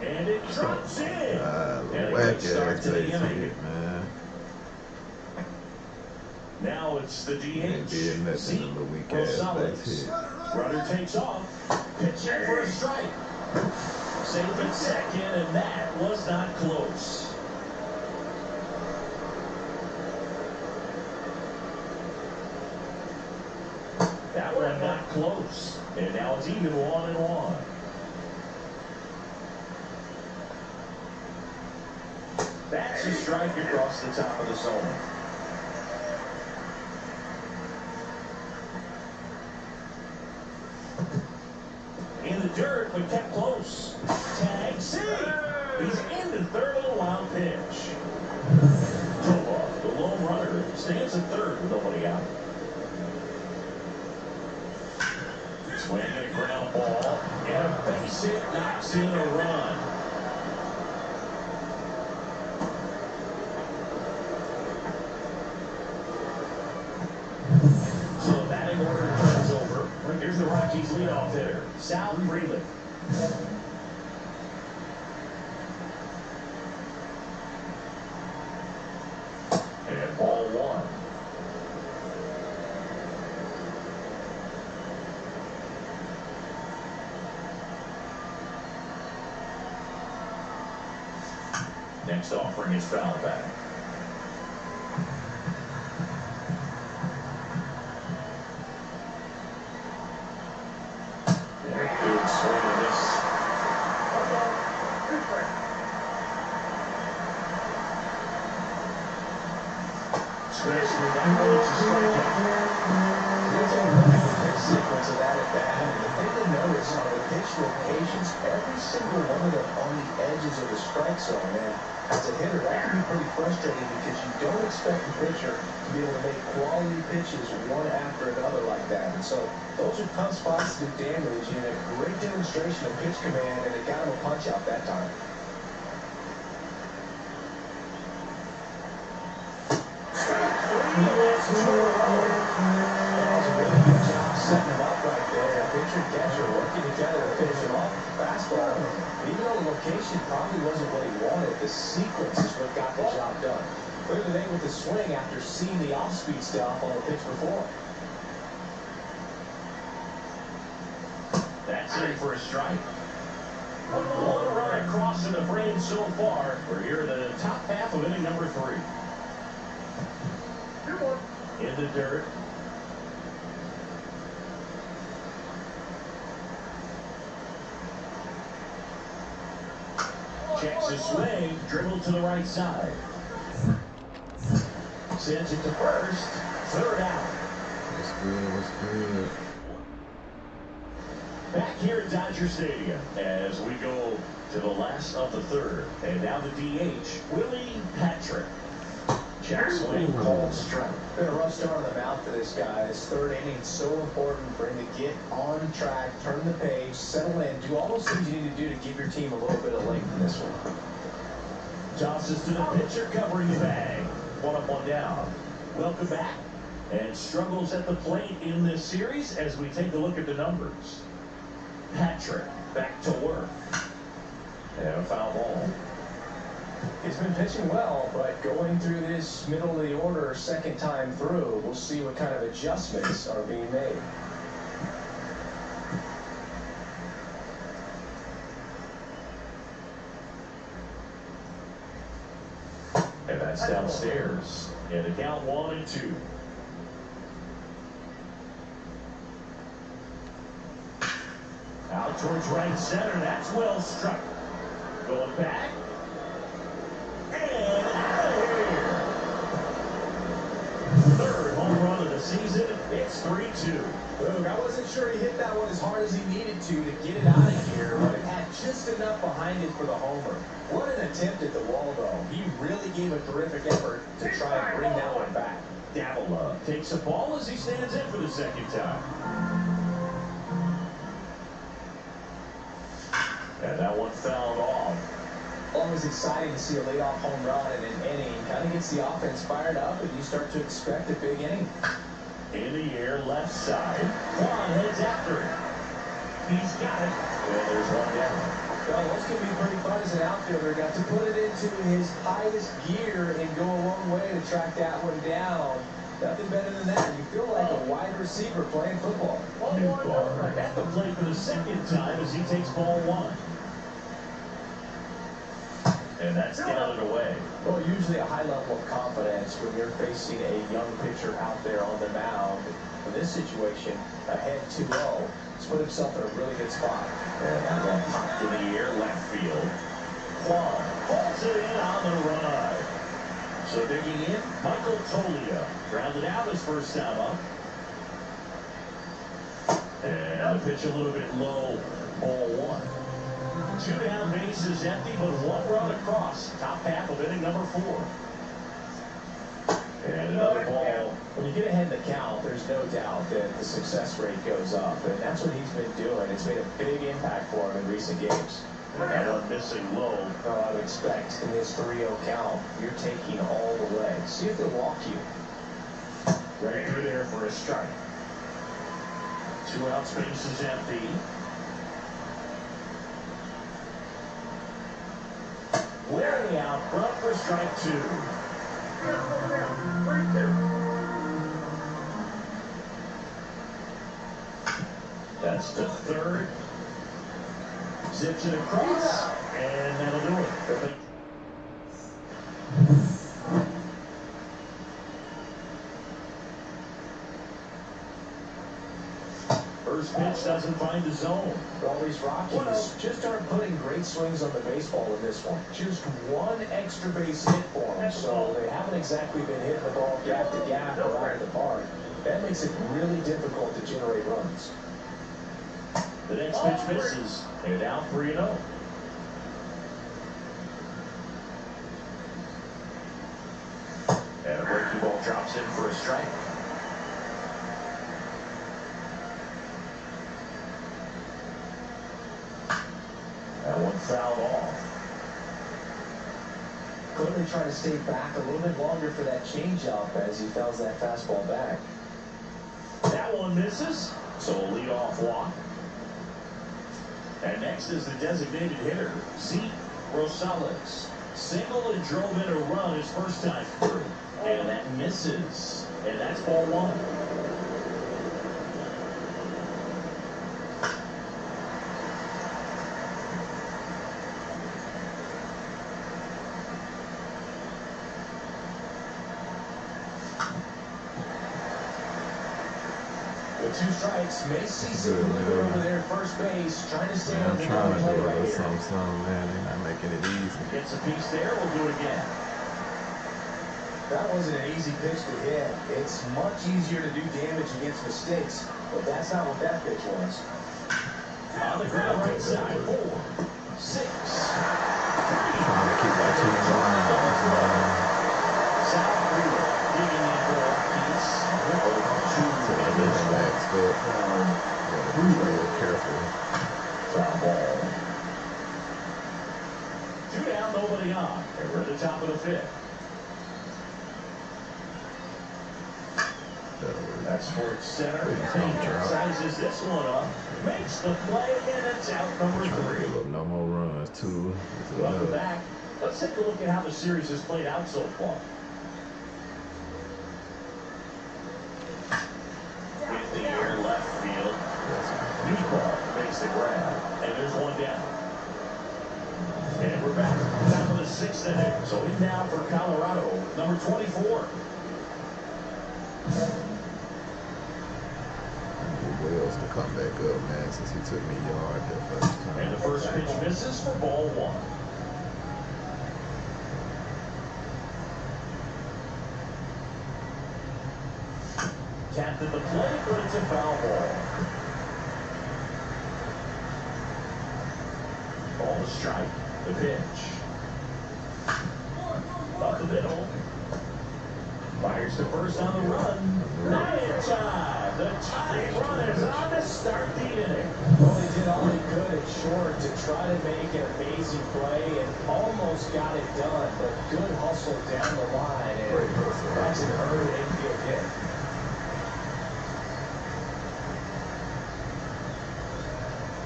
And it drops in. And a Whack good start ass to the base inning. hit, man. Now it's the Ain't DH. did nothing in the weak ass base hit. Runner takes off. Pitching for a strike. Safe at second, and that was not close. That one not close. And now it's even 1-1. That's a strike across the top of the zone. In the dirt, but kept close. Tag C. He's into third on a wild pitch. Tovar, the lone runner, stands at third with nobody out. Swing and a ground ball, and a base hit knocks in a run. So the batting order turns over. Here's the Rockies' leadoff hitter, Sal Freeland. And ball 1. Next offering is foul back. Good swing and miss. Scratch through that one, it's a strikeout. Here's a look at the pitch sequence of that at bat. The thing to notice are the pitch locations. Every single one of them on the edges of the strike zone. And as a hitter, that can be pretty frustrating because you don't expect the pitcher to be able to make quality pitches one after another like that. And so those are tough spots to do damage, and a great demonstration of pitch command, and it got him a punch out that time. Setting him up right there. Pitcher and catcher working together to finish him off with the fastball. Even though the location probably wasn't what he wanted, the sequence is what got the job done. Clear the day with the swing after seeing the off-speed stuff on the pitch before. That's in for a strike. One run across in the frame so far. We're here in the top half of inning number 3. In the dirt. Checks his swing, dribbled to the right side. Sends it to first, third out. What's good? What's good? Back here at Dodger Stadium as we go to the last of the third. And now the DH, Willie Patrick. Check swing, called strike. Been a rough start on the mound for this guy. His third inning is so important for him to get on track, turn the page, settle in, do all those things you need to do to give your team a little bit of length in this one. Tosses to the pitcher covering the bag. 1 up, 1 down. Welcome back and struggles at the plate in this series as we take a look at the numbers. Patrick back to work. And a foul ball. He's been pitching well, but going through this middle of the order second time through, we'll see what kind of adjustments are being made. And that's downstairs. And the count 1-2. Out towards right center. That's well struck. Going back. And out of here. Third home run of the season. It's 3-2. Look, I wasn't sure he hit that one as hard as he needed to get it out of here, but it had just enough behind it for the homer. What an attempt at the wall, though. He really gave a terrific effort to try and bring that one back. Davila takes the ball as he stands in for the second time. And that one fouled off. Always exciting to see a leadoff home run in an inning. Kind of gets the offense fired up, and you start to expect a big inning. In the air, left side. Juan heads after it. He's got it. And there's one down. Well, those can be pretty fun as an outfielder. Got to put it into his highest gear and go a long way to track that one down. Nothing better than that. You feel like a wide receiver playing football. Newbar at the plate for the second time as he takes ball one. And that's down and away. Well, usually a high level of confidence when you're facing a young pitcher out there on the mound. In this situation, ahead 2-0, he's put himself in a really good spot. And that one popped in the air, left field. Juan holds it in on the run. So digging in, Michael Tolia grounded out his first time up. And the pitch a little bit low, ball one. 2 down, bases empty, but 1 run across. Top half of inning number 4. And another ball. When you get ahead in the count, there's no doubt that the success rate goes up, and that's what he's been doing. It's made a big impact for him in recent games. And that one missing low. Well, I would expect in this 3-0 count, you're taking all the way. See if they'll walk you. Right through there for a strike. 2 out, space is empty. Way out front for strike 2. That's the third. Zips it across, and that'll do it. First pitch doesn't find the zone. All these Rockies just aren't putting great swings on the baseball in this one. Just one extra base hit for them, so they haven't exactly been hitting the ball gap to gap or out of the park. That makes it really difficult to generate runs. The next pitch misses, and now 3-0. And a breaking ball drops in for a strike. That one fouled off. Clearly trying to stay back a little bit longer for that changeup as he fouls that fastball back. That one misses, so a leadoff walk. And next is the designated hitter, Zeke Rosales. Single and drove in a run his first time through. And that misses. And that's ball one. With 2 strikes, Macy Silver over there at first base, trying to stay on the trying to play do a right little here. something, man. They're not making it easy. Gets a piece there, we'll do it again. That wasn't an easy pitch to hit. It's much easier to do damage against mistakes, but that's not what that pitch was. On the ground right side, 4, 6. Trying to keep that team alive. South Freeway digging in for the Rockies. Gotta be real careful. Foul ball. 2 down, nobody on. And we're at the top of the 5th. The That's Sports Center. Sizes this one up. Makes the play, and it's out number 3. No more runs, 2. Welcome back. Let's take a look at how the series has played out so far. In the air left field. New ball makes the grab, and there's one down. And we're back. Top of the 6th inning. So in now for Colorado, number 24. Wells to come back up, man, since he took me yard that first time. And the first pitch misses for ball 1. Tapped at the plate, but it's a foul ball. Ball to strike. The pitch. Up the middle. Fires to first on the run. Nice time. The tying run is on to start the inning. Well, he did all he could at short to try to make an amazing play and almost got it done, but good hustle down the line, and that's an early infield hit.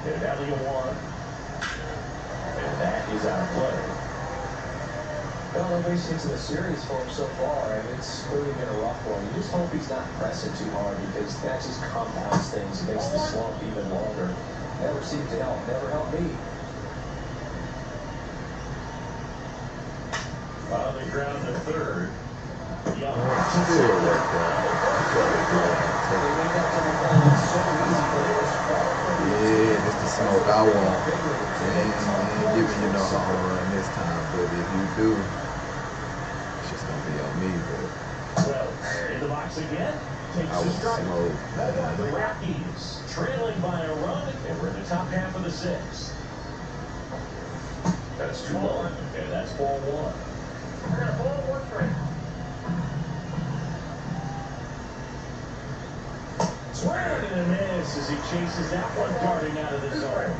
And Ellie 1. And that is out of play. Well, no base hits in the series for him so far, and it's clearly been a rough one. You just hope he's not pressing too hard, because that just compounds things. It makes the slump even longer. Never seemed to help. Never helped me. On the ground to third. Young. Still worked out. They made that double play look so easy, but it was far from Yeah, this the smoke I want. Ain't giving you no home run this time, but if you do, it's just gonna be on me. But Well, in the box again. Takes I the was strike. smoked, The man. Rockies trailing by a run, and we're in the top half of the 6th. That's 2-1, and that's ball 1. I got a ball, 1 strike. Swing and a miss as he chases that one darting out of the zone.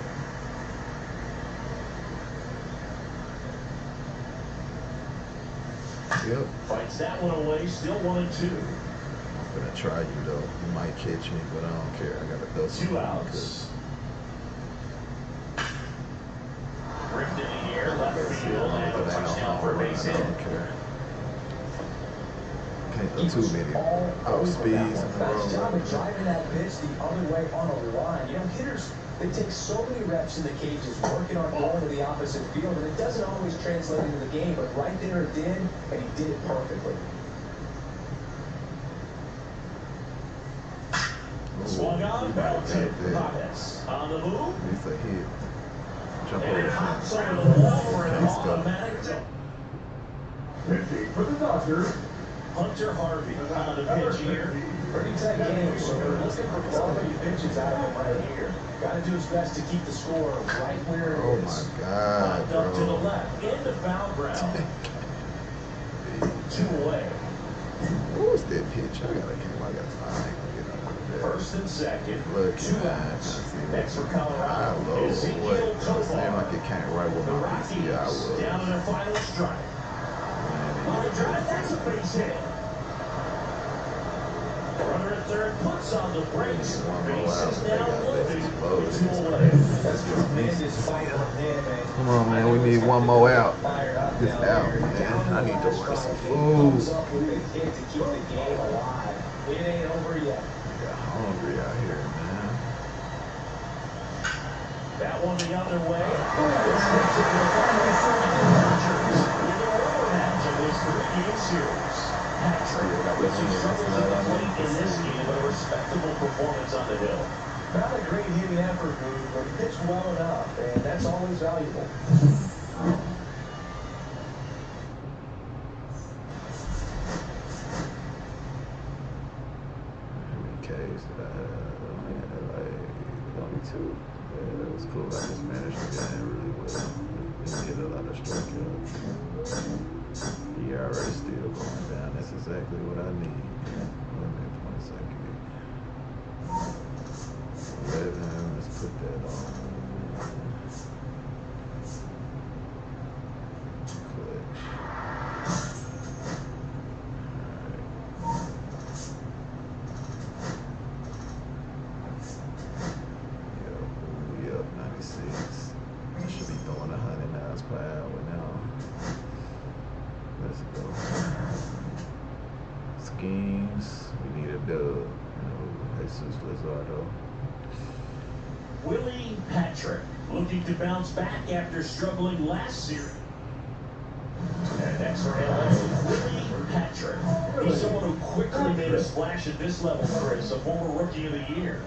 Yep. Fights that one away, still 1-2. I'm gonna try you though. You might catch me, but I don't care. I gotta throw some 2 outs. Ripped in the air, left field, and a touchdown for a base I hit. don't care. Can't throw too many off speeds in a Best job row. of driving that pitch the other way on a line. You know, hitters, they take so many reps in the cages working on going to the opposite field, and it doesn't always translate into the game, but right there it did, and he did it perfectly. Swung on, belted. Vargas on the move, It's a hit. Jump and over it the hops fence. over the wall for an Can't stop. automatic jump. Pitching for the Dodgers, Hunter Harvey on the pitch here. Pretty tight game, so we're looking for quality pitches out of him right here. Got to do his best to keep the score right where it Oh is. my God, Popped up to the bro. left, into foul ground. 2 away. What was that pitch? I gotta get out of there. First and second, Look, 2 man. outs. See Next for Colorado, what? Ezekiel It seemed Tovar. like it came right where The my Rockies PCI was. down to their final strike. On the drive, that's a base hit. Runner at third puts on the brakes. Bases now loaded. 2 away. That's tremendous fight from him, man. Come on, man. We need one more out. Fired up This down out, there. man. Down I need to the order some strike. He food. comes up with a hit to keep the game alive. It ain't over yet. Got hungry out here, man. That one the other way. This makes it the final for the Dodgers. In the lower half of this 3-game series. Patrick with some struggles at the plate in this game, but a respectable performance on the hill. Not a great hitting effort, Boo, but he pitched well enough, and that's always valuable. How many Ks did I have? I only had only 2. Yeah, that was cool. I just managed the game really well. Didn't get a lot of strikeouts. ERA still going down. That's exactly what I need. Wait a minute, 20 second. 11. Let's put that on. Click. Alright. dub. Jesus Lizardo. Willie Patrick looking to bounce back after struggling last series. And next for LA, Willie Patrick. He's someone who quickly made a splash at this level, Chris, a former Rookie of the Year.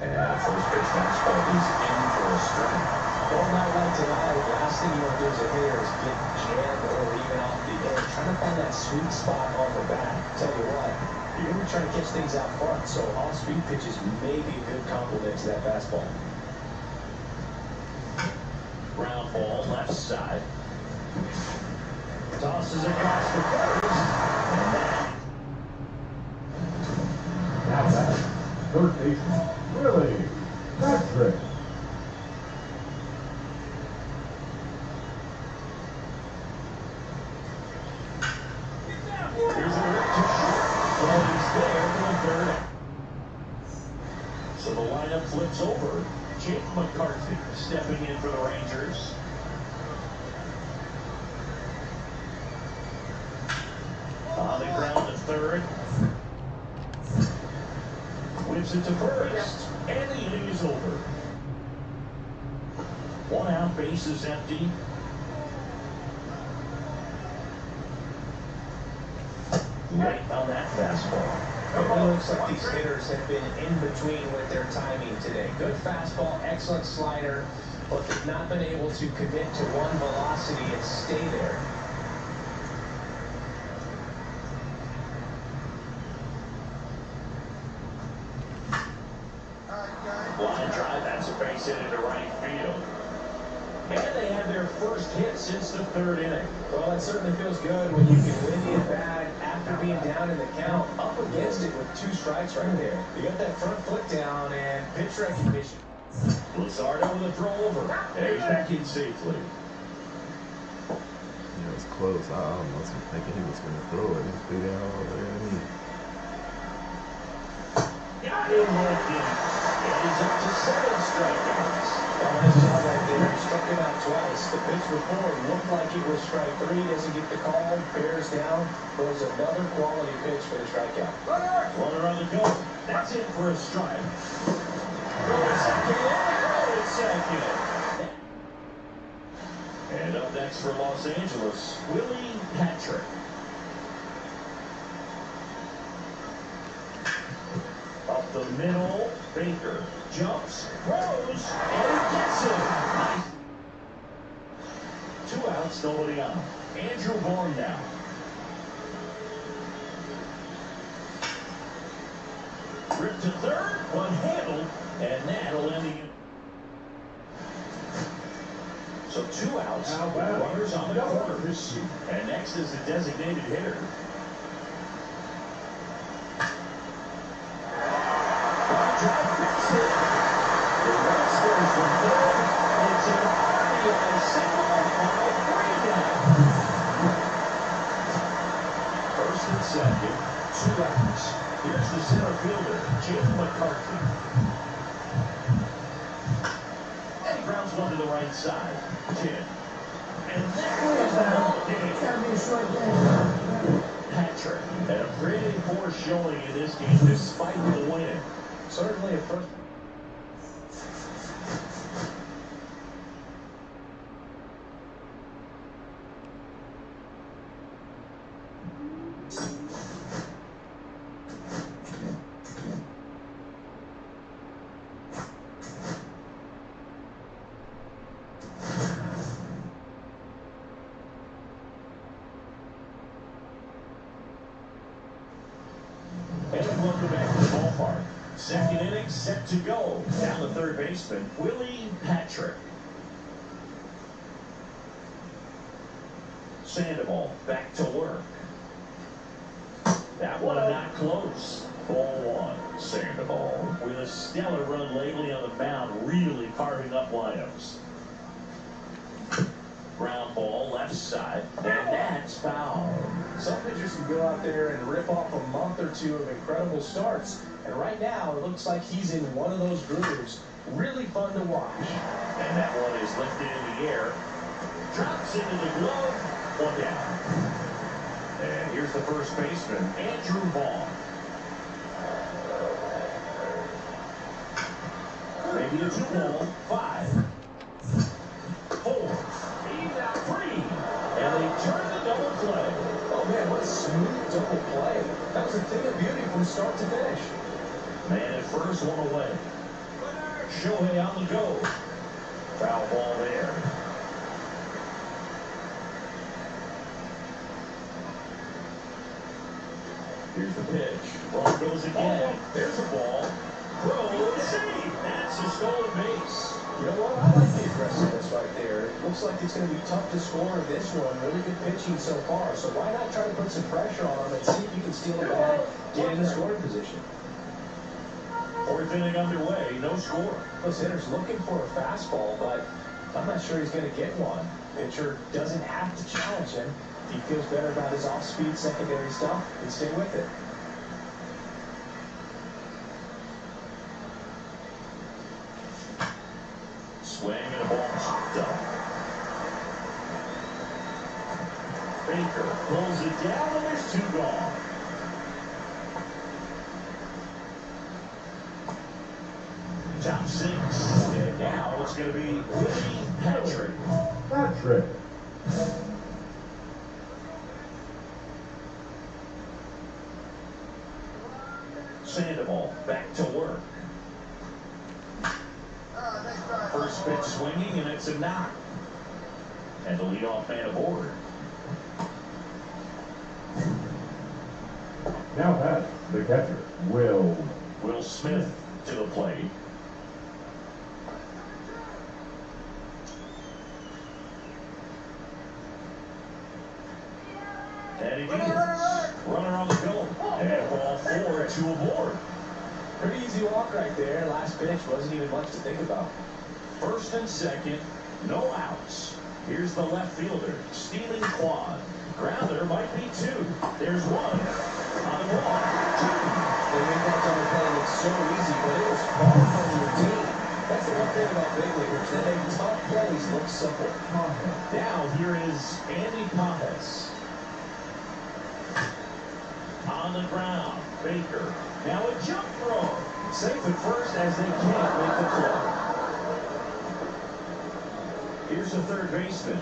And first pitch fastball, he's in for a strike. Well, not like tonight. The last thing you want to do as a hitter is get jammed or even off the edge. Trying to find that sweet spot on the bat. Tell you what, you're going to be trying to catch things out front, so off-speed pitches may be a good complement to that fastball. Ground ball, left side. Tosses across the first. And that. Now back, third baseman, Willie Patrick. Here's a rip to short. Well, he's there for the third. So the lineup flips over. Jake McCarthy stepping in for the Rangers. On the ground to third. Whips it to first. And the inning is over. 1 out, base is empty. Right on that fastball. It looks like these hitters have been in between with their timing today. Good fastball, excellent slider, but they've not been able to commit to one velocity and stay there. Line drive, that's a base hit into right field. And they have their first hit since the third inning. Well, it certainly feels good when you can win the at-bat after being down in the count, up against it with 2 strikes right there. You got that front foot down and pitch recognition. Lizardo with a throw over. And he's back in safely. It was close. I almost was thinking he was going to throw it. He threw that all there. Got him left in. And he's up to 7 strikeouts. Well, nice job right there. He struck him out twice. The pitch before looked like it was strike 3. Doesn't get the call. Bears down. Throws another quality pitch for the strikeout. Runner on the go. That's it for a strike. Going second. Going second. And up next for Los Angeles, Willie Patrick. Up the middle, Baker jumps, throws, and he gets it. Nice. 2 outs, nobody on. Andrew Bourne now. Rip to third, one handled, and that'll end the inning. So 2 outs, runners on the corners. And next is the designated hitter. Drive fix it. The rest goes from third. It's an RBI single by Freeman. First and second, 2 outs. Here's the center fielder, Jake McCarthy. And he grounds one to the right side. 10. And that is the ball game. Patrick had a pretty poor showing in this game despite the win. Certainly a first. And welcome back to the ballpark. Second inning set to go. Down the third baseman, Willie Patrick. Sandoval back to work. That one not close. Ball 1. Sandoval with a stellar run lately on the mound, really carving up lineups. Ground ball left side, and that's foul. Some pitchers can go out there and rip off a month or 2 of incredible starts. And right now, it looks like he's in one of those grooves. Really fun to watch. And that one is lifted in the air. Drops into the glove. One down. And here's the first baseman, Andrew Vaughn. Maybe a 2-ball, 5, 4, 3, and they turn the double play. Oh man, what a smooth double play. That was a thing of beauty from start to finish. Man at first, one away. Shohei on the go. Foul ball there. Here's the pitch. Ball goes again. There's a ball. Throw, save. That's a stolen base. You know what? I like the aggressiveness right there. It looks like it's going to be tough to score in this one. Really good pitching so far. So why not try to put some pressure on him and see if you can steal it back, get in the scoring position. Fourth inning underway, no score. This hitter's looking for a fastball, but I'm not sure he's going to get one. Pitcher doesn't have to challenge him. If he feels better about his off-speed secondary stuff, then stay with it. Swing and a ball popped up. Baker pulls it down and there's 2 gone. Top 6. And now it's going to be Willie Patrick. Patrick. Sandoval back to work. First pitch swinging, and it's a knock. And the leadoff man aboard. Now that's the catcher, Will. Will Smith to the plate. And he is. Runner on the go. And ball 4, 2 aboard. Pretty easy walk right there. Last pitch wasn't even much to think about. First and second, no outs. Here's the left fielder, Stealing Quad. Grounder might be 2. There's 1. On the ball, 2. They made that double play look so easy, but it was far from routine. That's the one thing about big leaguers. They make tough plays look simple. Now here is Andy Pajes. On the ground, Baker. Now a jump throw. Safe at first as they can't make the play. Here's the third baseman.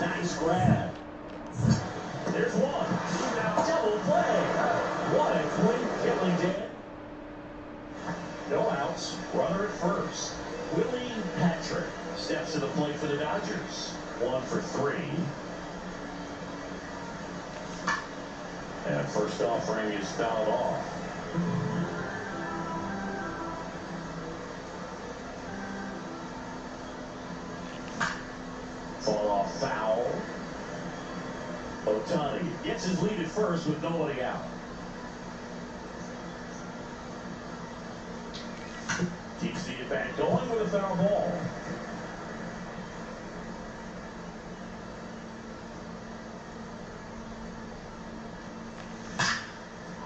Nice grab. There's 1. Now double play. What a quick killing day. No outs. Runner at first. Willie Patrick steps to the plate for the Dodgers. 1 for 3. And first offering is fouled off. Far off foul. Otani gets his lead at first with nobody out. Keeps the at-bat going with a foul ball.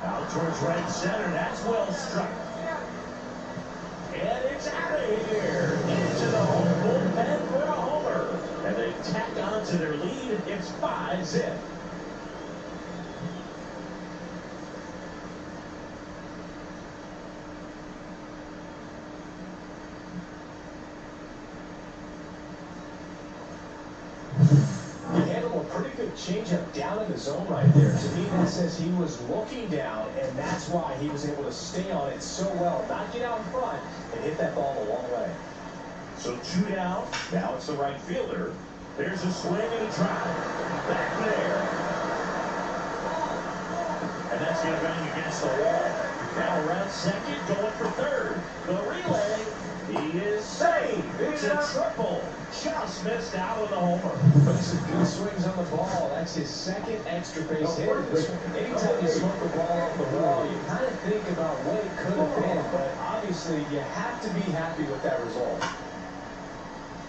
Out towards right center. That's well struck. And it's out of here. Into the home bullpen for a homer. And they tack on to their lead. It's 5-zip. Changeup down in the zone right there. To me, that says he was looking down, and that's why he was able to stay on it so well, not get out in front, and hit that ball a long way. So 2 down. Now it's the right fielder. There's a swing and a drive. Back there. And that's going to bang against the wall. Now around second, going for third. The relay. He is safe. It's a triple. Just missed out on the homer. But some good swings on the ball. That's his second extra base hit this one. Anytime you smoke the ball off the wall, you kind of think about what it could have been, but obviously you have to be happy with that result.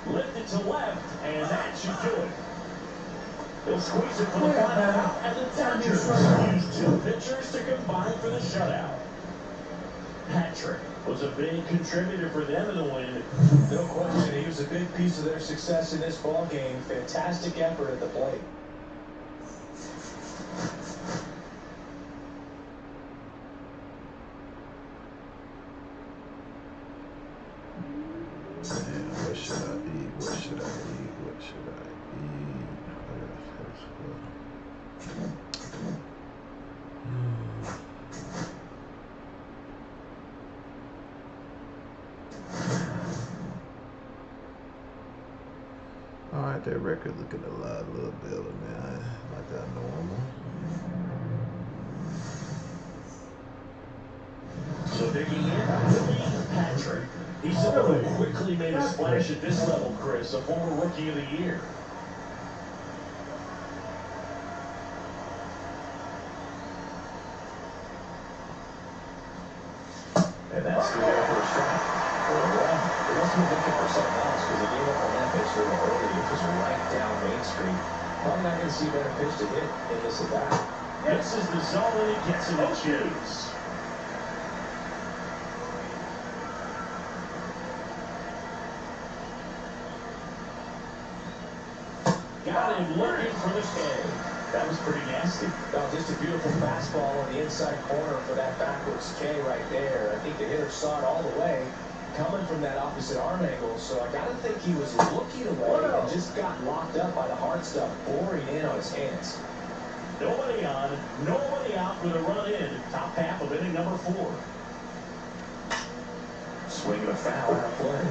Lifted to left, and that should do it. He'll squeeze it for the final out, and the Dodgers use 2 pitchers to combine for the shutout. Patrick was a big contributor for them in the win. No question, he was a big piece of their success in this ball game. Fantastic effort at the plate. Man, what should I eat? What should I eat? What should I eat? Alright, that record looking a little better, man. Like that normal. So digging in, Willie Patrick. He's someone who quickly made a splash at this level, Chris, a former Rookie of the Year. And that's the way for a strike. Well, they must have been looking for something else because they gave up on that pitch a little early. It was right down Main Street. Probably not going to see a better pitch to hit in this at bat. This is the zone and he gets in the chase. Got him looking for the save. That was pretty nasty. No, just a beautiful fastball on the inside corner for that backwards K right there. I think the hitter saw it all the way, coming from that opposite arm angle. So I got to think he was looking away and just got locked up by the hard stuff, boring in on his hands. Nobody on, nobody out with a run in. Top half of inning number 4. Swinging a foul out of play.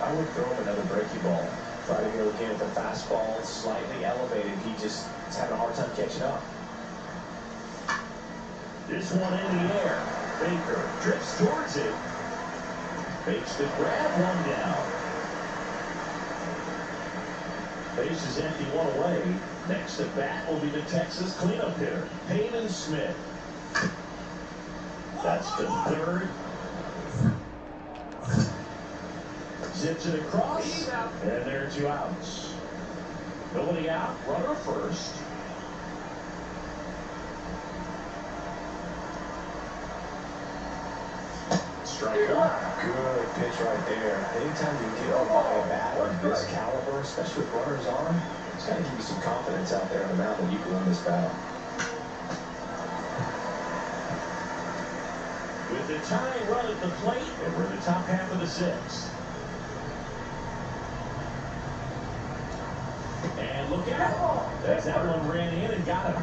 I would throw him another breaky ball. Try to go again with the fastball slightly elevated. He just is having a hard time catching up. This one in the air. Baker drifts towards it. Makes the grab, one down. Base is empty, one away. Next at bat will be the Texas cleanup hitter, Peyton Smith. That's the third. Zips it across, and there are 2 outs. Nobody out, runner first. Strike one. Good pitch right there. Anytime you get up by a bat of this caliber, especially with runners on, it's got to give you some confidence out there on the mound that you can win this battle. With the tying run at the plate, and we're in the top half of the 6th. And look out. As that one ran in and got him.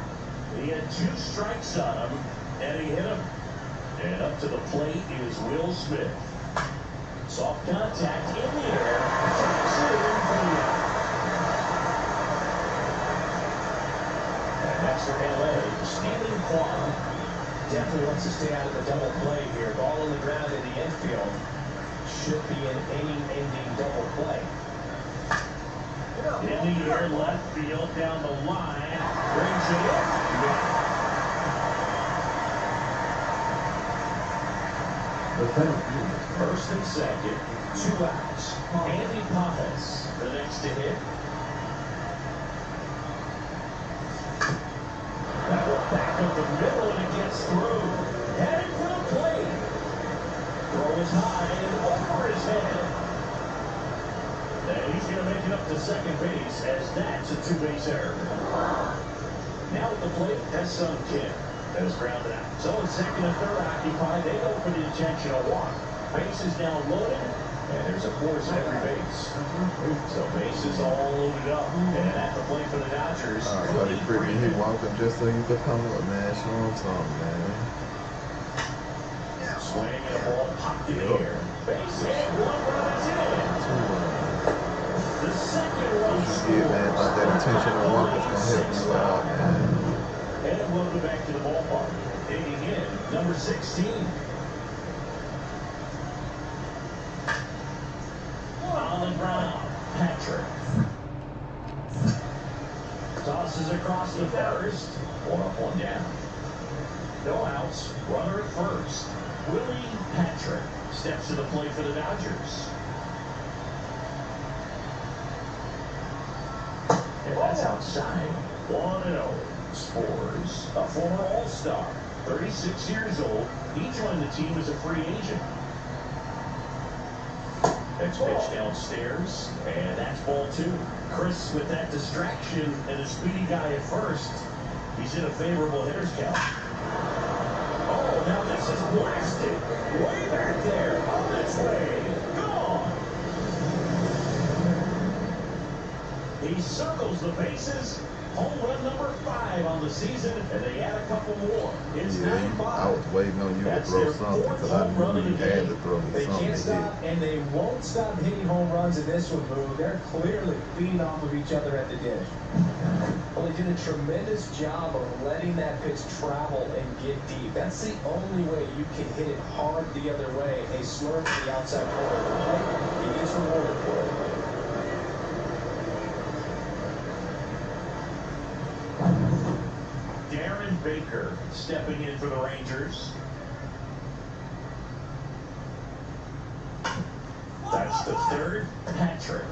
He had 2 strikes on him, and he hit him. And up to the plate is Will Smith. Soft contact in the air. Tracks it in for the out. And next for LA, Steven Kwan. Definitely wants to stay out of the double play here. Ball on the ground in the infield. Should be an inning-ending double play. In the air, left field, down the line. Brings it in. First and second, 2 outs. Andy Pappas, the next to hit. That one back up the middle and it gets through. Heading for the plate. Throw is high and over his head. And he's going to make it up to second base as that's a 2-base error. Now at the plate, that's Sun Kim. That is grounded out. So in second and third occupied, they go for the intentional walk. Base is now loaded, and there's a force at every base. So base is all loaded up. And at the plate for the Dodgers, Cody Freeman, he walked him just so you could come up, man. Show him something, man. swing and a ball popped in the air. Base hit, 1 run is in. The second run scores. Yeah, man, like that intentional walk is going to help you out, man. And we'll go back to the ballpark. Digging in, number 16. On the ground, Patrick. Tosses across the first. 1 up, 1 down. No outs. Runner at first. Willie Patrick steps to the plate for the Dodgers. And that's outside. 1-0. Spores, a former All-Star. 36 years old. He joined the team as a free agent. Next pitch downstairs, and that's ball 2. Chris with that distraction and a speedy guy at first. He's in a favorable hitter's count. Oh, now this is blasted. Way back there, on its way. Gone. He circles the bases. Home run number 5 on the season, and they add a couple more. It's 9-5. I was waiting on you to throw something because I knew you had to throw me They something. can't stop, and they won't stop hitting home runs in this one, Boo. They're clearly feeding off of each other at the dish. Well, they did a tremendous job of letting that pitch travel and get deep. That's the only way you can hit it hard the other way. A slurve to the outside corner of the plate. He gets rewarded for it. Baker stepping in for the Rangers. That's the 3rd. Patrick.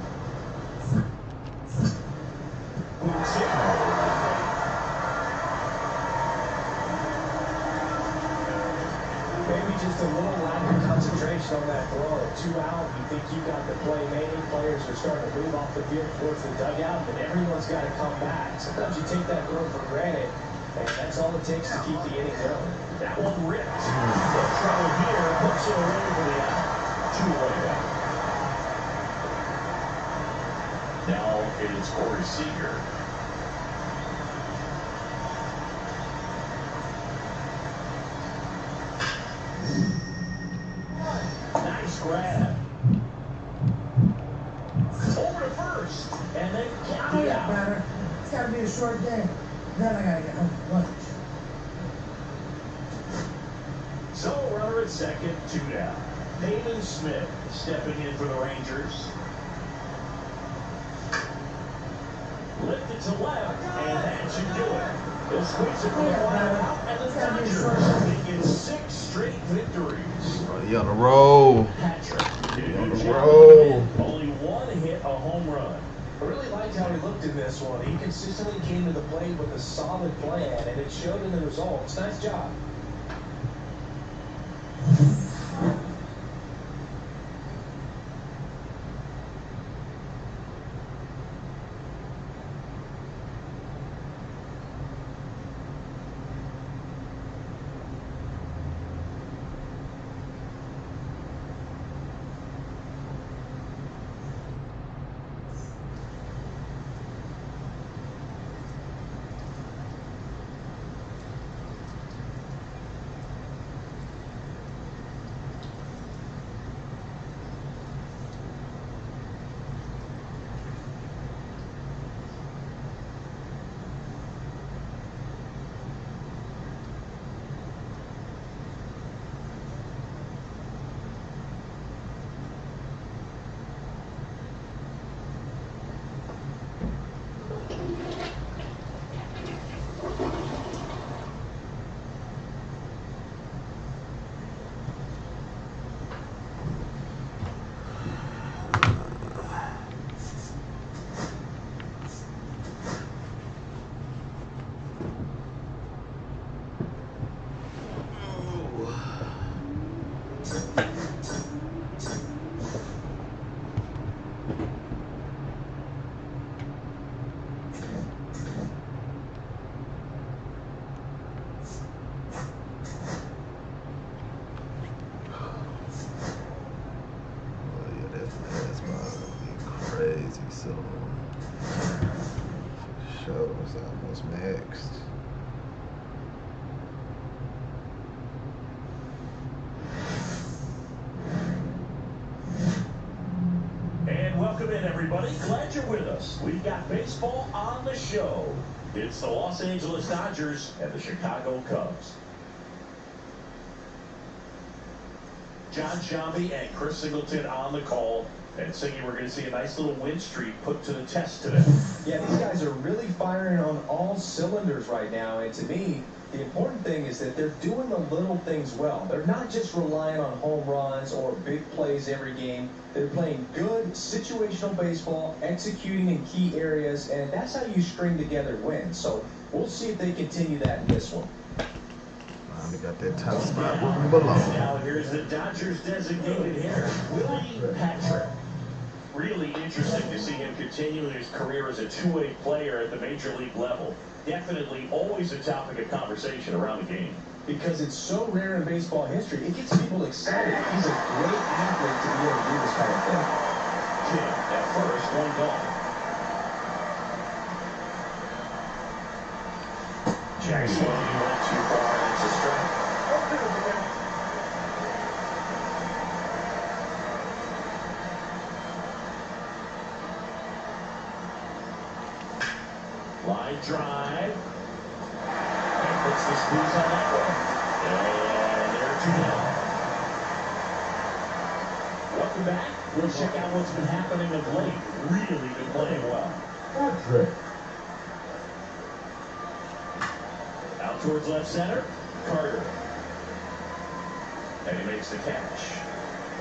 Maybe just a little lack of concentration on that throw. 2 out, you think you got the play made. Players are starting to move off the field towards the dugout, but everyone's got to come back. Sometimes you take that throw for granted. And that's all it takes to keep the inning going. That one ripped. The trouble here puts it away for the out. 2 away. Now it is Corey Seager. Nice grab. Over to first. And they count it out. Batter. It's got to be a short game. Then I gotta get home for lunch. So, runner at second, 2 down. Damon Smith stepping in for the Rangers. Lifted to left, and that should do it. They'll squeeze it from the line out, and the Dodgers making 6 straight victories. He on the roll. Patrick did a On good the job. roll. Only 1 hit, a home run. I really liked how he looked in this one. He consistently came to the plate with a solid plan, and it showed in the results. Nice job. crazy, so show was almost maxed. And welcome in, everybody. Glad you're with us. We've got baseball on the show. It's the Los Angeles Dodgers and the Chicago Cubs. John Shambi and Chris Singleton on the call. And Singy, we're going to see a nice little win streak put to the test today. Yeah, these guys are really firing on all cylinders right now. And to me, the important thing is that they're doing the little things well. They're not just relying on home runs or big plays every game. They're playing good situational baseball, executing in key areas, and that's how you string together wins. So we'll see if they continue that in this one. Finally got that tough spot where we belong. Now here's the Dodgers designated hitter, Willie Patrick. Really interesting to see him continue his career as a two-way player at the major league level. Definitely always a topic of conversation around the game. Because it's so rare in baseball history, it gets people excited. He's a great athlete to be able to do this kind of thing. Kim at first, one gone. Jackson went too far into strike. Line drive. And puts the squeeze on that one. And they're 2 down. Welcome back. We'll check out what's been happening of late. Really been playing well. Patrick. Out towards left center. Carter. And he makes the catch.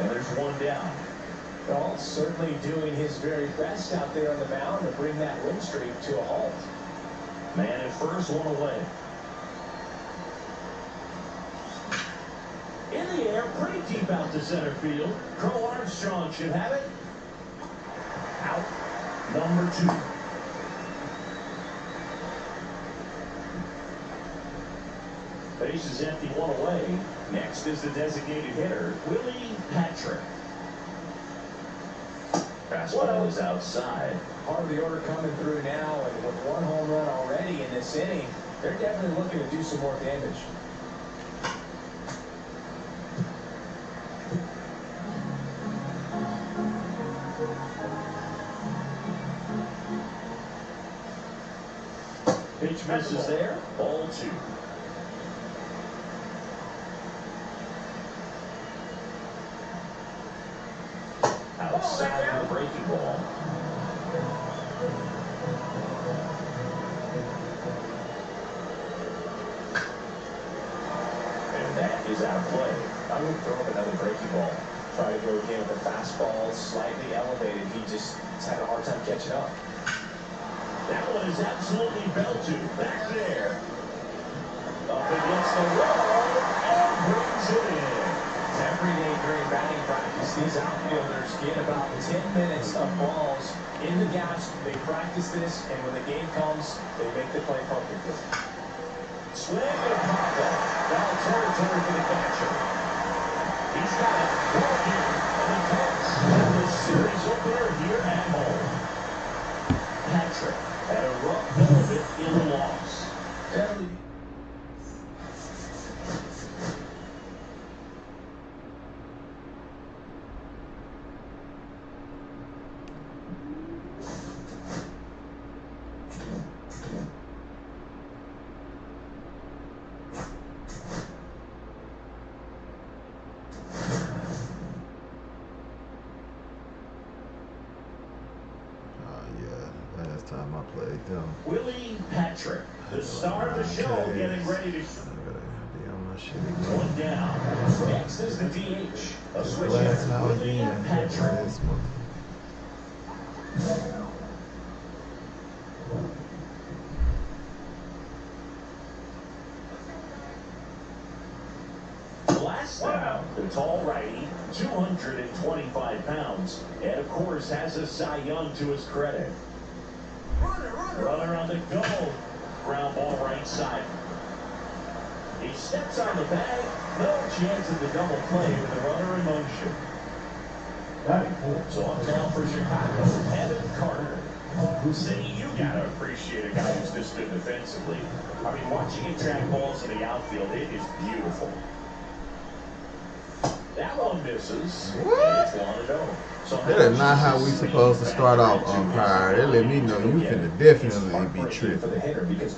And there's 1 down. Well, certainly doing his very best out there on the mound to bring that win streak to a halt. Man at first, 1 away. In the air, pretty deep out to center field. Crow Armstrong should have it. Out. Number 2. Base is empty, 1 away. Next is the designated hitter, Willie Patrick. Fastball is outside. Part of the order coming through now, and with 1 home run already in this inning, they're definitely looking to do some more damage. Pitch misses there. Ball 2. Outside of the breaking ball. And that is out of play. I would throw him another breaking ball. Try to go again with a fastball slightly elevated. He just had a hard time catching up. That one is absolutely bell to. Back there. Up against the wall and brings it in. Every day during batting practice, these outfielders get about 10 minutes of balls in the gaps. They practice this, and when the game comes, they make the play perfectly. Swing and a pop-up. Foul territory for the catcher. He's got it. Ball here. And the Cubs have the series opener here at home. Patrick had a rough go of it in the loss. Time I played them. Willie Patrick, the star of the show, getting ready to. I gotta be on my shit again. 1 down. Next is the DH. A switch Last hitter, now Willie again. Patrick. This month. Last down, the tall righty, 225 pounds, and of course has a Cy Young to his credit. Runner on the go. Ground ball right side. He steps on the bag. No chance of the double play with the runner in motion. So up now for Chicago, Evan Carter. See, you gotta appreciate a guy who's this good defensively. I mean, watching him track balls in the outfield, it is beautiful. That one misses. What? And it's 1-0. So That is not how we supposed to start off, umpire. They let me know you can definitely be tripping.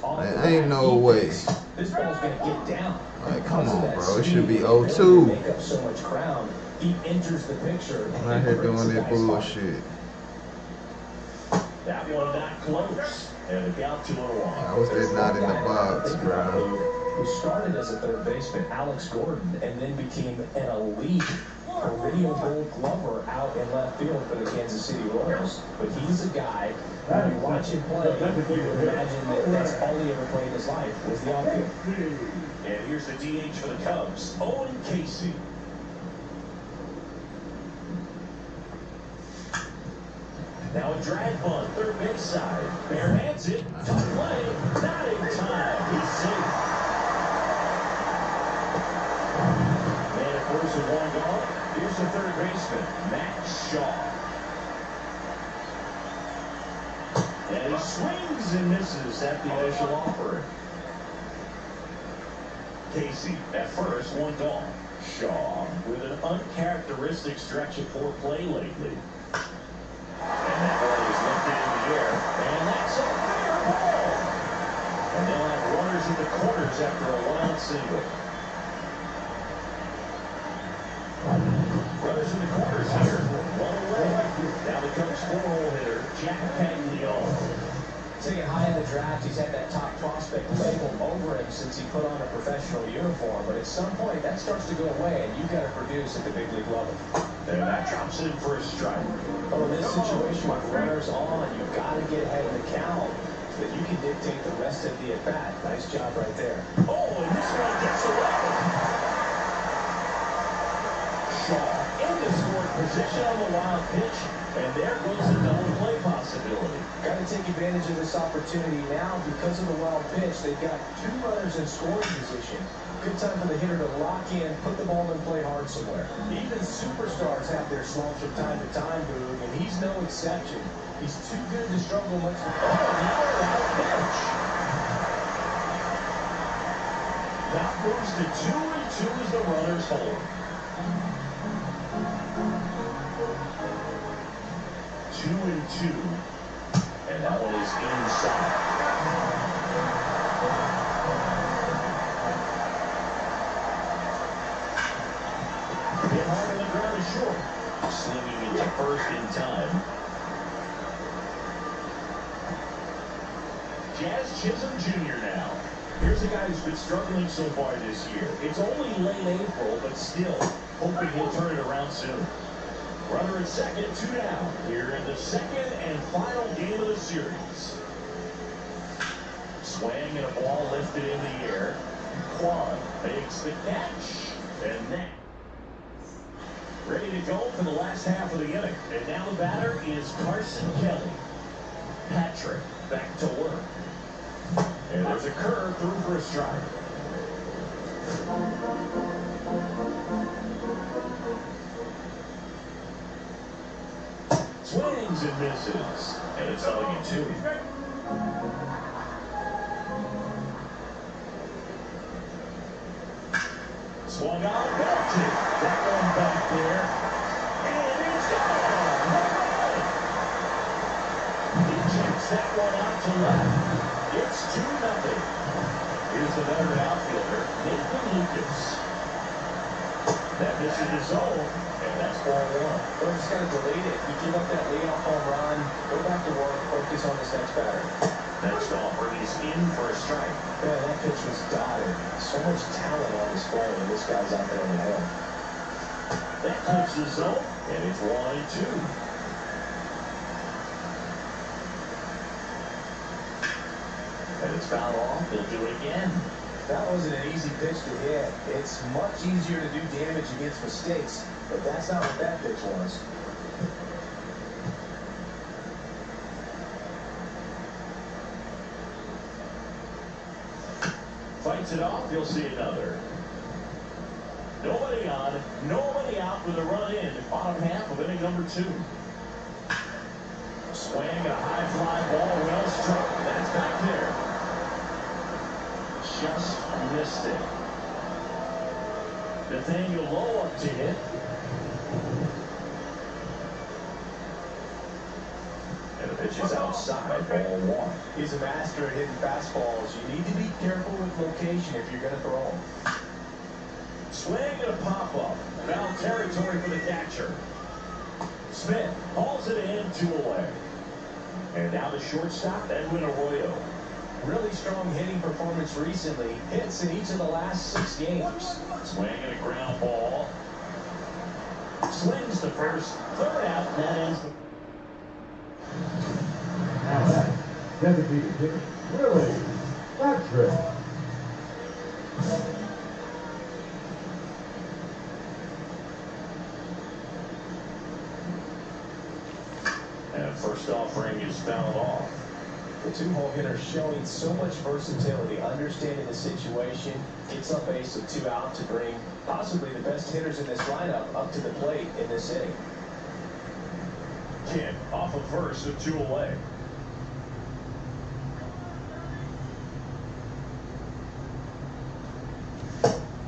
Like, ain't no way. This ball's gonna get down. Like, come on, bro. It should be 0-2. Make up so much ground. He enters the picture. I'm out here doing that bullshit. That one not close. And the count 2-1. I was just not in the box, bro. who started as a third baseman, Alex Gordon, and then became an elite perennial Gold Glover out in left field for the Kansas City Royals. But he's a guy, when you watch him play, you imagine that that's all he ever played in his life was the outfield. And here's the DH for the Cubs, Owen Casey. Now a drag bunt, third base side. Bear hands it, tough play, not in time. He's safe. Man at first with one gone. Here's the third baseman, Matt Shaw. And he swings and misses at the initial offering. Casey at first, one gone. Shaw with an uncharacteristic stretch of poor play lately. And that ball is lifted in the air, and that's a fair ball. And they'll have runners in the corners after a wild single. Runners in the corners here, one away. Now the Cubs four-hole hitter, Jack Paglione. Taken high in the draft, he's had that top prospect label over him since he put on a professional uniform. But at some point, that starts to go away, and you've got to produce at the big league level. And that drops in for a strike. Well, in this situation with runners on, you've got to get ahead of the count so that you can dictate the rest of the at-bat. Nice job right there. Oh, and this one gets away. Shaw in the scoring position on the wild pitch, and there goes the double play possibility. Got to take advantage of this opportunity now because of the wild pitch. They've got two runners in scoring position. Good time for the hitter to lock in, put the ball in play hard somewhere. Even superstars have their slumps from time to time, Boog, and he's no exception. He's too good to struggle much. Oh, now a wild pitch. That moves to 2-2 as the runners hold. 2-2. And that one is inside. Hit hard on the ground is short. Slinging into first in time. Jazz Chisholm Jr. now. Here's a guy who's been struggling so far this year. It's only late April, but still hoping he'll turn it around soon. Runner at second, 2 down. Here in the second and final game of the series. Swing and a ball lifted in the air. Quan makes the catch. And that. Ready to go for the last half of the inning. And now the batter is Carson Kelly. Patrick back to work. And there's a curve through for a strike. Swings and misses. And it's 0-2. Swung out, belted. That one back there. And it's gone. He checks that one out to left. It's 2-0. Here's the veteran outfielder, Nathan Lucas. That misses the zone, and that's ball 1. Well, just got to delete it. You give up that leadoff home run, go back to work, focus on this next batter. Next offer is in for a strike. Man, that pitch was dotted. So much talent on display when this guy's out there on the hill. That clips the zone, and it's 1-2. And it's fouled off. They'll do it again. That wasn't an easy pitch to hit. It's much easier to do damage against mistakes, but that's not what that pitch was. Fights it off. You'll see another. Nobody on, nobody out with a run in. Bottom half of inning number 2. Swing, a high fly ball, well struck. That's back there. Just missed it. Nathaniel Lowe up to hit. And the pitch is outside, ball 1. He's a master at hitting fastballs. You need to be careful with location if you're going to throw them. Swing and a pop-up. Foul territory for the catcher. Smith hauls it in, 2 away. And now the shortstop, Edwin Arroyo. Really strong hitting performance recently. Hits in each of the last 6 games. Swing and a ground ball. Swings the first, third out, and that ends the... Now that's designated hitter, Willie Patrick. And first offering is fouled off. The 2-hole hitter showing so much versatility, understanding the situation, gets up base with 2 out to bring possibly the best hitters in this lineup up to the plate in this inning. Kick off of first with 2 away.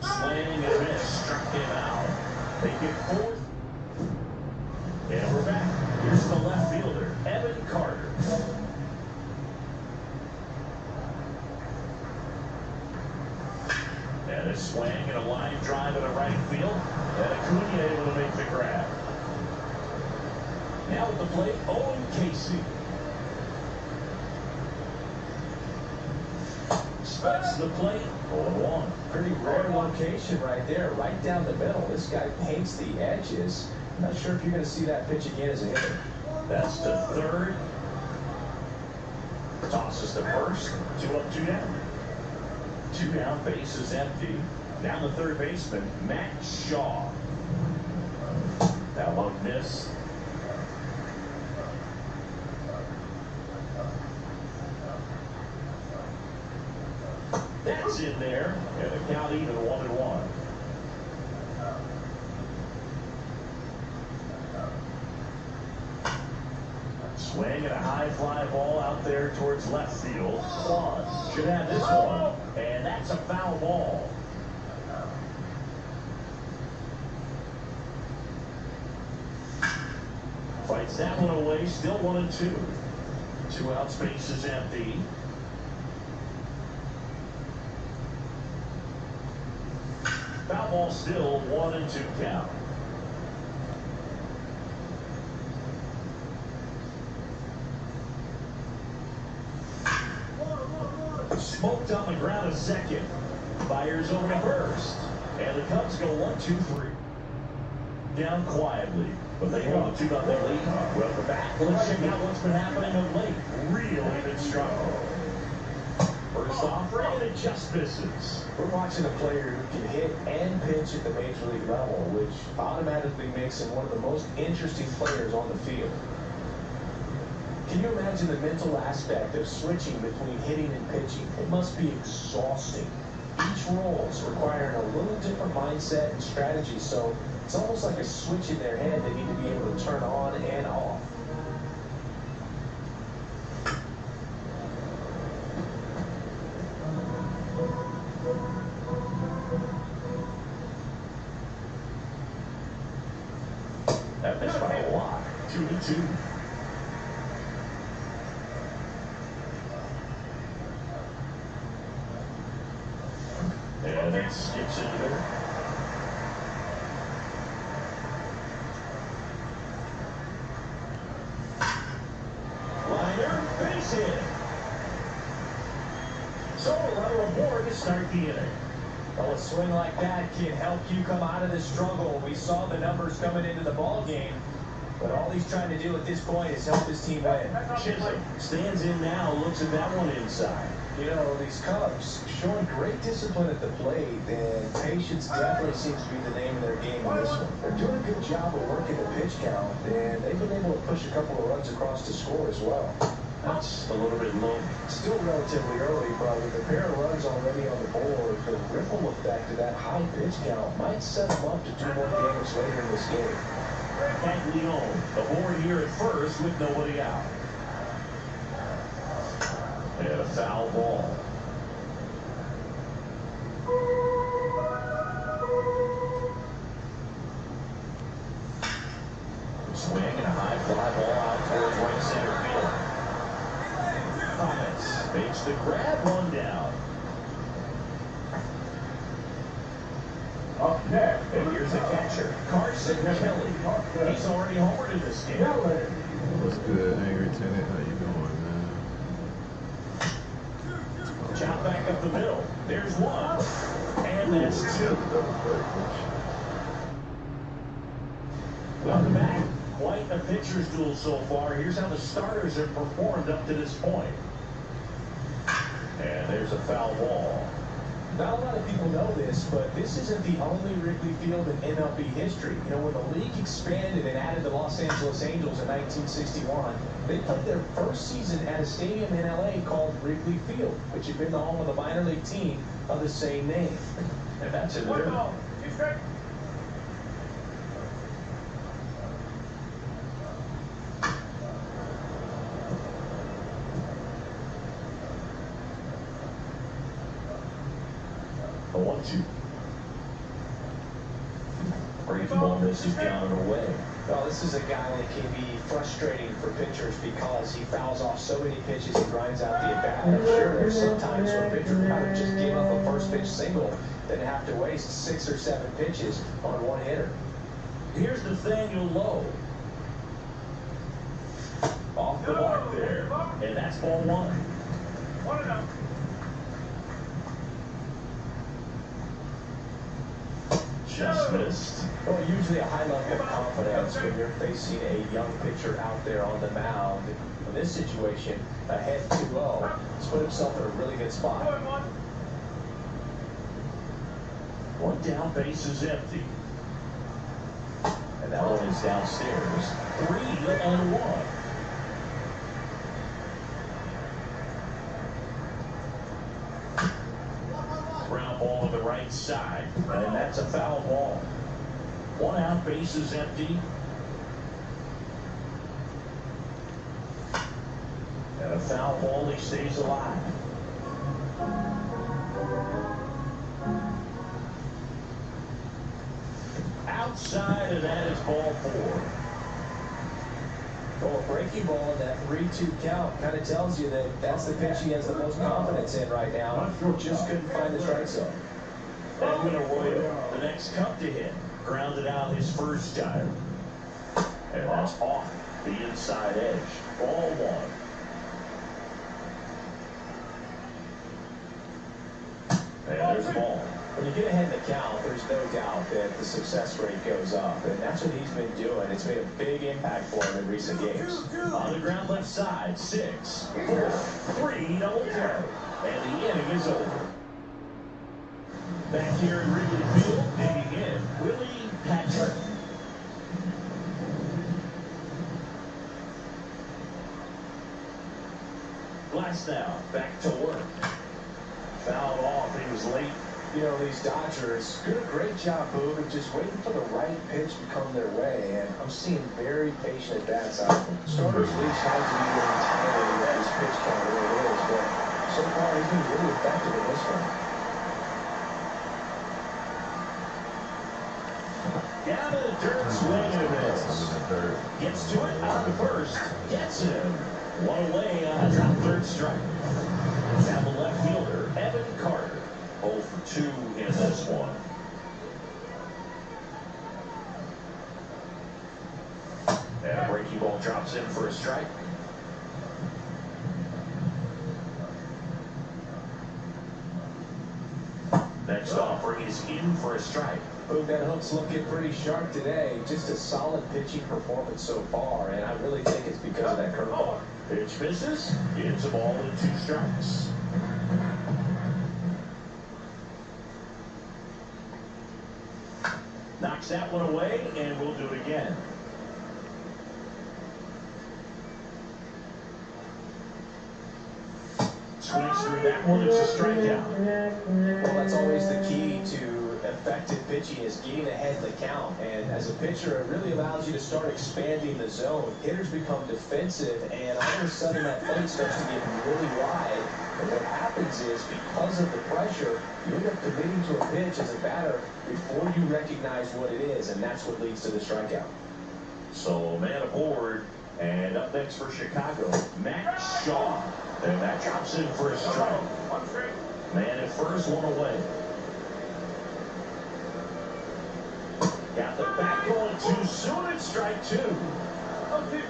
Swing and a miss, struck him out. They get 4th. And we're back. Here's the left fielder, Evan Carter. And a swing and a line drive in a right field. And Acuna able to make the grab. Now at the plate, Owen Casey. Specs the plate, 0-1. Pretty rare location right there, right down the middle. This guy paints the edges. I'm not sure if you're going to see that pitch again as a hitter. That's to third. Tosses to first. 2 up, 2 down. 2 down, base is empty. Down the third baseman, Matt Shaw. That one missed. That's in there, and the count even 1-1. Swing and a high fly ball out there towards left field. Claude should have this one, and that's a foul ball. Fights that one away, still 1-2. 2 out, space is empty. Foul ball still 1-2 count. Smoked on the ground a second. Fires over to first. And the Cubs go 1-2-3. Down quietly. But they hold a 2-0 lead. Welcome back. Let's check out what's been happening of late. Really been struggling. First offering, and it just misses. We're watching a player who can hit and pitch at the major league level, which automatically makes him one of the most interesting players on the field. Can you imagine the mental aspect of switching between hitting and pitching? It must be exhausting. Each role is requiring a little different mindset and strategy, so it's almost like a switch in their head they need to be able to turn on and off. That missed by a lot. 2-2. And it skips into there. Liner, base hit. So a runner aboard to start the inning. Well, a swing like that can help you come out of the struggle. We saw the numbers coming into the ball game, but all he's trying to do at this point is help his team win. Chisholm stands in now, looks at that one inside. You know, these Cubs showing great discipline at the plate, and patience definitely seems to be the name of their game in this one. They're doing a good job of working the pitch count, and they've been able to push a couple of runs across to score as well. That's a little bit low. Still relatively early, but with a pair of runs already on the board, the ripple effect of that high pitch count might set them up to do more damage later in this game. Caglione aboard here at first with nobody out. And a foul ball. Swing and a high fly ball out towards right center field. Thomas makes the grab, one down. Up next, And here's the catcher, Carson Kelly. He's already homered in this game. What's good, Angry Tenant? How you doing, man? chop back up the middle. There's one. And that's two. Welcome back. Quite a pitcher's duel so far. Here's how the starters have performed up to this point. And there's a foul ball. Not a lot of people know this, but this isn't the only Wrigley Field in MLB history. You know, when the league expanded and added the Los Angeles Angels in 1961, they played their first season at a stadium in LA called Wrigley Field, which had been the home of the minor league team of the same name. And that's in One there. ball. 2 strikes. A 1-2. Breaking ball misses down and away. Well, this is a guy that can be frustrating for pitchers because he fouls off so many pitches and grinds out the at-bat. I'm sure there's sometimes when pitchers would rather just give up a first pitch single than have to waste 6 or 7 pitches on one hitter. Here's Nathaniel Lowe. Off the mark there. And that's ball 1. 1-0. Just missed. Well, usually a high level of confidence when you're facing a young pitcher out there on the mound. In this situation, ahead 2-0, he's put himself in a really good spot. 1-1. One down, base is empty. And that one is downstairs. 3-1. Ground ball to the right side. And that's a foul ball. 1 out, base is empty. And a foul ball, he stays alive. Outside, and that is ball 4. Well, a breaking ball in that 3-2 count kind of tells you that that's the pitch he has the most confidence in right now. Just couldn't find the strike zone. Edwin Arroyo, the next cup to hit. Grounded out his first time. And that's off the inside edge. Ball 1. And there's the ball. When you get ahead in the count, there's no doubt that the success rate goes up, and that's what he's been doing. It's made a big impact for him in recent games. On the ground left side, 6, 4, 3, double play. And the inning is over. Back here in Wrigley Field, digging in, Willie Patrick. Glass now, back to work. Fouled off, he was late. You know, these Dodgers do a great job moving, just waiting for the right pitch to come their way, and I'm seeing very patient at-bats out of them. Starters leash hard to be entirely what his pitch count really is, but so far he's been really effective in this one. Down to the dirt, swing and a miss. Gets to it, out to first. Gets him. 1 away on a drop third strike. Now the left fielder, Evan Carter. 0 for 2 in this one. And a breaking ball drops in for a strike. Next offering is in for a strike. Boom, that hook's looking pretty sharp today. Just a solid pitching performance so far, and I really think it's because of that curveball. Pitch misses. It's a ball and 2 strikes. Knocks that one away, and we'll do it again. Swings through that one, it's a strikeout. Well, that's always the key to effective pitching is getting ahead in the count. And as a pitcher, it really allows you to start expanding the zone. Hitters become defensive, and all of a sudden that plate starts to get really wide. And what happens is, because of the pressure, you end up committing to a pitch as a batter before you recognize what it is, and that's what leads to the strikeout. So man aboard, and up next for Chicago, Matt Shaw. And that drops in for a strike. 1 strike. Man at first, 1 away. Got the back going too soon, it's strike 2. 0-2.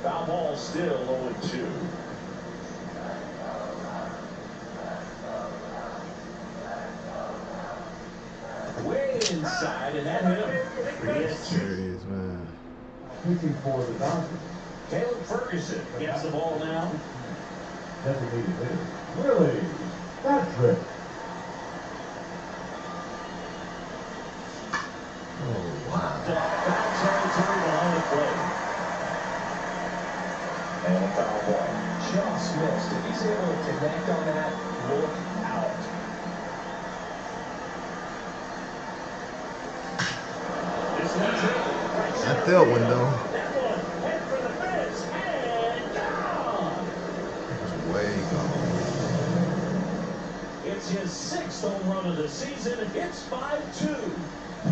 Foul ball still 0-2. Way inside, and that hit him. He has two. Series, man. Pitching for the Dodgers. Caleb Ferguson gets the ball now. Designated hitter. Willie Patrick. Oh, wow. Foul territory behind the plate. And a foul ball. Just missed. If he's able to connect on that, look out. This one's in. Not that one, though. That one went for the fence and gone. It's way gone. It's his 6th home run of the season. It's 5-2.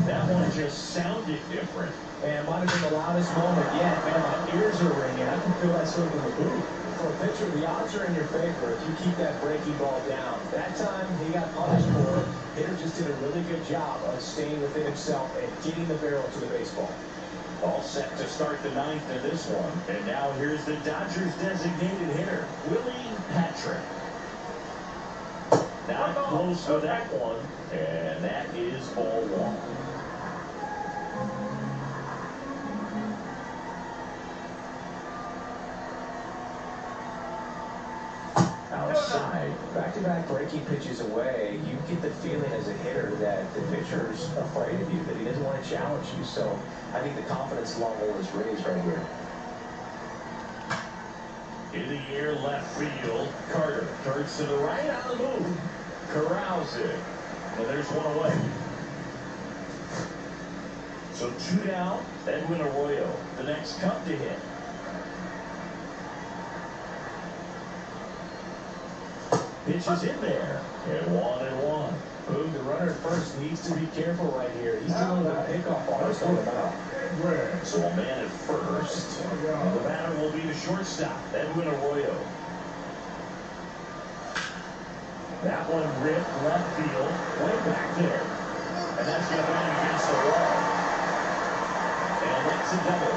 That one just sounded different. And it might have been the loudest moment yet. Man, my ears are ringing. I can feel that sort of in the booth. For a pitcher, the odds are in your favor if you keep that breaking ball down. That time, he got punished for it. Hitter just did a really good job of staying within himself and getting the barrel to the baseball. All set to start the 9th in this one. And now here's the Dodgers designated hitter, Willie Patrick. Not close for that one, and that is ball 1. Outside, back-to-back breaking pitches away, you get the feeling as a hitter that the pitcher's afraid of you, that he doesn't want to challenge you. So I think the confidence level is raised right here. In the air, left field. Carter turns to the right on the move. Corrals it. And there's one away. So 2 down. Edwin Arroyo, the next Cub to hit. Pitch is in there. And 1-1. Boom, the runner at first needs to be careful right here. He's dealing with a pickoff artist on the mound. So a man at first. And the batter will be the shortstop, Edwin Arroyo. That one ripped left field, way back there. And that's going to bang against the wall. And that's a double.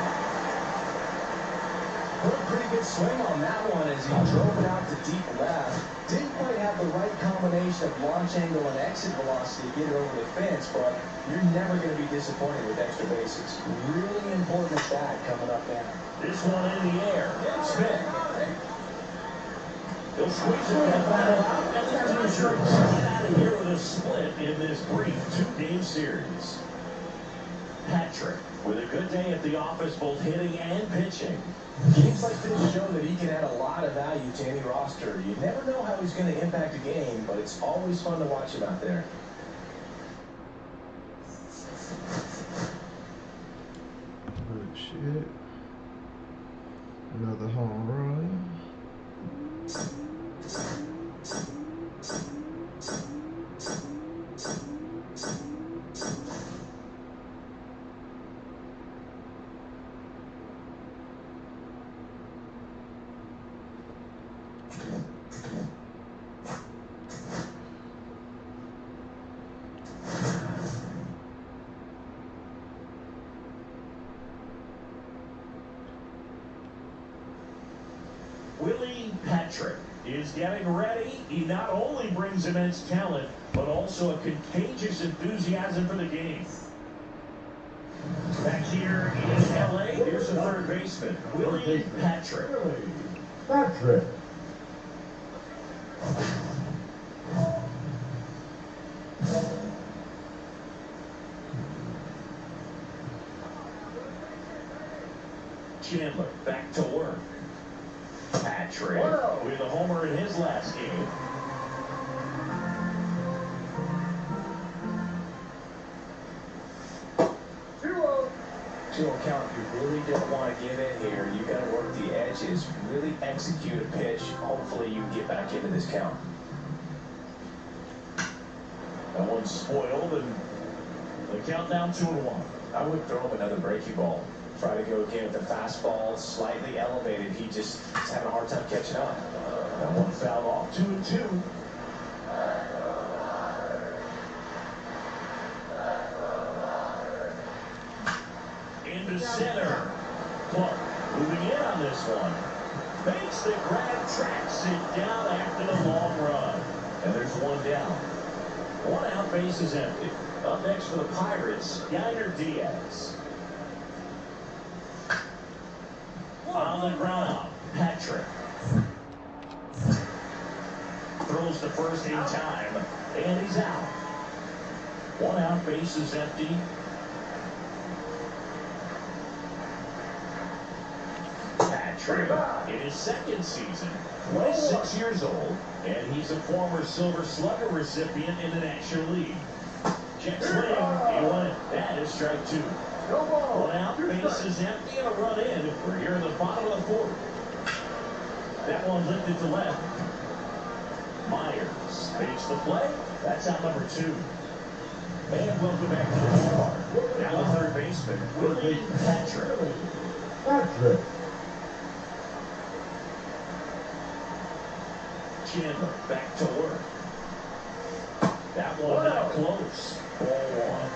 Put a pretty good swing on that one as he drove it out to deep left. Didn't quite have the right combination of launch angle and exit velocity to get it over the fence, but you're never going to be disappointed with extra bases. Really important at bat coming up now. This one in the air. Smith. He'll squeeze it that battle out, and the Dodgers get out of here with a split in this brief 2-game series. Patrick with a good day at the office, both hitting and pitching. Games like this show that he can add a lot of value to any roster. You never know how he's going to impact a game, but it's always fun to watch him out there. Oh, shit. Another home run. Willie Patrick is getting ready. He not only brings immense talent, but also a contagious enthusiasm for the game. Back here in LA, here's the third baseman, Willie Patrick. Willie Patrick. Chandler back to work. Patrick with a homer in his last game. To account, you really don't want to give in here. You got to work the edges, really execute a pitch. Hopefully you get back into this count. That one's spoiled, and the count down 2-1. I would throw him another breaking ball. Try to go again with the fastball, slightly elevated. He just is having a hard time catching up. That one fouled off, 2-2. Into center. Clark Moving in on this one. Makes the grab, tracks it down after the long run. And there's one down. One out, base is empty. Up next for the Pirates, Yainer Diaz. On the ground, Patrick. Throws the first in time, and he's out. One out, base is empty. Patrick, in his second season, 26 years old, and he's a former Silver Slugger recipient in the National League. Check swing, he won it. That is strike two. One out, base is empty, and a run in. We're here in the bottom of the fourth. That one lifted to left. Myers makes the play. That's out number two. And welcome back to the ballpark. Now the third baseman, Willie Patrick. Patrick. Chandler back to work. That one not close. Ball one.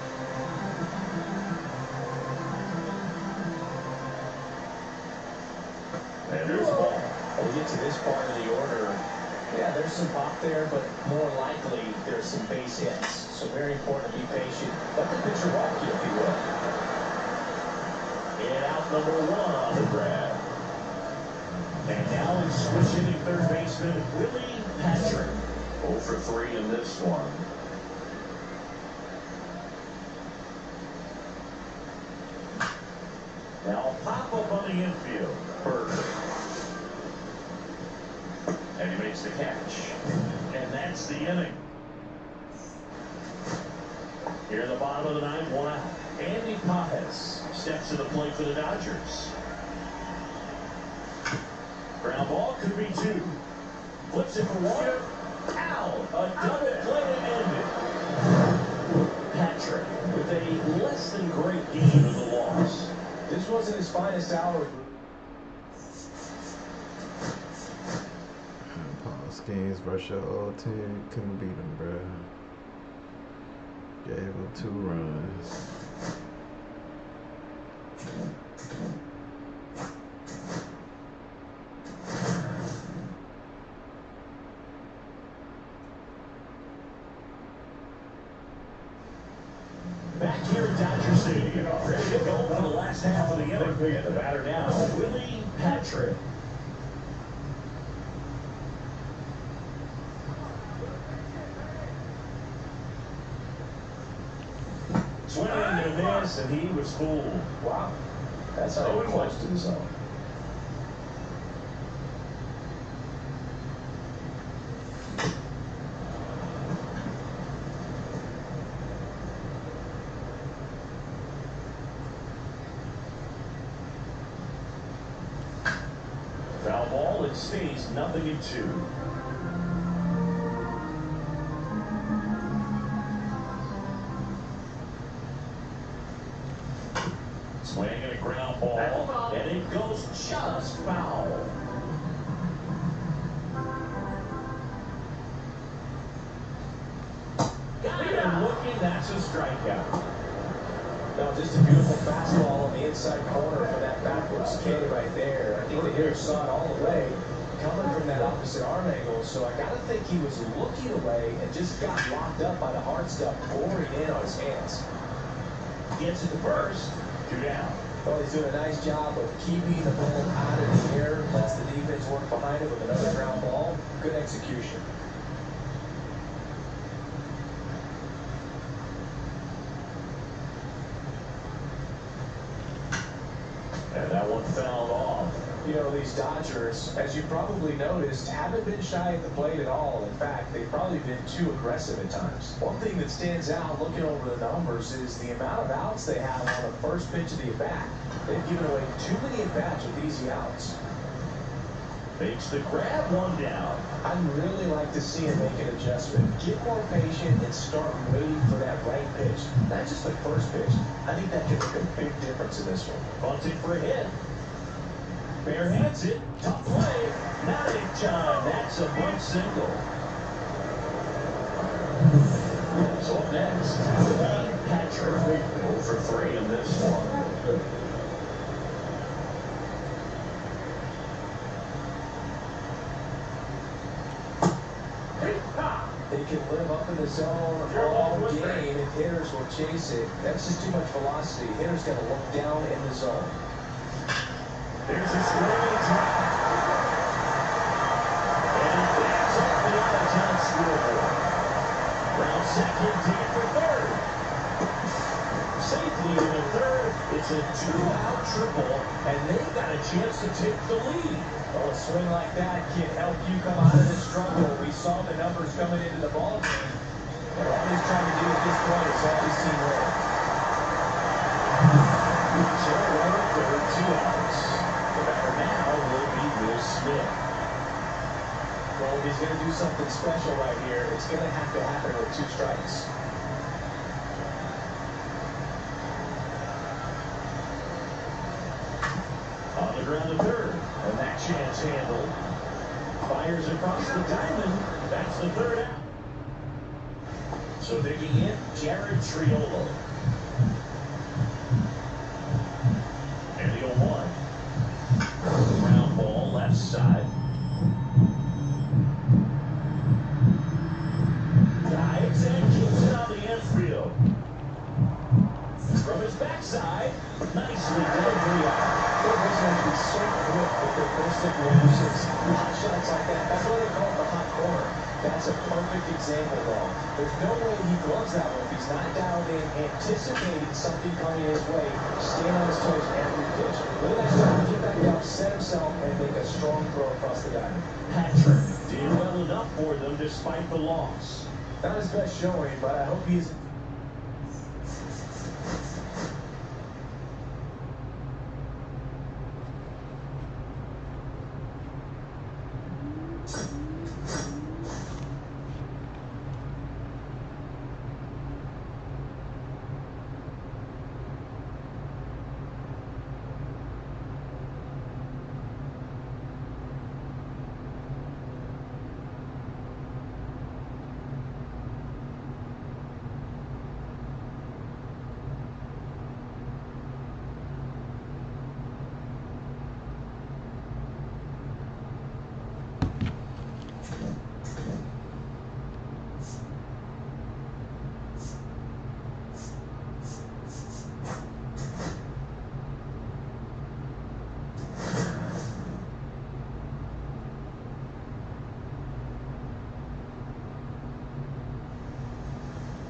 And there's ball. When we get to this part of the order, yeah, there's some pop there, but more likely there's some base hits. So very important to be patient. Let the pitcher walk you, if you will. And out number one on the grab. And now he's switching to third baseman, Willie Patrick. 0 for 3 in this one. Now pop up on the infield. Bird. And he makes the catch. And that's the inning. Here in the bottom of the ninth, one out. Andy Pages steps to the plate for the Dodgers. Ground ball could be two. Flips it for one. Out. A double play to end it. Patrick with a less than great game in the loss. This wasn't his finest hour. Paul Skeens versus your old team. Couldn't beat him, bro. Gave him 2 runs. Back here at Dodger Stadium, ready to go for the last half of the inning. And the batter now, Willie Patrick. Swing and a miss, and he was fooled. Wow. That's how he close to the zone. Foul ball, it stays 0-2. Swing and a ground ball, and it goes just foul. Got him looking, that's a strikeout. No, just a beautiful fastball on the inside corner for that backwards K right there. I think the hitter saw it all the way coming from that opposite arm angle, so I got to think he was looking away and just got locked up by the hard stuff pouring in on his hands. Gets it to first, 2 down. Well, he's doing a nice job of keeping the ball out of the air, lets the defense work behind it with another ground ball. Good execution. And that one fouled off. You know, these Dodgers, as you probably noticed, haven't been shy at the plate at all. In fact, they've probably been too aggressive at times. One thing that stands out looking over the numbers is the amount of outs they have on the first pitch of the at-bat. They've given away too many at-bats with easy outs. Makes the grab, 1 down. I'd really like to see him make an adjustment. Get more patient and start waiting for that right pitch. Not just the first pitch. I think that could make a big difference in this one. Bunting for a hit. Bare hands it. Tough play. Not in time. That's a bunt single. So up next, Willie Patrick. 0 for 3 in this one. it can live up in the zone all game if hitters will chase it. That's just too much velocity. Hitters got to look down in the zone. There's a swing drop. And that's off the out-of-town scoreboard. Round second, deep for third. Safely in the third. It's a 2-out triple, and they've got a chance to take the lead. Well, a swing like that can help you come out of the struggle. We saw the numbers coming into the ball game. And all he's trying to do at this point is always seem red. So right at third, 2 outs. The batter now will be Will Smith. Well, if he's going to do something special right here, it's going to have to happen with 2 strikes. On the ground to third, and that chance handled. Fires across the diamond. That's the 3rd out. So digging in, Jared Triolo. And the 0-1. Ground ball left side. Dives and keeps it on the infield. From his backside, nicely done 3 out. They're going to be so quick with their first evolutions. Hot shots like that, that's what they call it the hot corner. That's a perfect example, though. There's no way he gloves that one if he's not dialed in, anticipating something coming his way, staying on his toes every pitch. Look at that shot, get back down, set himself, and make a strong throw across the diamond. Patrick did well enough for them despite the loss. Not his best showing, but I hope he's...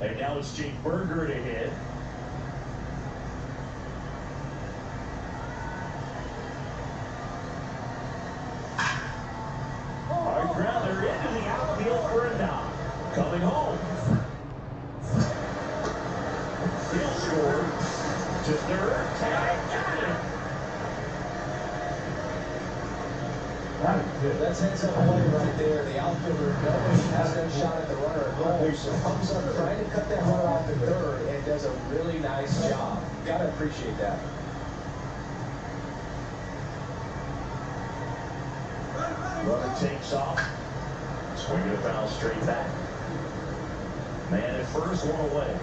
And now it's Jake Berger to hit. Hard grounder into the outfield for a knock. Coming home. He'll score to third. Tag, got him. That's heads up play right there. The outfielder knowing he has no shot at the runner at goal, so comes up trying to cut that runner off to third and does a really nice job. Gotta appreciate that. Runner takes off. Swinging a foul straight back. Man at first, 1 away.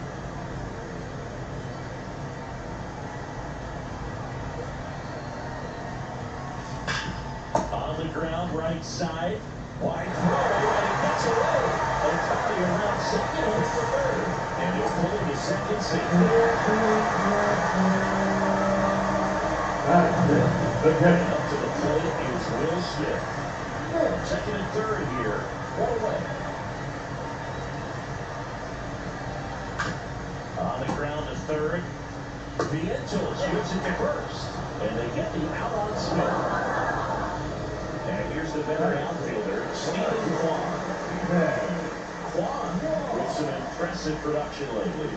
On the ground, right side. Wide throw, and it gets away. Otani around second, over for third. And he'll pull into second, safely. And up to the plate is Will Smith. Second and third here, 1 away. On the ground to third. Vientos shoots it to first. And they get the out on Smith. And here's the veteran outfielder, Stephen Kwan. Kwan with some impressive production lately.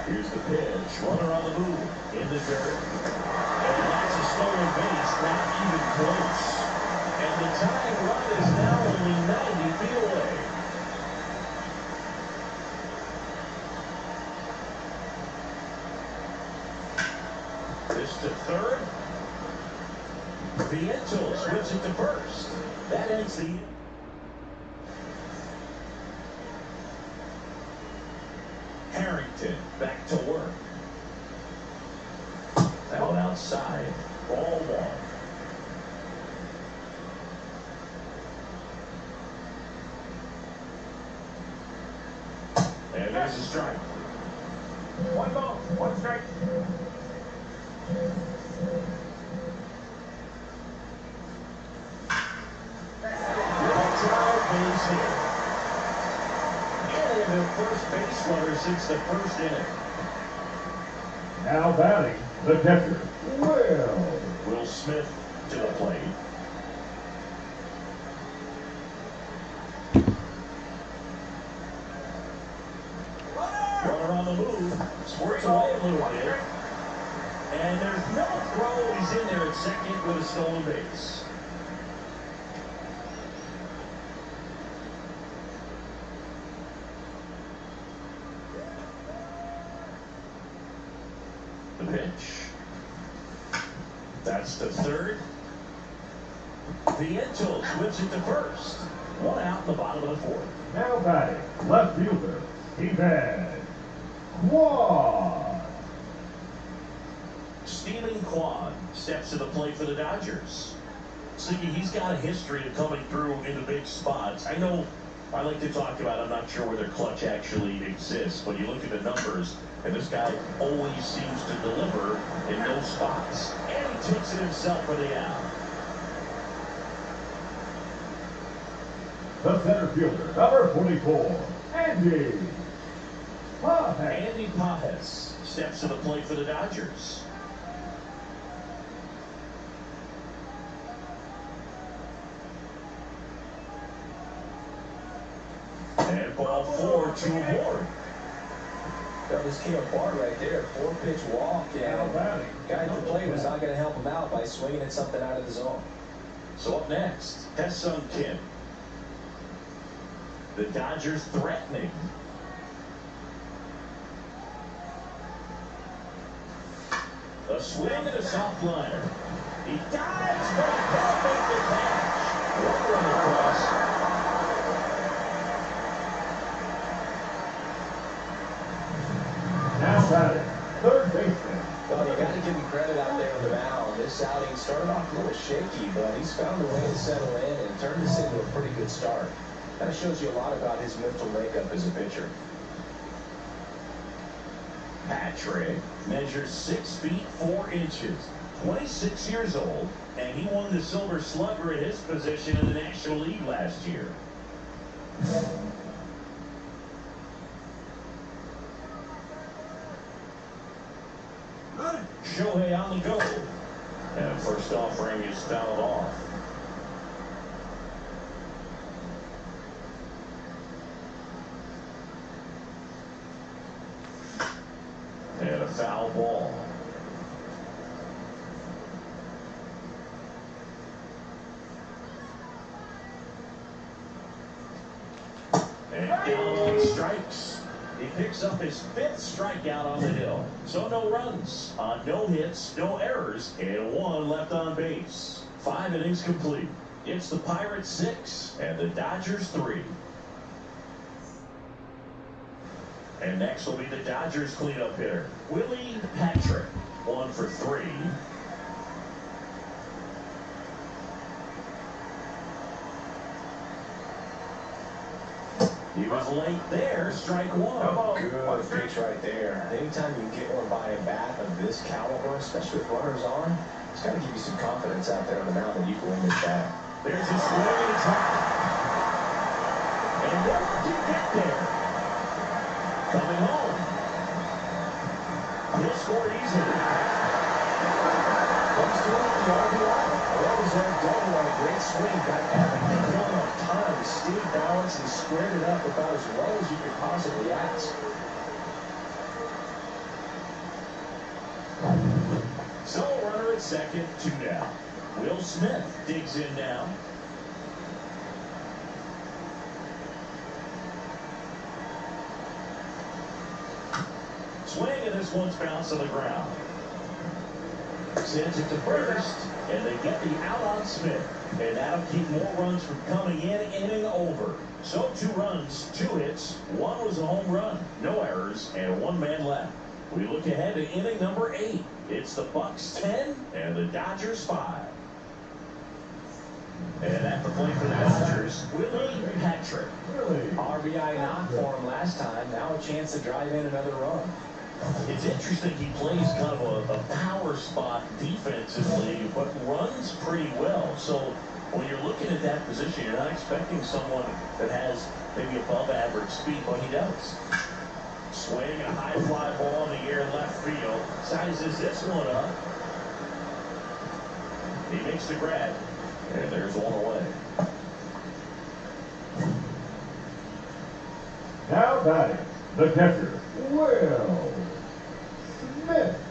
Here's the pitch. Runner on the move. In the dirt. And that's a stolen base. Not even close. And the tying run is now only 90 feet away. This to third. Vientos switches it to first. That ends the... Harrington back to work. That one outside. Ball 1. strike. 1 ball, 1 strike. Base hit. And they have their first base runner since the first inning. Now batting, the catcher, Will Smith to the plate. Runner on the move. Squirts away a little bit. And there's no throw. He's in there at second with a stolen base. The pitch. That's the third. Vientos whips it to first. 1 out in the bottom of the fourth. now batting, left fielder, Steven Kwan. Steven Kwan steps to the plate for the Dodgers. Siggy, he's got a history of coming through in the big spots. I know I like to talk about, I'm not sure whether clutch actually exists, but you look at the numbers, and this guy always seems to deliver in those spots. And he takes it himself for the out. The center fielder, number 44, Andy Pajes. Andy Pajes steps to the plate for the Dodgers. And ball 4 to Ward. That was came apart right there. 4-pitch walk, and guy at the plate was not going to help him out by swinging at something out of the zone. So up next, Tae-Sung Kim. The Dodgers threatening. A swing and a soft liner. He dives, but he can't make the catch. One run across. Now batting, third baseman. Well, you got to give him credit out there on the mound. This outing started off a little shaky, but he's found a way to settle in and turn this into a pretty good start. Kind of shows you a lot about his mental makeup as a pitcher. Patrick measures 6 feet 4 inches, 26 years old, and he won the Silver Slugger at his position in the National League last year. Shohei on the go. And first offering is fouled off. And a foul ball. And down on strikes. He picks up his 5th strikeout on the hill. So no runs, no hits, no errors, and 1 left on base. 5 innings complete. It's the Pirates 6 and the Dodgers 3. And next will be the Dodgers cleanup hitter, Willie Patrick. 1 for 3. He was late there, strike 1. Good pitch right there. Anytime you get one by a bat of this caliber, especially with runners on, it's got to give you some confidence out there on the mound that you can win this bat. There's a swing and a try. And never did get there. Coming home. He'll score easily. Comes through with the RBI. Well-deserved double on a great swing. Got everything going on time. Stayed balanced and squared it up about as well as you could possibly ask. So runner at second, 2 down. Will Smith digs in now. Swing, and this one's bounced on the ground. Sends it to first, and they get the out on Smith. And that'll keep more runs from coming in, inning over. So 2 runs, 2 hits, 1 was a home run, no errors, and 1 man left. We look ahead to inning number 8. It's the Bucks 10 and the Dodgers 5. And at the plate for the Dodgers, Willie Patrick. RBI knock for him last time. Now a chance to drive in another run. It's interesting he plays kind of a power spot defensively, but runs pretty well. So when you're looking at that position, you're not expecting someone that has maybe above average speed, but he does. Swing, a high fly ball in the air left field. Sizes this one up. He makes the grab, and there's one away. Now batting, the catcher, Will Smith.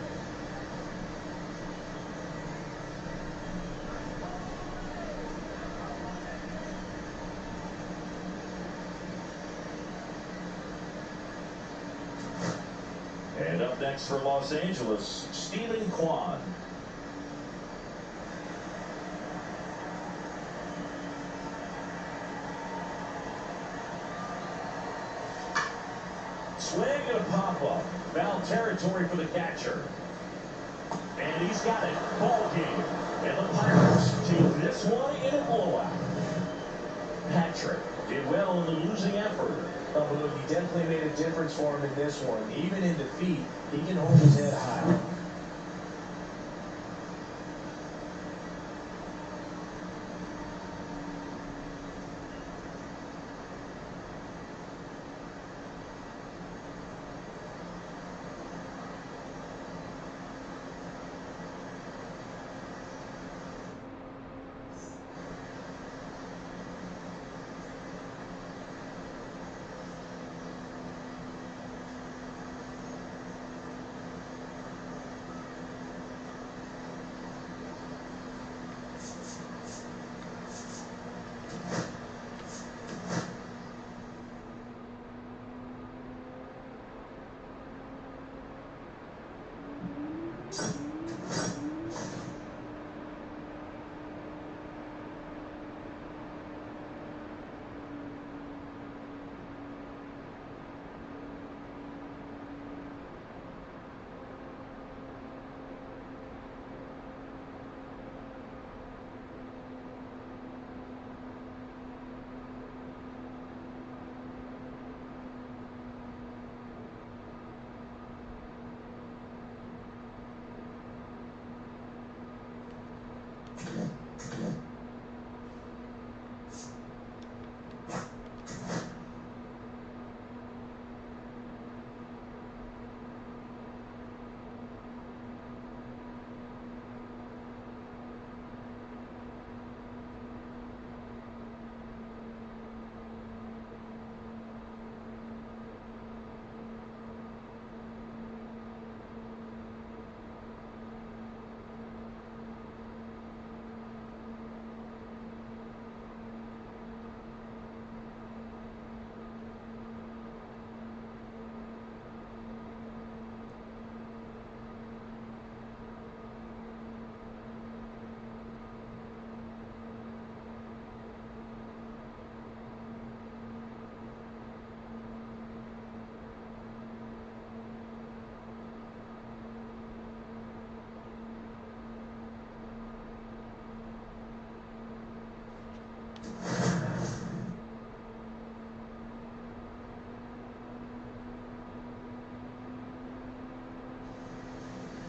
And up next for Los Angeles, Stephen Kwan. Swing and a pop-up. Foul territory for the catcher. And he's got it. Ball game. And the Pirates take this one in a blowout. Patrick did well in the losing effort. Oh, but look, he definitely made a difference for him in this one. Even in defeat, he can hold his head high.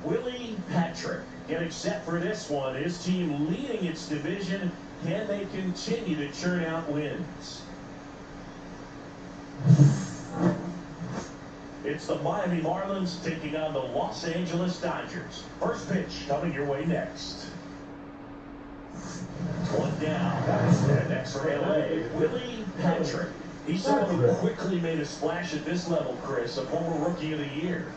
Willie Patrick getting set for this one. His team leading its division. Can they continue to churn out wins? It's the Miami Marlins taking on the Los Angeles Dodgers. First pitch coming your way next. One down. And next for LA, Willie Patrick. He's someone who quickly made a splash at this level, Chris, a former Rookie of the Year.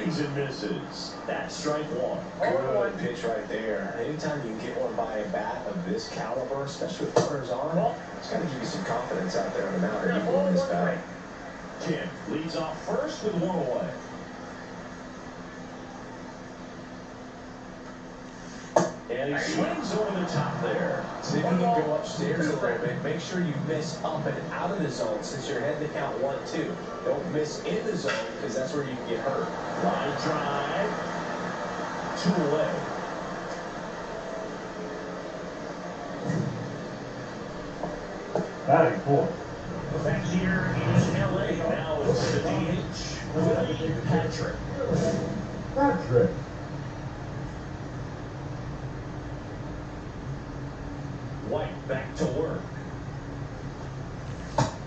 swings and misses. That's strike one. Good pitch right there. Anytime you can get one by a bat of this caliber, especially with runners on, it's got to give you some confidence out there on the mound that you can win this battle. Kim leads off first with one away. And he swings over the top there. See if you can go upstairs a little bit. Make sure you miss up and out of the zone since you're heading to count 1-2. Don't miss in the zone because that's where you can get hurt. Line drive. 2 away. Batting fourth. Back here in LA. Now it's the DH, Willie Patrick. Patrick. White back to work.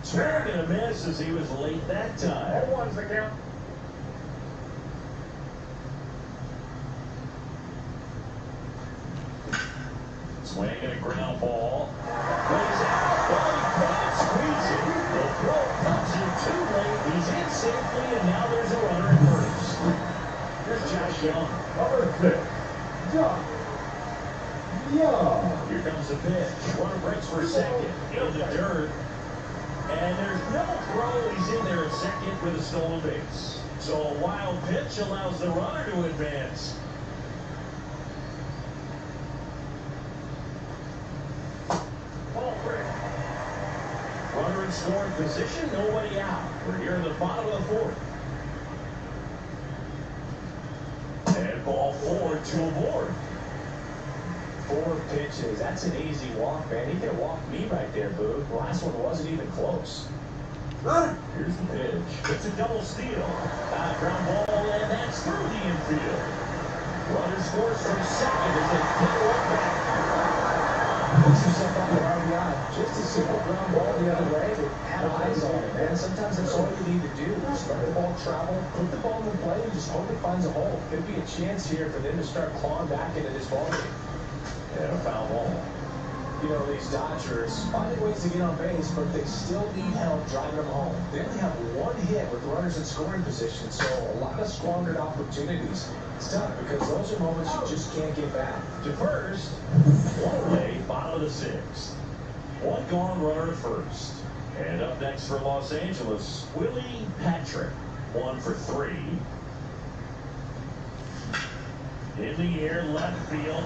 Swing and a miss as he was late that time. 0-1's the count. Swing and a ground ball. Plays out. Well, he can't squeeze it. The throw comes in too late. He's in safely, and now there's a runner at first. Here's Josh Young. Number 6. Josh Young. Here comes the pitch. Runner breaks for second. In the dirt. And there's no throw. He's in there at second with a stolen base. So a wild pitch allows the runner to advance. Runner in scoring position, nobody out. We're here in the bottom of the fourth. And ball 4, 2 aboard. 4 pitches. That's an easy walk, man. He could have walked me right there, Boo. The last one wasn't even close. Here's the pitch. It's a double steal. Ground ball, and that's through the infield. Runner scores from second as they put one back. Puts himself up the RBI. Just a simple ground ball the other way, but had eyes on it, man. Sometimes that's all you need to do. Just let the ball travel, put the ball in play, and just hope it finds a hole. Could be a chance here for them to start clawing back into this ball game. And a foul ball. You know, these Dodgers finding ways to get on base, but they still need help driving them home. They only have 1 hit with runners in scoring position, so a lot of squandered opportunities. It's tough because those are moments you just can't get back. To first, 1 away, bottom of the 6th. 1 gone, runner at first. And up next for Los Angeles, Willie Patrick. 1 for 3. In the air, left field.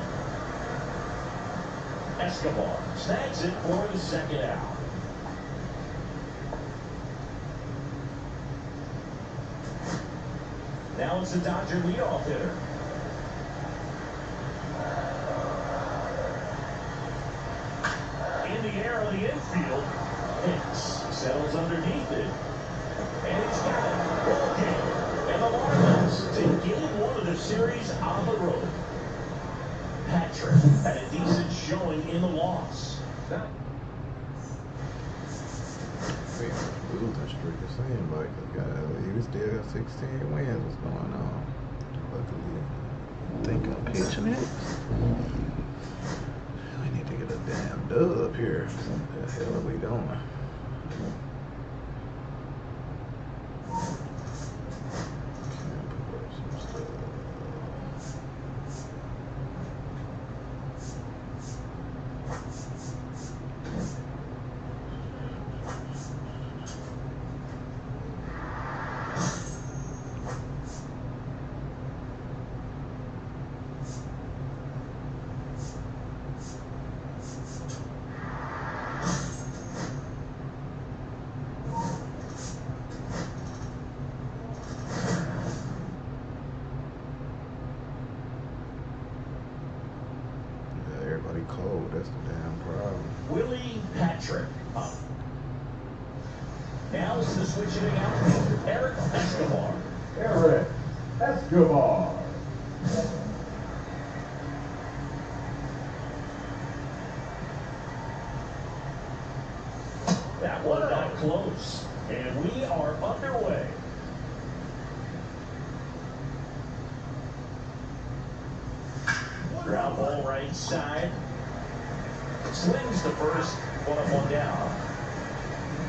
Escobar snags it for the second out. Now it's the Dodger leadoff hitter. In the air on the infield, Hicks settles underneath it, and he's got it. Ball game. And the Marlins take game 1 of the series on the road. Patrick had a decent showing in the loss. Losing streak, it seemed like he still got 16 wins. What's going on? Luckily, think I'm pitching it. We need to get a damn dub here. What the hell are we doing? Everybody cold, that's the damn problem. Willie Patrick up. Now it's the switch hitting outfielder, Eric Escobar. Eric Escobar. That one not close, and we are underway. Ground ball right side. Swings to first, 1 up, 1 down.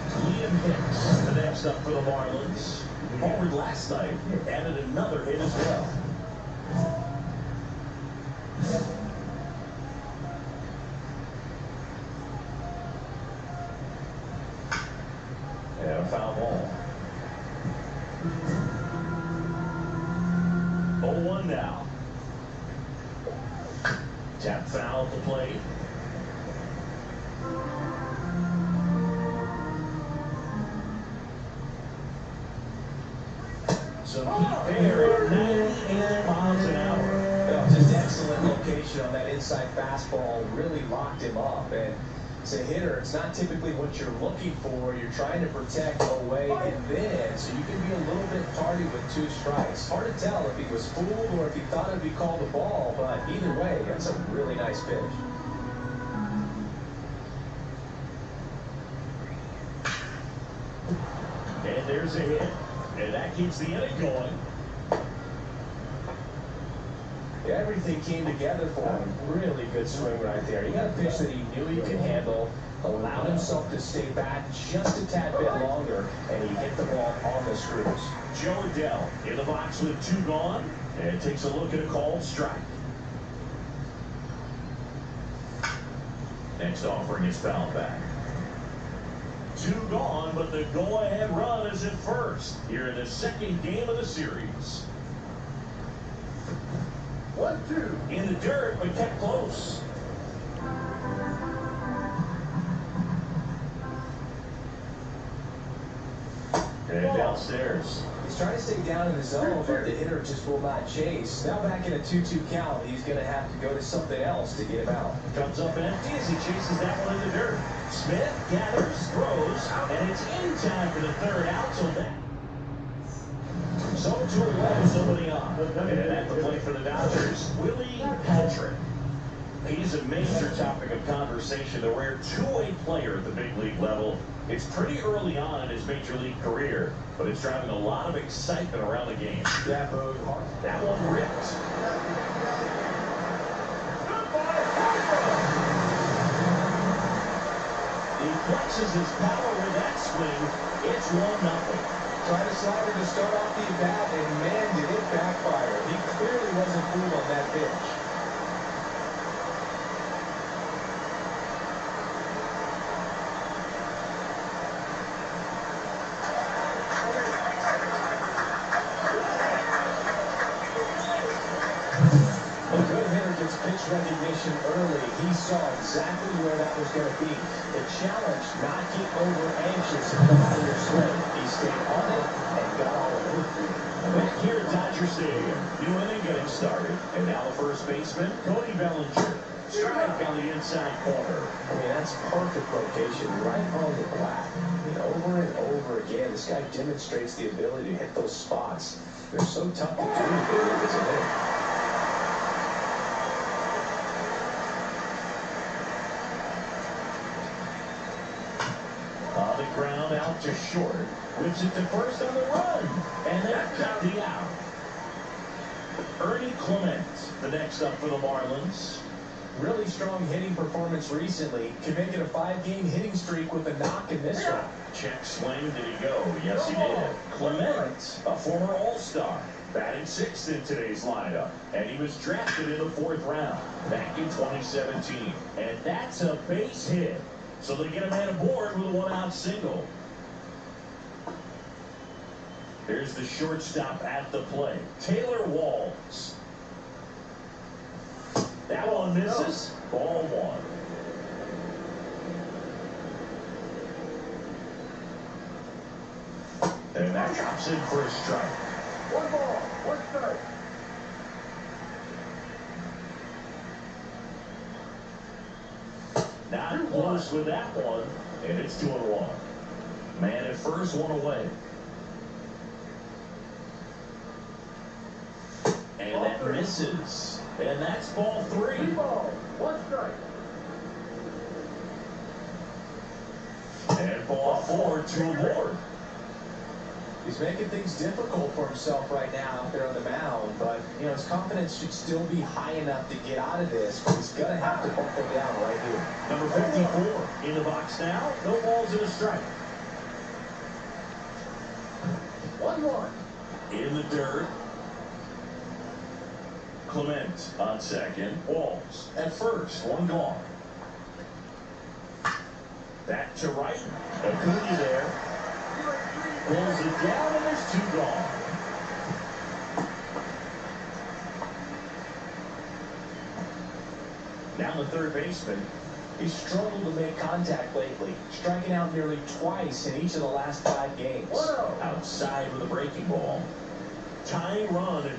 Liam Hicks, the next up for the Marlins. Homered last night, added another hit as well. And a foul ball. 0-1 now. Tap foul at the plate. So heat there at 98 miles an hour. Just excellent location on that inside fastball. Really locked him up. And as a hitter, it's not typically what you're looking for. You're trying to protect away and then, so you can be a little bit tardy with 2 strikes. Hard to tell if he was fooled or if he thought it'd be called a ball, but either way, that's a really nice pitch. And there's a hit. And that keeps the inning going. Everything came together for him. Really good swing right there. He got a pitch that he knew he could handle, allowed himself to stay back just a tad bit longer, and he hit the ball on the screws. Joe Adell in the box with 2 gone, and takes a look at a called strike. Next offering is fouled back. 2 gone, but the go-ahead run is at first here in the second game of the series. 1-2 in the dirt, but kept close. And downstairs. He's trying to stay down in the zone, but the hitter just will not chase. Now back in a 2-2 count, he's going to have to go to something else to get him out. Comes up empty as he chases that one in the dirt. Smith gathers, throws, and it's in time for the 3rd out. So 2-1 is opening up. And at the plate for the Dodgers, Willie Patrick. He's a major topic of conversation, the rare two-way player at the big league level. It's pretty early on in his major league career, but it's driving a lot of excitement around the game. That move hard. That one ripped. He flexes his power with that swing. It's 1-0. Trying to slide it to start off the at-bat, and man, did it backfire. He clearly wasn't fooled on that pitch. A good hitter gets pitch recognition early. He saw exactly where that was going to be. The challenge, not get over anxious and come out of your swing. He stayed on it and got all of it. Back here at Dodger Stadium, new inning getting started. And now the first baseman, Cody Bellinger. Strike on the inside corner. I mean, that's perfect location, right on the black. I mean, over and over again, this guy demonstrates the ability to hit those spots. They're so tough to do as a hitter. On the ground, out to short. Whips it to first on the run. And that got the out. Ernie Clement, the next up for the Marlins. Really strong hitting performance recently. Can make it a 5-game hitting streak with a knock in this one. Check swing, did he go? Yes, he did. Clement, a former All-Star, batting 6th in today's lineup. And he was drafted in the 4th round back in 2017. And that's a base hit. So they get a man aboard with a 1-out single. Here's the shortstop at the plate, Taylor Walls. That one misses. Ball 1. And that drops in for a strike. 1 ball, 1 strike. Not close with that one, and it's 2-1. Man at first, 1 away. And that misses. And that's ball 3. 3 balls, 1 strike. And ball 4, 2 aboard. He's making things difficult for himself right now out there on the mound, but you know his confidence should still be high enough to get out of this, but he's gonna have to buckle down right here. Number 54 in the box now. No balls and a strike. 1 1-1. In the dirt. Clement on second. Walls at first. One gone. Back to right. Acuna there. Pulls it down, and there's two gone. Now the third baseman. He's struggled to make contact lately, striking out nearly twice in each of the last 5 games. Outside with a breaking ball. Tying run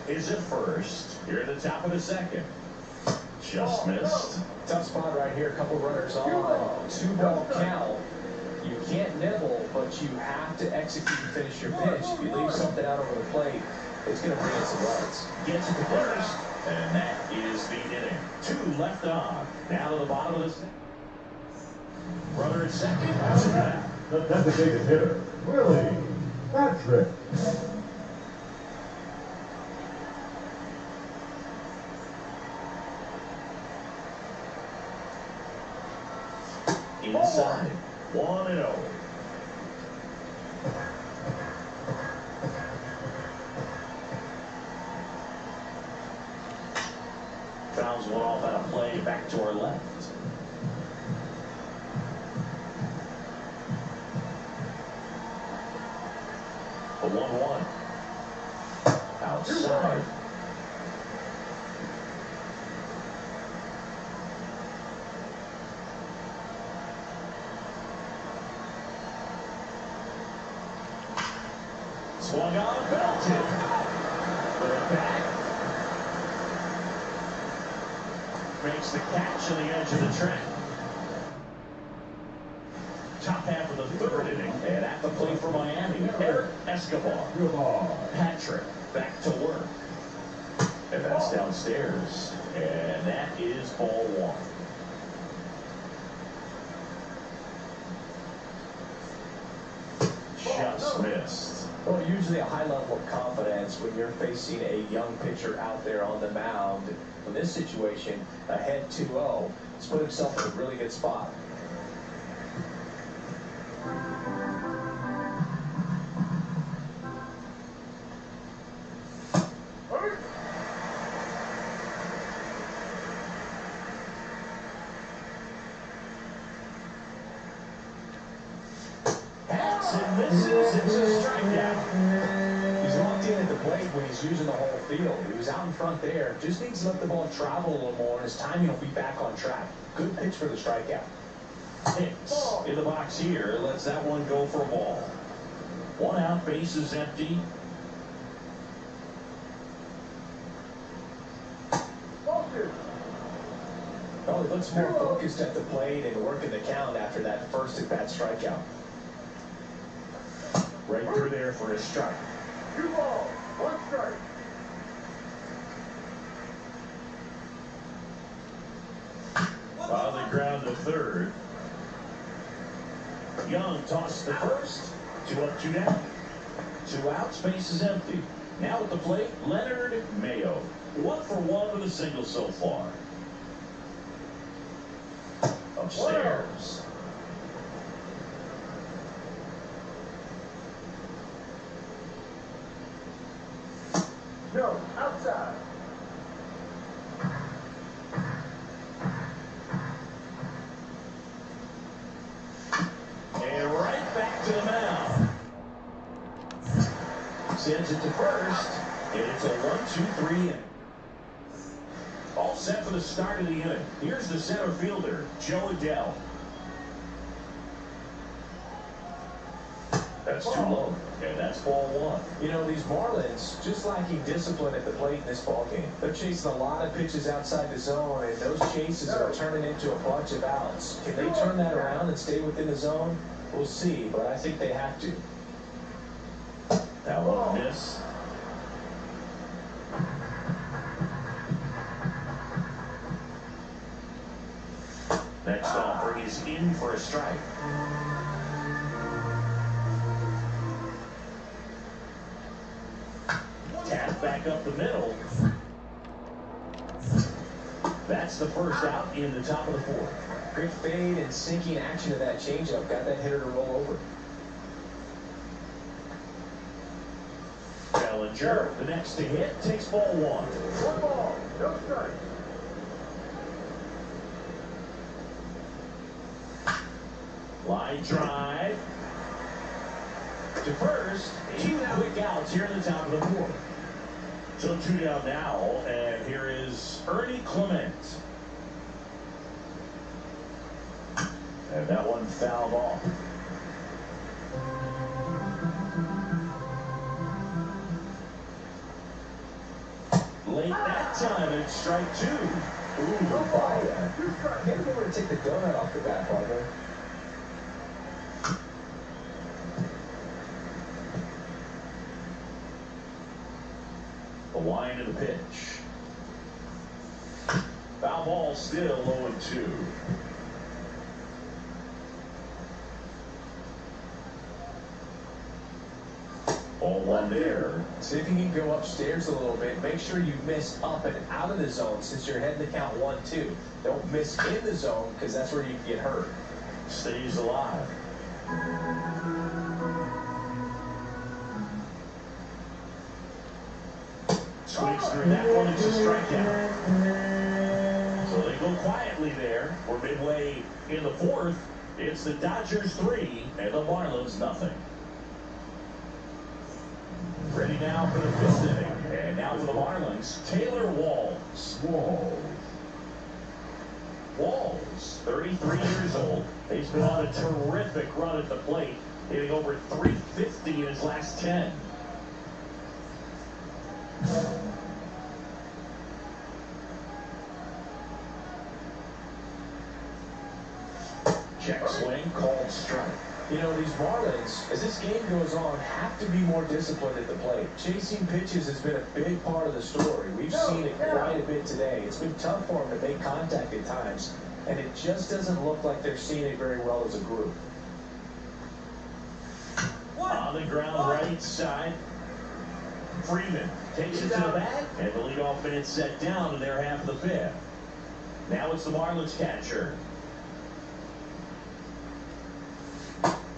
is at first. Here at the top of the second. Just missed. Tough spot right here. A couple runners on. 2-ball count. You can't nibble, but you have to execute and finish your pitch. If you leave something out over the plate, it's going to bring in some runs. Gets it to first, and that is the inning. 2 left on. Now to the bottom of the second. Runner at second. That's it. The designated hitter, Willie Patrick. Inside. 1-0. Fouls one off out of play. Back to our left. A 1-1. Outside. Swung on, belted. Put it back. Makes the catch on the edge of the track. Top half of the third inning, and at the plate for Miami, Eric Escobar. Patrick back to work. And that's downstairs. And that is ball 1. Just missed. Well, usually a high level of confidence when you're facing a young pitcher out there on the mound. In this situation, ahead 2-0, he's put himself in a really good spot. And misses. It's a strikeout. He's locked in at the plate when he's using the whole field. He was out in front there. Just needs to let the ball travel a little more, and his timing will be back on track. Good pitch for the strikeout. Hicks in the box here. Lets that one go for a ball. 1 out, bases empty. Oh, he looks more focused at the plate and working the count after that first at-bat strikeout. Right through there for a strike. 2 balls, 1 strike. On the ground to third. Young tossed the first. 2 up, 2 down. 2 outs, base is empty. Now at the plate, Leonard Mayo. 1 for 1 with a single so far. Upstairs. No, outside. And right back to the mound. Sends it to first, and it's a 1-2-3 inning. All set for the start of the inning. Here's the center fielder, Joe Adell. That's too low, and that's ball 1. You know, these Marlins just lacking discipline at the plate in this ballgame. They're chasing a lot of pitches outside the zone, and those chases are turning into a bunch of outs. Can they turn that around and stay within the zone? We'll see, but I think they have to. That one miss. Next offer is in for a strike. Tap back up the middle. That's the first out in the top of the 4th. Great fade and sinking action of that changeup. Got that hitter to roll over. Bellinger, the next to hit, takes ball one. One ball, no strikes. Line drive to first. 2 quick outs here in the top of the fourth. So 2 down now, and here is Ernie Clement. And that one fouled off. Late that time, it's strike 2. Ooh, fire. Maybe they were to take the donut off the bat, partner. The line of the pitch. Foul ball still 0-2. Ball one there. See if you can go upstairs a little bit. Make sure you miss up and out of the zone since you're heading to count 1-2. Don't miss in the zone because that's where you can get hurt. Stays alive. Swings through that one. It's a strikeout. So they go quietly there. We're midway in the fourth. It's the Dodgers 3 and the Marlins nothing. Ready now for the fifth inning. And now for the Marlins, Taylor Walls. Walls, 33 years old. He's been on a terrific run at the plate, hitting over 350 in his last 10. Check swing, called strike. You know, these Marlins, as this game goes on, have to be more disciplined at the plate. Chasing pitches has been a big part of the story. We've seen it quite a bit today. It's been tough for them to make contact at times, and it just doesn't look like they're seeing it very well as a group. On the ground, right side. Freeman takes it to the bat, and the leadoff man set down in their half of the fifth. Now it's the Marlins catcher.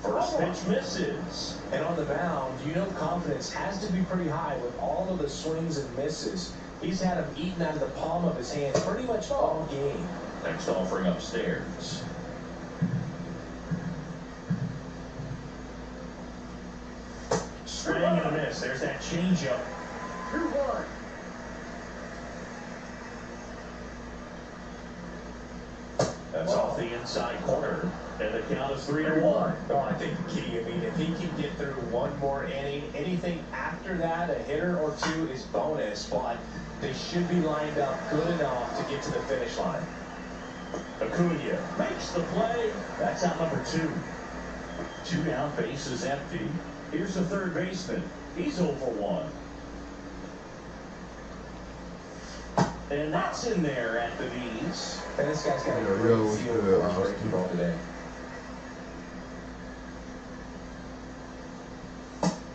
First pitch misses. And on the mound, you know confidence has to be pretty high with all of the swings and misses. He's had them eaten out of the palm of his hand pretty much all game. Next offering upstairs. Swing and a miss. There's that changeup. 2-1. That's off the inside corner. And the count is 3-1. Oh, I think the key, I mean, if he can get through one more inning, anything after that, a hitter or two is bonus, but they should be lined up good enough to get to the finish line. Acuna makes the play. That's out number 2. 2 down, base is empty. Here's the third baseman. He's 0 for 1. And that's in there at the knees. And this guy's got a Yeah, great real feel good, for his breaking ball today.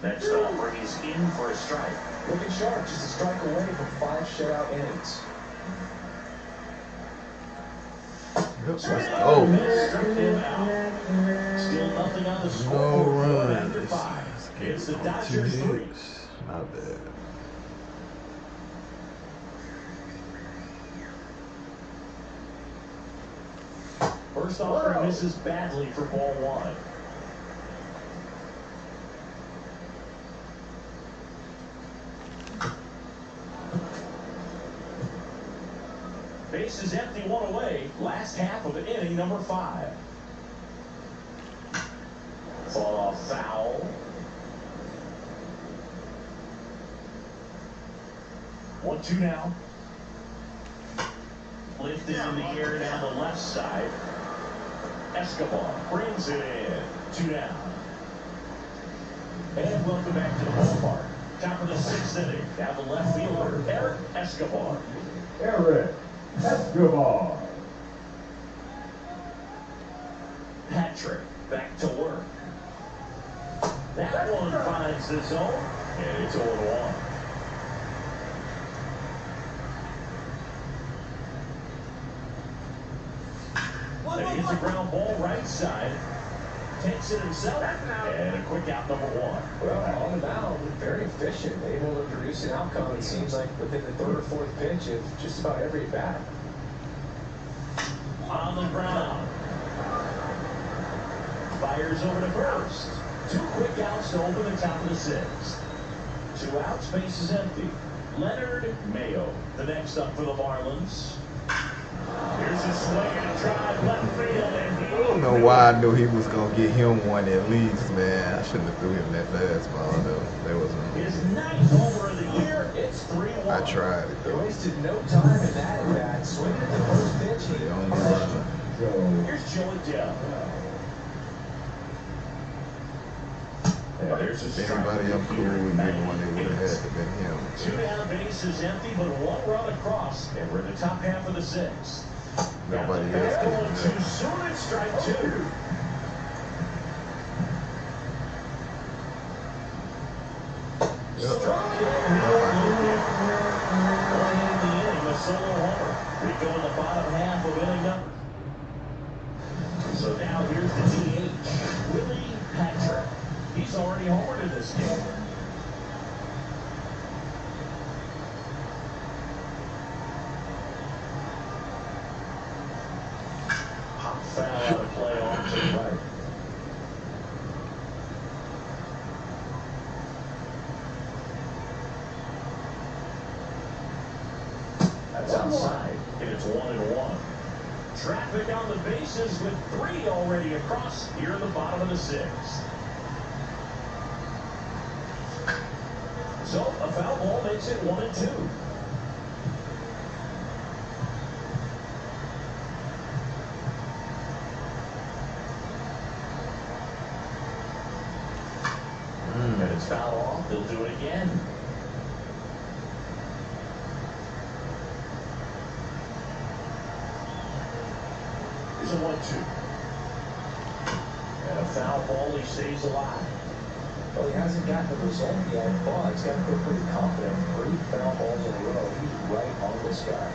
Next offering is in for a strike. Looking sharp, just a strike away from 5 shutout innings. Let's Struck go. him out. Still nothing on the No scoreboard. run. After 5. It's the Dodgers 3. Not bad. First offering misses badly for ball 1. Base is empty, 1 away. Last half of inning number 5. Fall off foul. 1-2 now. Lifted in the air down the left side. Escobar brings it in. 2 down. And welcome back to the ballpark. Top of the 6th inning. Now the left fielder, Eric Escobar. Eric Escobar. Patrick back to work. That one finds the zone, and it's 0-1. And he hits a ground ball right side. Takes it himself, and a quick out number 1. Well, on the mound, very efficient, able to produce an outcome, it seems like, within the third or fourth pitch of just about every bat. On the ground. Fires over to first. 2 quick outs to open the top of the 6th. 2 outs, base is empty. Leonard Mayo, the next up for the Marlins. Here's a swing and a drive left field, and I don't know why I knew he was gonna get him one at least, man. I shouldn't have threw him that fastball though. That wasn't. his 9th homer of the year. It's 3-1. I tried it They though. wasted no time in that at bat. Swinging at the first pitch. The only run. Here's Joe Adele. Yeah, there's a If anybody I'm cool with giving one, it would have had to been him. 2 down, base is empty, but 1 run across, and we're in the top half of the 6th. Nobody else can do Too that. soon at strike 2. Yep. Struck him. Early in the inning, a solo homer. We go in the bottom half of inning number. So now here's the DH, Willie Patrick. He's already homered in this game. Pop foul out of play off to the right. That's outside, and it's 1-1. Traffic on the bases with 3 already across here in the bottom of the 6th. So a foul ball makes it 1-2. And it's foul off. They'll do it again. Here's a 1-2. And a foul ball. He stays alive. Well, he hasn't gotten the result yet, but he's got to feel pretty confident. 3 foul balls in a row. He's right on this guy.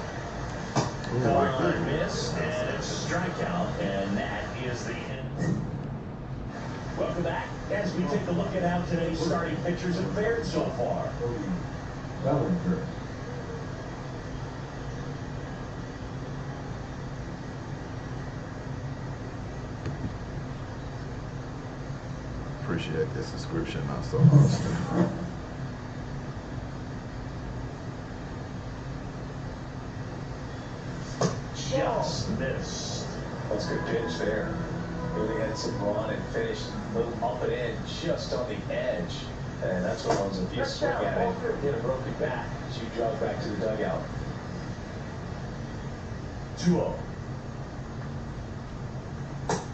Miss, and it's a strikeout, and that is the end. Welcome back as we take a look at how today's starting pitchers have fared so far. Bellinger. Appreciate this subscription, not so much. Just missed. That's a good pitch there. Really had some run and finished a little up and in just on the edge. And that's what happens if you swing at it, hit a broken bat as you jog back to the dugout. 2-0.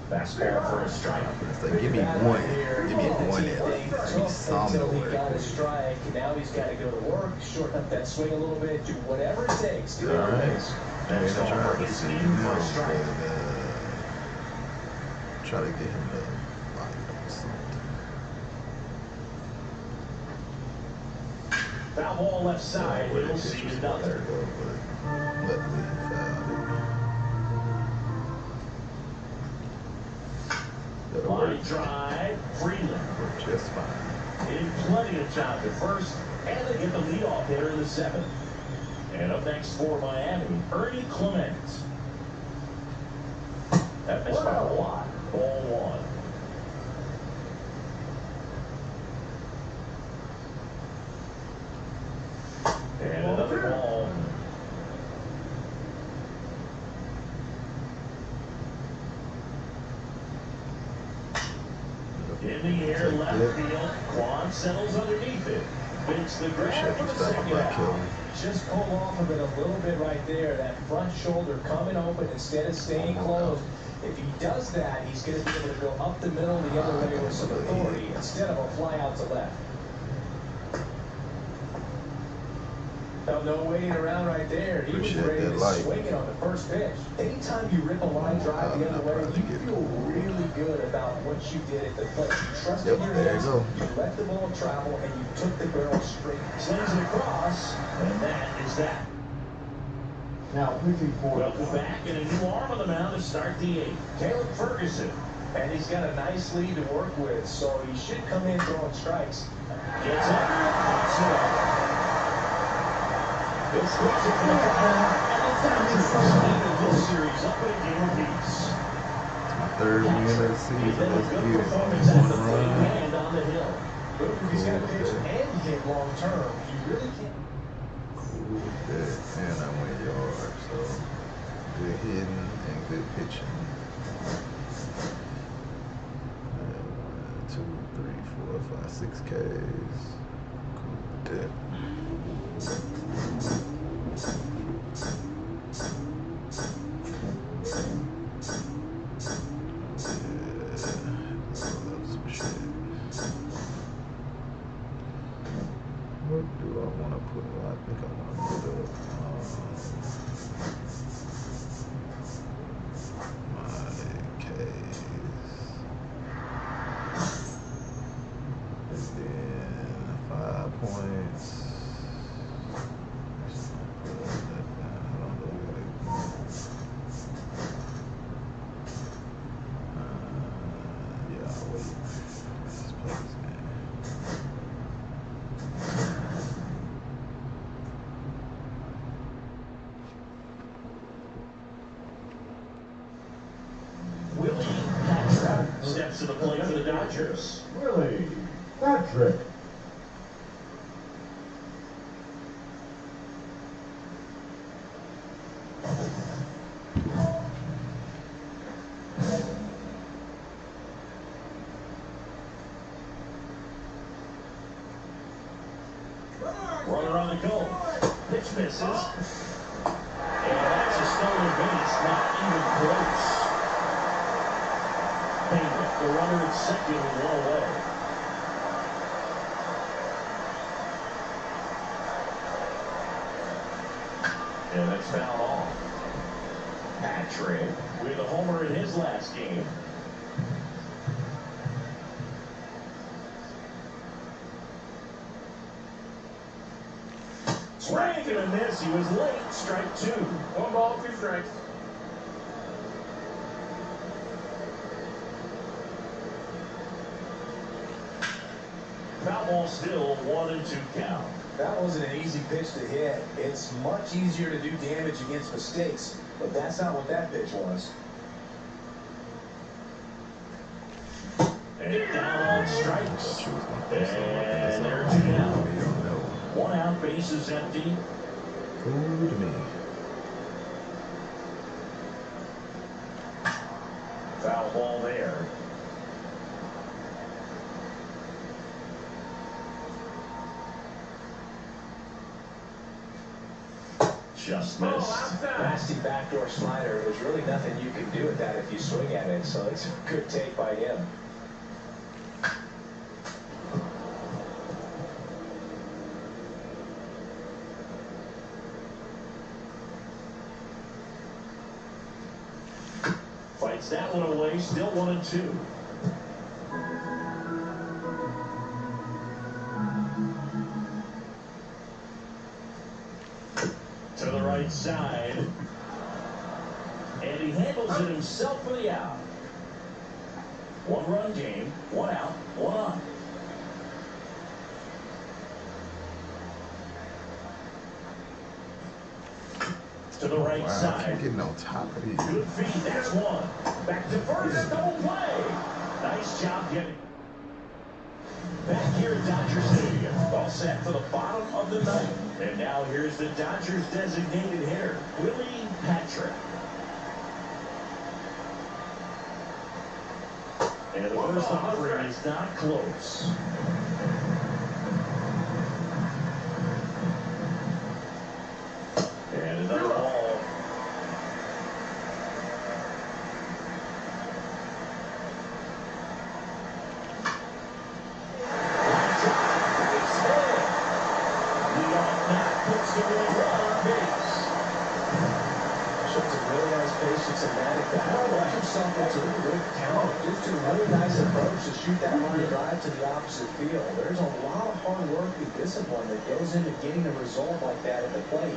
Fastball for a strike. It's like, give me one. Give me one at least. Give me some Until he to got a work. strike. Now he's got to go to work, shorten up that swing a little bit, do whatever it takes to get All on right. base. Next I'm homer trying to is see in him for a now, strike. but try to get him to line up something. Foul ball left side. Where the We'll pitch see was supposed to another. go, but luckily he fouled it. That'll Line work. drive. Freeland. Work just fine. In plenty of time to first, and they get the leadoff hitter in the 7th. And up next for Miami, Ernie Clement. That missed by a lot. Ball 1. And another ball. In the air, left field. Quan settles underneath it. Makes the grab for the second out. Just pull off of it a little bit right there. That front shoulder coming open instead of staying closed. If he does that, he's going to be able to go up the middle the other way with some authority instead of a fly out to left. No waiting around right there. He was ready to swing it on the first pitch. Anytime you rip a line drive the other way, you feel really good about what you did at the plate. You trusted your hands, you let the ball travel, and you took the barrel straight. Slings it across, and that is that. Now pitching for Welcome back, and a new arm on the mound to start the 8th. Caleb Ferguson. And he's got a nice lead to work with, so he should come in throwing strikes. Gets up, it up. He'll squeeze it from the corner, and the Dodgers ended this series up in a game apiece. My third win of the season. Let's get it. One One run. and on the hill. But if he's going to pitch and hit long term, you really can't. Cool with that. And I went yard, so good hitting and good pitching. 1, 2, 3, 4, 5, 6 Ks. Cool with that. What do I want to put? I think I want to put up my case. And then 5 points. Yeah, I'll wait. Let's play this game. Willie Patrick steps to the plate for the Dodgers. Willie Patrick. Runner on the go. Pitch misses. And that's a stolen base, not even close. Payne, the runner at second with one away. And that's fouled off. Patrick with a homer in his last game. Swing and a miss. He was late. Strike 2. 1 ball, 2 strikes. Foul ball still 1-2 count. That wasn't an easy pitch to hit. It's much easier to do damage against mistakes, but that's not what that pitch was. And down on strikes. And they're 2 down. 1 out, base is empty. Cool to me. Foul ball there. Just missed. Nasty backdoor slider. There's really nothing you can do with that if you swing at it, so it's a good take by him. Fights that one away, still 1-2. To the right side. And he handles it himself for the out. 1-run game, 1 out, 1 on. To the right Wow, I side. keep getting on top of these. Good feed, that's 1. Back to first, double play. Nice job getting. Back here at Dodger Stadium, all set for the bottom of the 9th. And now here's the Dodgers designated hitter, Willie Patrick. And the first offering is not close. And another ball. Shoot that line drive to the opposite field. There's a lot of hard work and discipline that goes into getting a result like that at the plate.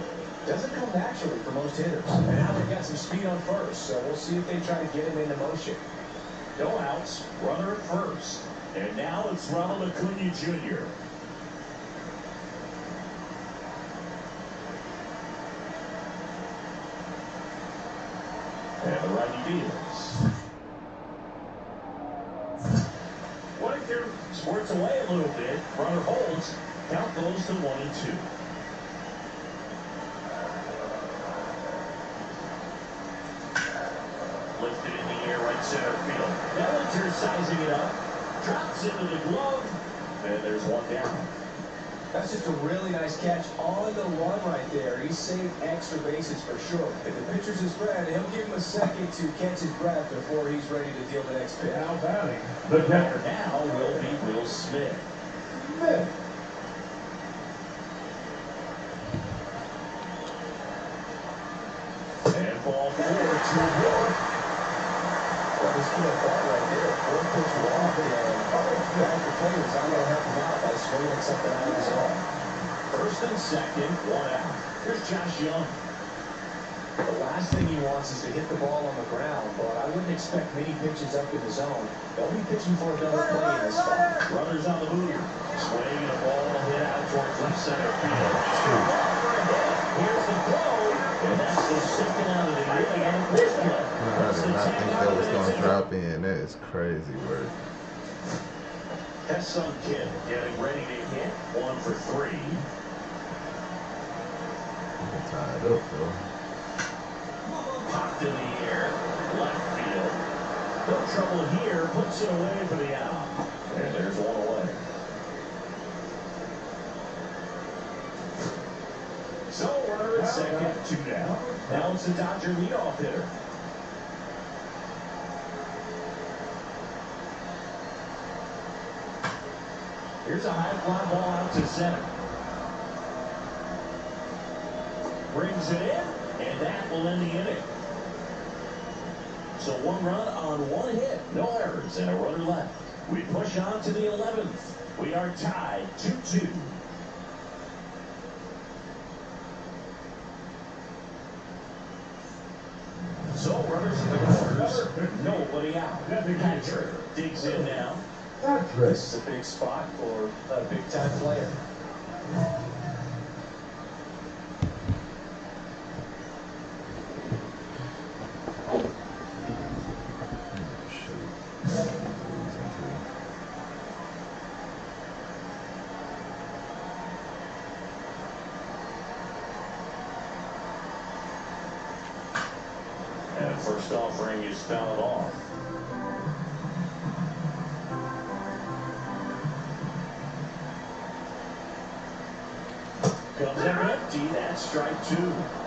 Doesn't come naturally for most hitters. And now they've got some speed on first, so we'll see if they try to get him into motion. No outs, runner at first. And now it's Ronald Acuna Jr. And the righty deals. 1-2. Squirts away a little bit. Runner holds. Count goes to 1-2. Lifted in the air, right center field. Bellinger sizing it up. Drops into the glove. And there's one down. That's just a really nice catch on the run right there. He saved extra bases for sure. If the pitcher's his friend, he'll give him a second to catch his breath before he's ready to deal the next pitch. Now batting, the catcher. Now will be Will Smith. Smith. And ball 4 to York. Well, this kid thought right there, 4-pitch walk, and the players, I'm going to help him out by swinging something out of his zone. First and second, 1 out. Here's Josh Young. The last thing he wants is to hit the ball on the ground, but I wouldn't expect many pitches up in the zone. They'll be pitching for another play in this spot. Runners on the move. Swinging a ball hit out towards left center field. Here's the throw, and that's the second out of the inning and a pitch play. I did not think that was going to drop in. That is crazy work. Hesson Kid getting ready to hit. 1 for 3. Tied up though. Popped in the air, left field. No trouble here, puts it away for the out. And there's one away. So runner at second, 2 down. Now it's the Dodger leadoff hitter. Here's a high fly ball out to center. Brings it in, and that will end the inning. So 1 run on 1 hit, no errors, and a runner left. We push on to the 11th. We are tied 2-2. So runners in the corners, nobody out. Patrick digs in now. This is a big spot for a big-time player. And first offering is fouled off. Comes up empty, that's strike 2.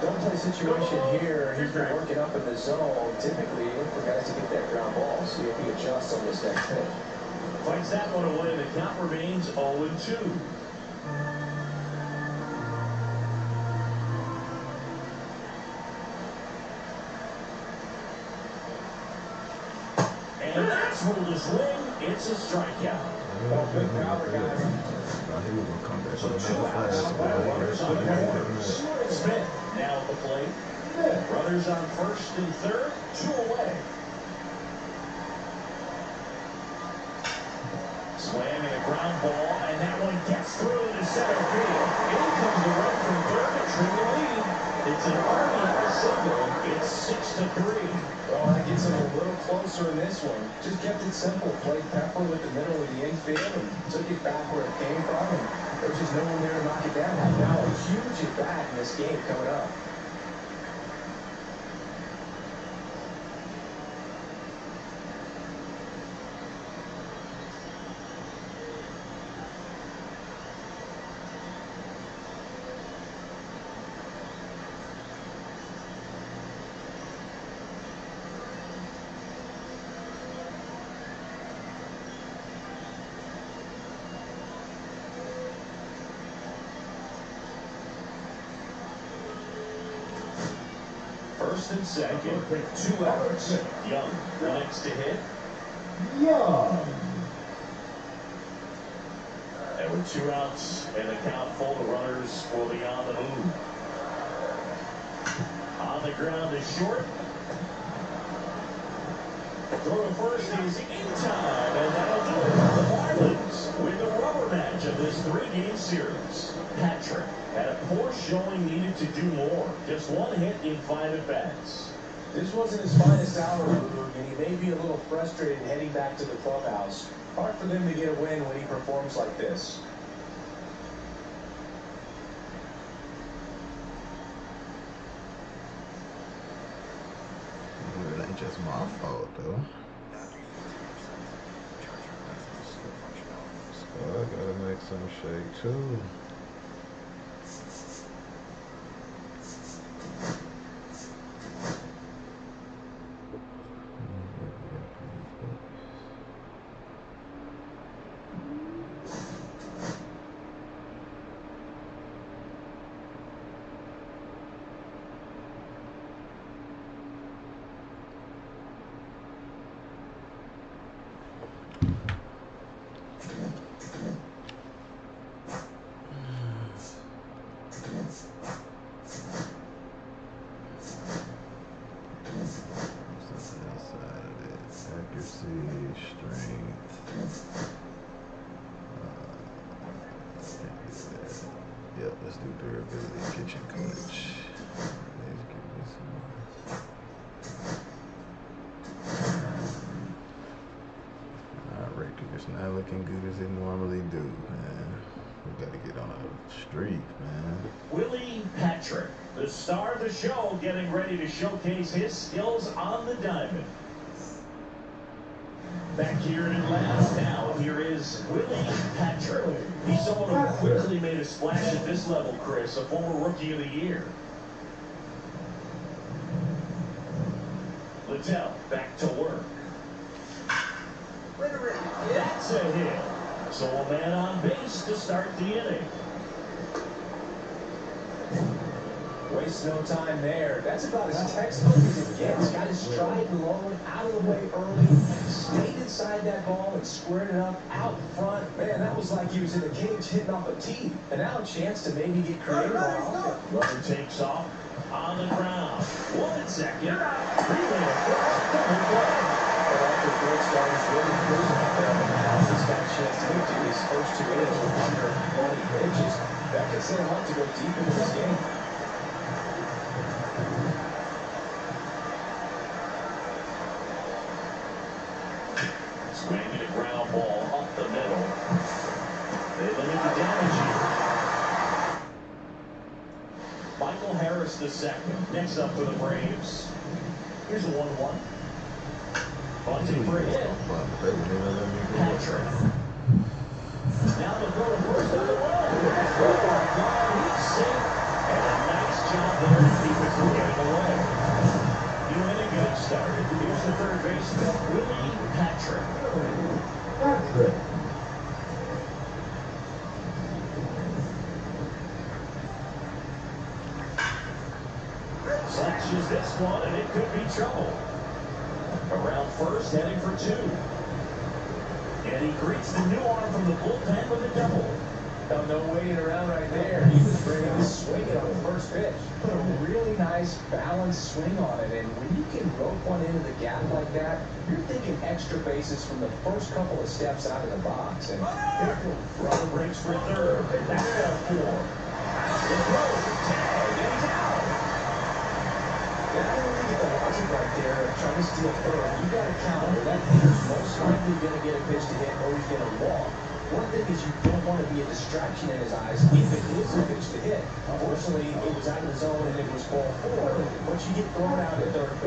Don't play situation here. He's been working up in the zone. Typically, you look for guys to get that ground ball. See if he adjusts on this next pitch. Fights that one away. The count remains 0-2. And that's ruled a swing. It's a strikeout. Oh, big power guy. He was gonna come back So with 2 another outs. Runners on fast. Smith now at the plate. Runners on first and third. 2 away. Swing and a ground ball, and that one gets through to center field. In comes the run from third to trim the lead. It's an RBI single. It's 6-3. Well, that gets him a little closer in this one. Just kept it simple. Played Pepper with the middle of the infield and took it back where it came from. And there was just no one there to knock it down. Now a huge at bat in this game coming up. First and second, 2 outs. Young, the next to hit. Young. And with 2 outs and the count full, the runners will be on the move. On the ground is short. Throw to first is in time, and that'll do it. The Marlins win the rubber match of this 3-game series. Patrick had a poor showing, needed to do more. Just 1 hit in 5 at-bats. This wasn't his finest hour, Luke, and he may be a little frustrated heading back to the clubhouse. Hard for them to get a win when he performs like this. It ain't just my fault, though. So I gotta make some shake, too. Accuracy, strength. Yep, let's do durability, kitchen clutch. Please give me some more. Alright, it's not looking good as it normally do, man. We gotta get on a streak, man. Willie Patrick, the star of the show, getting ready to showcase his skills on the diamond. Back here in Atlanta now, here is Willie Patrick. He's someone who quickly made a splash at this level, Chris, a former Rookie of the Year. Littell back to work. That's a hit. So a man on base to start the inning. Waste no time there. That's about as textbook as it gets. Got his stride low, out of the way early, stayed inside that ball and squared it up out front. Man, that was like he was in a cage hitting off a tee. And now a chance to maybe get creative. Runner takes off on the ground. 1 second. Relay across, double play. And after Fred started really cruising out there on the mound, he's got a chance to do his first 2 innings with under 20 pitches. That could set him up to go deep into this game. Swinging a ground ball up the middle. They limit the damage here. Michael Harris the second. Next up for the Braves. Here's a 1-1. Bunting for a hit. Patrick. Now the throw to first on the run. He's safe. And a nice job there to keep it from getting away. New inning getting started. Here's the third baseman, Willie Patrick. Slashes this one, and it could be trouble. Around first, heading for 2. And he greets the new arm from the bullpen with a double. Oh, no waiting around right there. He was ready to swing it on the first pitch. Put a really nice balanced swing on it. And when you can rope one into the gap like that, you're thinking extra bases from the first couple of steps out of the box. And Runner breaks for third. That's out 4. The throw, tag, and he's out. I don't really get the logic right there of trying to steal third. You got to counter. That hitter's most likely going to get a pitch to hit or he's going to walk. One thing is you don't want to be a distraction in his eyes if it is a pitch to hit. Unfortunately, it was out of the zone and it was ball 4, but you get thrown out at third base.